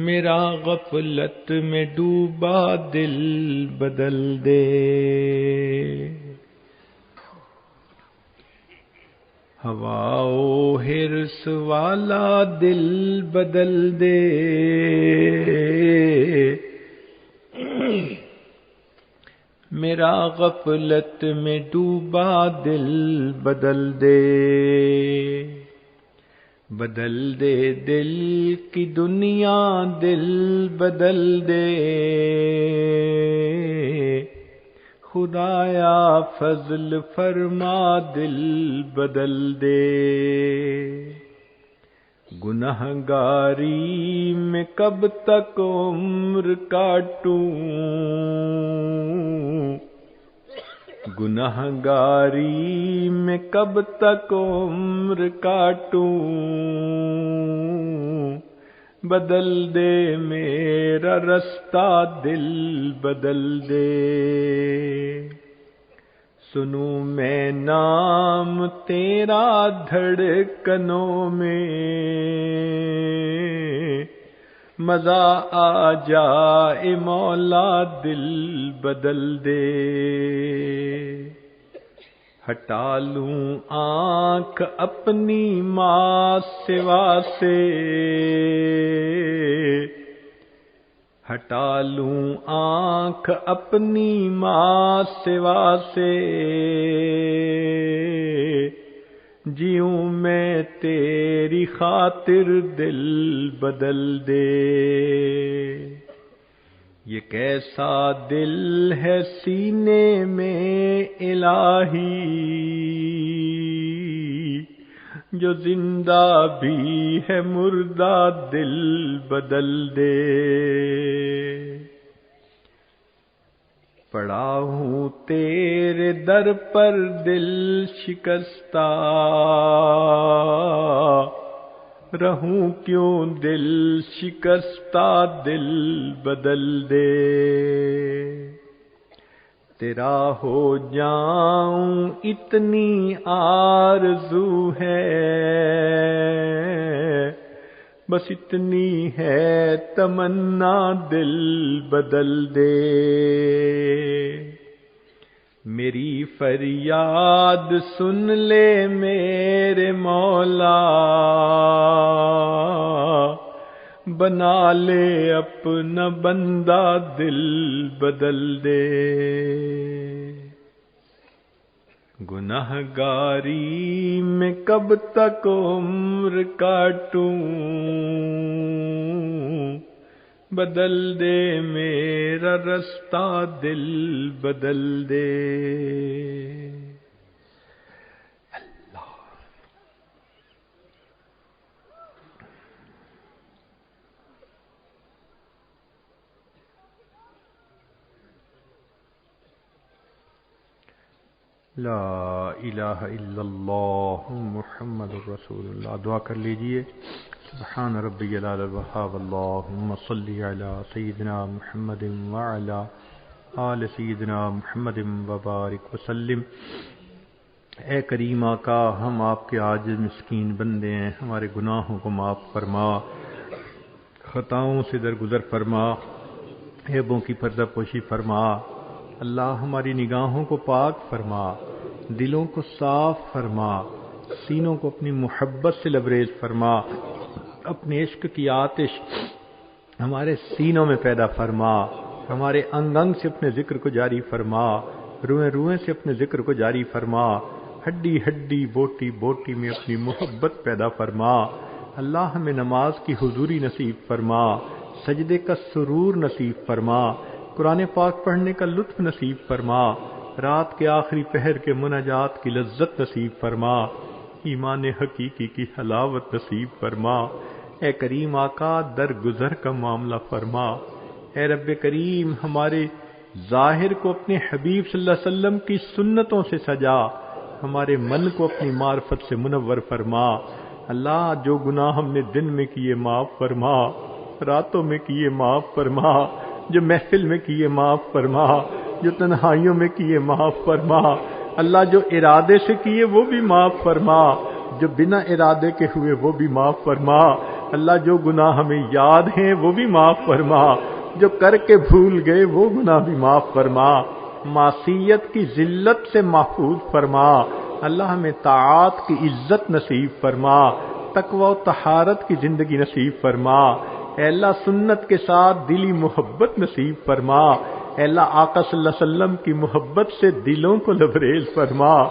میرا غفلت میں ڈوبا دل بدل دے. ہوا و حرص والا دل بدل دے، میرا غفلت میں ڈوبا دل بدل دے. بدل دے دل کی دنیا، دل بدل دے، خدایا فضل فرما دل بدل دے. گنہگاری میں کب تک عمر کاٹوں، گنہگاری میں کب تک عمر کاٹوں، بدل دے میرا رستہ دل بدل دے. سنوں میں نام تیرا دھڑکنوں میں، مزہ آ جائے مولا دل بدل دے. ہٹا لوں آنکھ اپنی ماں سوا سے، ہٹا لوں آنکھ اپنی ماں سوا سے، جیوں میں تیری خاطر دل بدل دے. یہ کیسا دل ہے سینے میں الہی، جو زندہ بھی ہے مردہ دل بدل دے. پڑا ہوں تیرے در پر دل شکستہ، رہوں کیوں دل شکستہ دل بدل دے. تیرا ہو جاؤں اتنی آرزو ہے، بس اتنی ہے تمنا دل بدل دے. میری فریاد سن لے میرے مولا، بنا لے اپنا بندہ دل بدل دے. گنہگاری میں کب تک عمر کاٹوں، بدل دے میرا رستہ دل بدل دے. لا الہ الا اللہ محمد الرسول اللہ. دعا کر لیجئے. سبحان ربی العلی الوہاب اللہم صلی علی سیدنا محمد وعلی آل سیدنا محمد وبارک وسلم۔ اے کریم آقا، ہم آپ کے عاجز مسکین بندے ہیں، ہمارے گناہوں کو معاف فرما، خطاؤں سے درگزر فرما، عیبوں کی پردہ پوشی فرما۔ اللہ ہماری نگاہوں کو پاک فرما، دلوں کو صاف فرما، سینوں کو اپنی محبت سے لبریز فرما، اپنے عشق کی آتش ہمارے سینوں میں پیدا فرما، ہمارے انگ انگ سے اپنے ذکر کو جاری فرما، روئیں روئیں سے اپنے ذکر کو جاری فرما، ہڈی ہڈی بوٹی بوٹی میں اپنی محبت پیدا فرما۔ اللہ ہمیں نماز کی حضوری نصیب فرما، سجدے کا سرور نصیب فرما، قرآن پاک پڑھنے کا لطف نصیب فرما، رات کے آخری پہر کے مناجات کی لذت نصیب فرما، ایمان حقیقی کی حلاوت نصیب فرما۔ اے کریم آقا، درگزر کا معاملہ فرما۔ اے رب کریم، ہمارے ظاہر کو اپنے حبیب صلی اللہ علیہ وسلم کی سنتوں سے سجا، ہمارے من کو اپنی معرفت سے منور فرما۔ اللہ، جو گناہ ہم نے دن میں کیے معاف فرما، راتوں میں کیے معاف فرما، جو محفل میں کیے معاف فرما، جو تنہائیوں میں کیے معاف فرما۔ اللہ، جو ارادے سے کیے وہ بھی معاف فرما، جو بنا ارادے کے ہوئے وہ بھی معاف فرما۔ اللہ، جو گناہ ہمیں یاد ہیں وہ بھی معاف فرما، جو کر کے بھول گئے وہ گناہ بھی معاف فرما۔ معصیت کی ذلت سے محفوظ فرما۔ اللہ، ہمیں طاعات کی عزت نصیب فرما، تقوی و طہارت کی زندگی نصیب فرما۔ اے اللہ، سنت کے ساتھ دلی محبت نصیب فرما۔ اے اللہ، آقا صلی اللہ علیہ وسلم کی محبت سے دلوں کو لبریز فرما۔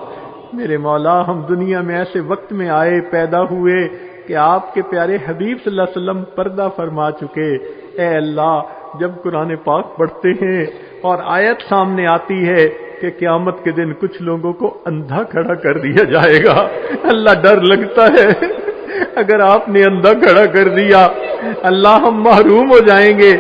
میرے مولا، ہم دنیا میں ایسے وقت میں آئے، پیدا ہوئے کہ آپ کے پیارے حبیب صلی اللہ علیہ وسلم پردہ فرما چکے۔ اے اللہ، جب قرآن پاک پڑھتے ہیں اور آیت سامنے آتی ہے کہ قیامت کے دن کچھ لوگوں کو اندھا کھڑا کر دیا جائے گا، اللہ، ڈر لگتا ہے اگر آپ نے اندھا کھڑا کر دیا، اللہ، ہم محروم ہو جائیں گے۔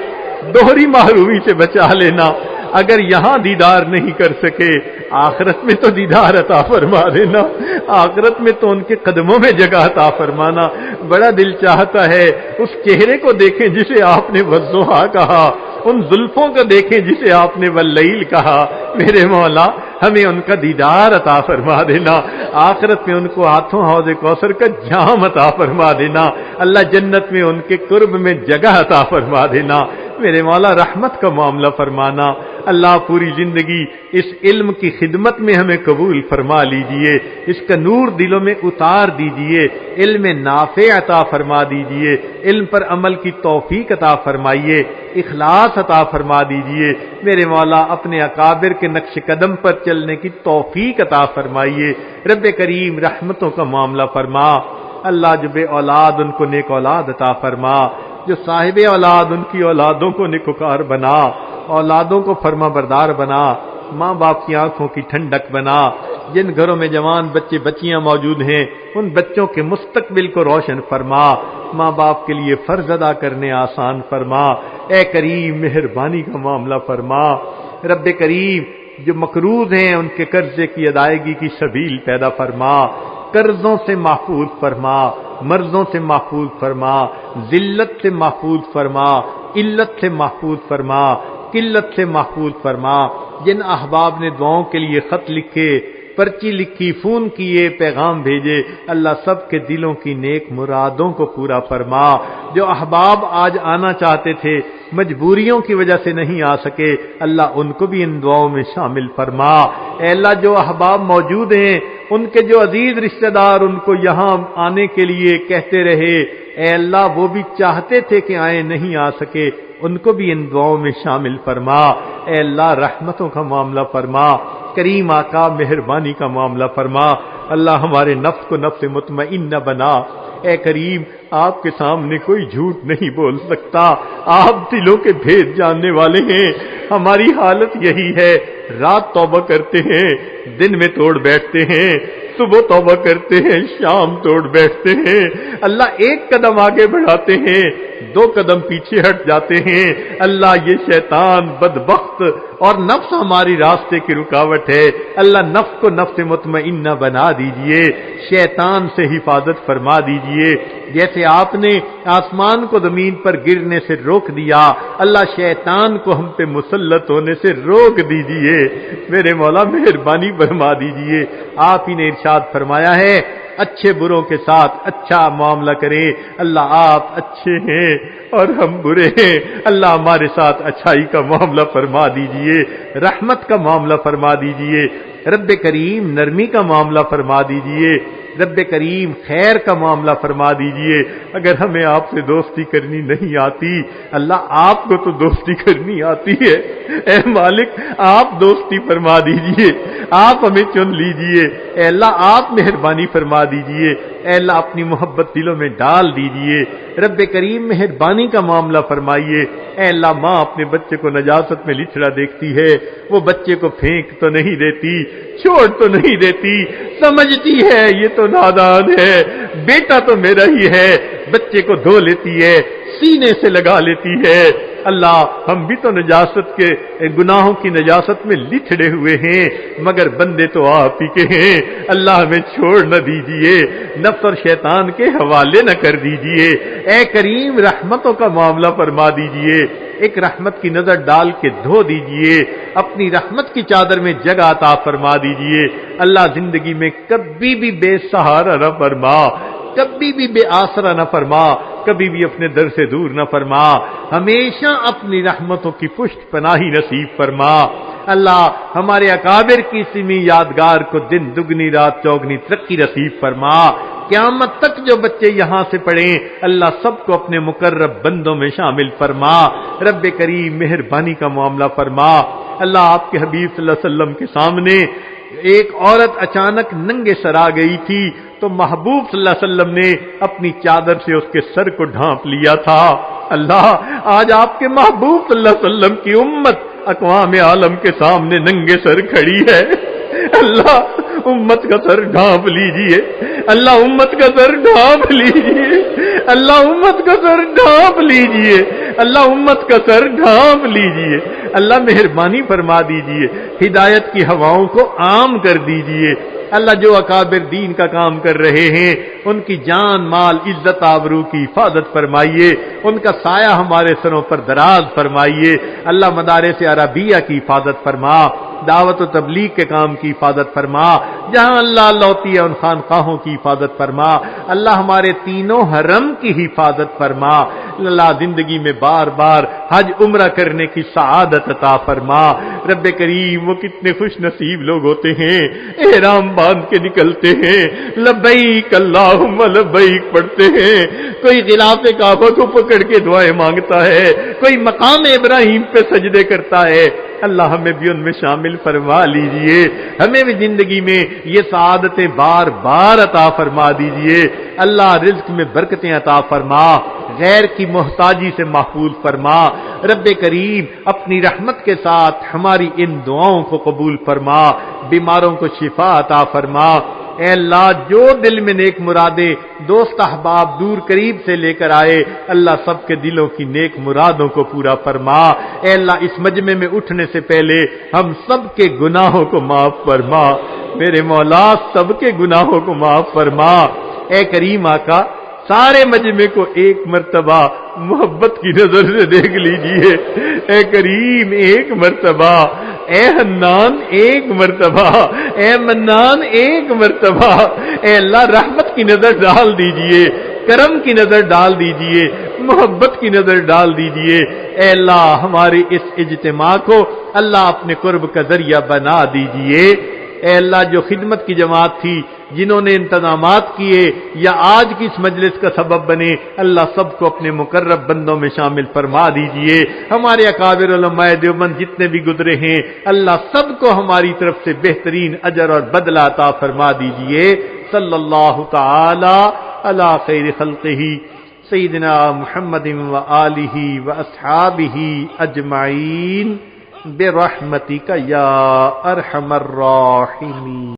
دوہری محرومی سے بچا لینا۔ اگر یہاں دیدار نہیں کر سکے، آخرت میں تو دیدار عطا فرما دینا، آخرت میں تو ان کے قدموں میں جگہ عطا فرمانا۔ بڑا دل چاہتا ہے اس چہرے کو دیکھیں جسے آپ نے والضحیٰ کہا، ان زلفوں کو دیکھیں جسے آپ نے واللیل کہا۔ میرے مولا، ہمیں ان کا دیدار عطا فرما دینا، آخرت میں ان کو ہاتھوں حوض کوثر کا جام عطا فرما دینا۔ اللہ، جنت میں ان کے قرب میں جگہ عطا فرما دینا۔ میرے مولا، رحمت کا معاملہ فرمانا۔ اللہ، پوری زندگی اس علم کی خدمت میں ہمیں قبول فرما لیجئے، اس کا نور دلوں میں اتار دیجئے، علم نافع عطا فرما دیجئے، علم پر عمل کی توفیق عطا فرمائیے، اخلاص عطا فرما دیجئے۔ میرے مولا، اپنے اکابر کے نقش قدم پر چلنے کی توفیق عطا فرمائیے۔ رب کریم، رحمتوں کا معاملہ فرما۔ اللہ، جو بے اولاد ان کو نیک اولاد عطا فرما، جو صاحب اولاد ان کی اولادوں کو نیکوکار بنا، اولادوں کو فرما بردار بنا، ماں باپ کی آنکھوں کی ٹھنڈک بنا۔ جن گھروں میں جوان بچے بچیاں موجود ہیں، ان بچوں کے مستقبل کو روشن فرما، ماں باپ کے لیے فرض ادا کرنے آسان فرما۔ اے کریم، مہربانی کا معاملہ فرما۔ رب کریم، جو مقروض ہیں ان کے قرضے کی ادائیگی کی سبیل پیدا فرما، قرضوں سے محفوظ فرما، مرضوں سے محفوظ فرما، ذلت سے محفوظ فرما، علت سے محفوظ فرما، قلت سے محفوظ فرما۔ جن احباب نے دعاؤں کے لیے خط لکھے، پرچی لکھی، فون کیے، پیغام بھیجے، اللہ سب کے دلوں کی نیک مرادوں کو پورا فرما۔ جو احباب آج آنا چاہتے تھے، مجبوریوں کی وجہ سے نہیں آ سکے، اللہ ان کو بھی ان دعاؤں میں شامل فرما۔ اے اللہ، جو احباب موجود ہیں، ان کے جو عزیز رشتہ دار ان کو یہاں آنے کے لیے کہتے رہے، اے اللہ وہ بھی چاہتے تھے کہ آئے، نہیں آ سکے، ان کو بھی ان دعاؤں میں شامل فرما۔ اے اللہ، رحمتوں کا معاملہ فرما۔ کریم آقا، مہربانی کا معاملہ فرما۔ اللہ، ہمارے نفس کو نفس مطمئنہ بنا۔ اے کریم، آپ کے سامنے کوئی جھوٹ نہیں بول سکتا، آپ دلوں کے بھید جاننے والے ہیں۔ ہماری حالت یہی ہے، رات توبہ کرتے ہیں، دن میں توڑ بیٹھتے ہیں، صبح توبہ کرتے ہیں، شام توڑ بیٹھتے ہیں۔ اللہ، ایک قدم آگے بڑھاتے ہیں، دو قدم پیچھے ہٹ جاتے ہیں۔ اللہ، یہ شیطان بدبخت اور نفس ہماری راستے کی رکاوٹ ہے، اللہ نفس کو نفس مطمئنہ بنا دیجئے، شیطان سے حفاظت فرما دیجئے، جیسے آپ نے آسمان کو زمین پر گرنے سے روک دیا، اللہ شیطان کو ہم پہ مسلط ہونے سے روک دیجئے، میرے مولا مہربانی فرما دیجئے۔ آپ ہی نے ارشاد فرمایا ہے اچھے بروں کے ساتھ اچھا معاملہ کریں، اللہ آپ اچھے ہیں اور ہم برے ہیں، اللہ ہمارے ساتھ اچھائی کا معاملہ فرما دیجئے، رحمت کا معاملہ فرما دیجئے، رب کریم نرمی کا معاملہ فرما دیجئے، رب کریم خیر کا معاملہ فرما دیجئے۔ اگر ہمیں آپ سے دوستی کرنی نہیں آتی، اللہ آپ کو تو دوستی کرنی آتی ہے، اے مالک آپ دوستی فرما دیجئے، آپ ہمیں چن لیجئے، اے اللہ آپ مہربانی فرما دیجئے، اے اللہ اپنی محبت دلوں میں ڈال دیجئے، رب کریم مہربانی کا معاملہ فرمائیے۔ اے اللہ ماں اپنے بچے کو نجاست میں لچڑا دیکھتی ہے، وہ بچے کو پھینک تو نہیں دیتی، چھوڑ تو نہیں دیتی، سمجھتی ہے یہ تو نادان ہے، بیٹا تو میرا ہی ہے، بچے کو دھو لیتی ہے، سینے سے لگا لیتی ہے۔ اللہ ہم بھی تو نجاست کے گناہوں کی نجاست میں لچھڑے ہوئے ہیں، مگر بندے تو آپ ہی کے ہیں، اللہ ہمیں چھوڑ نہ دیجئے، نفس اور شیطان کے حوالے نہ کر دیجئے، اے کریم رحمتوں کا معاملہ فرما دیجئے، ایک رحمت کی نظر ڈال کے دھو دیجئے، اپنی رحمت کی چادر میں جگہ عطا فرما دیجئے۔ اللہ زندگی میں کبھی بھی بے سہارا نہ فرما، کبھی بھی بے آسرا نہ فرما، کبھی بھی اپنے در سے دور نہ فرما، ہمیشہ اپنی رحمتوں کی پشت پناہی نصیب فرما۔ اللہ ہمارے اکابر کی سمی یادگار کو دن دگنی رات چوگنی ترقی نصیب فرما، قیامت تک جو بچے یہاں سے پڑھیں اللہ سب کو اپنے مقرب بندوں میں شامل فرما، رب کریم مہربانی کا معاملہ فرما۔ اللہ آپ کے حبیب صلی اللہ علیہ وسلم کے سامنے ایک عورت اچانک ننگے سر آ گئی تھی تو محبوب صلی اللہ علیہ وسلم نے اپنی چادر سے اس کے سر کو ڈھانپ لیا تھا۔ اللہ آج آپ کے محبوب صلی اللہ علیہ وسلم کی امت اقوام عالم کے سامنے ننگے سر کھڑی ہے، اللہ امت کا سر ڈھانپ لیجئے، اللہ امت کا سر ڈھانپ لیجئے، اللہ امت کا سر ڈھانپ لیجئے، اللہ امت کا سر ڈھانپ لیجئے، اللہ مہربانی فرما دیجئے، ہدایت کی ہواؤں کو عام کر دیجئے۔ اللہ جو اکابر دین کا کام کر رہے ہیں ان کی جان مال عزت آبرو کی حفاظت فرمائیے، ان کا سایہ ہمارے سروں پر دراز فرمائیے۔ اللہ مدارس عربیہ کی حفاظت فرما، دعوت و تبلیغ کے کام کی حفاظت فرما، جہاں اللہ لوتی ہے ان خانقاہوں کی حفاظت فرما، اللہ ہمارے تینوں حرم کی حفاظت فرما، اللہ زندگی میں بار بار حج عمرہ کرنے کی سعادت عطا فرما۔ رب کریم وہ کتنے خوش نصیب لوگ ہوتے ہیں، احرام باندھ کے نکلتے ہیں، لبیک اللہم لبیک پڑھتے ہیں، کوئی غلاف کعبہ کو پکڑ کے دعائیں مانگتا ہے، کوئی مقام ابراہیم پہ سجدے کرتا ہے، اللہ ہمیں بھی ان میں شامل فرما لیجئے، ہمیں بھی زندگی میں یہ سعادتیں بار بار عطا فرما دیجئے۔ اللہ رزق میں برکتیں عطا فرما، غیر کی محتاجی سے محفوظ فرما، رب کریم اپنی رحمت کے ساتھ ہماری ان دعاؤں کو قبول فرما، بیماروں کو شفا عطا فرما۔ اے اللہ جو دل میں نیک مرادیں دوست احباب دور قریب سے لے کر آئے اللہ سب کے دلوں کی نیک مرادوں کو پورا فرما۔ اے اللہ اس مجمع میں اٹھنے سے پہلے ہم سب کے گناہوں کو معاف فرما، میرے مولا سب کے گناہوں کو معاف فرما۔ اے کریم آقا سارے مجمع کو ایک مرتبہ محبت کی نظر سے دیکھ لیجئے، اے کریم ایک مرتبہ، اے حنان ایک مرتبہ، اے منان ایک مرتبہ، اے اللہ رحمت کی نظر ڈال دیجئے، کرم کی نظر ڈال دیجئے، محبت کی نظر ڈال دیجئے۔ اے اللہ ہمارے اس اجتماع کو اللہ اپنے قرب کا ذریعہ بنا دیجئے۔ اے اللہ جو خدمت کی جماعت تھی جنہوں نے انتظامات کیے یا آج کی اس مجلس کا سبب بنے اللہ سب کو اپنے مقرب بندوں میں شامل فرما دیجئے۔ ہمارے اکابر علماء دیوبند جتنے بھی گزرے ہیں اللہ سب کو ہماری طرف سے بہترین اجر اور بدلہ عطا فرما دیجئے۔ صلی اللہ تعالی علی خیر خلقہ سیدنا محمد و آلہ و اصحابہ اجمعین برحمتک یا ارحم الراحمین۔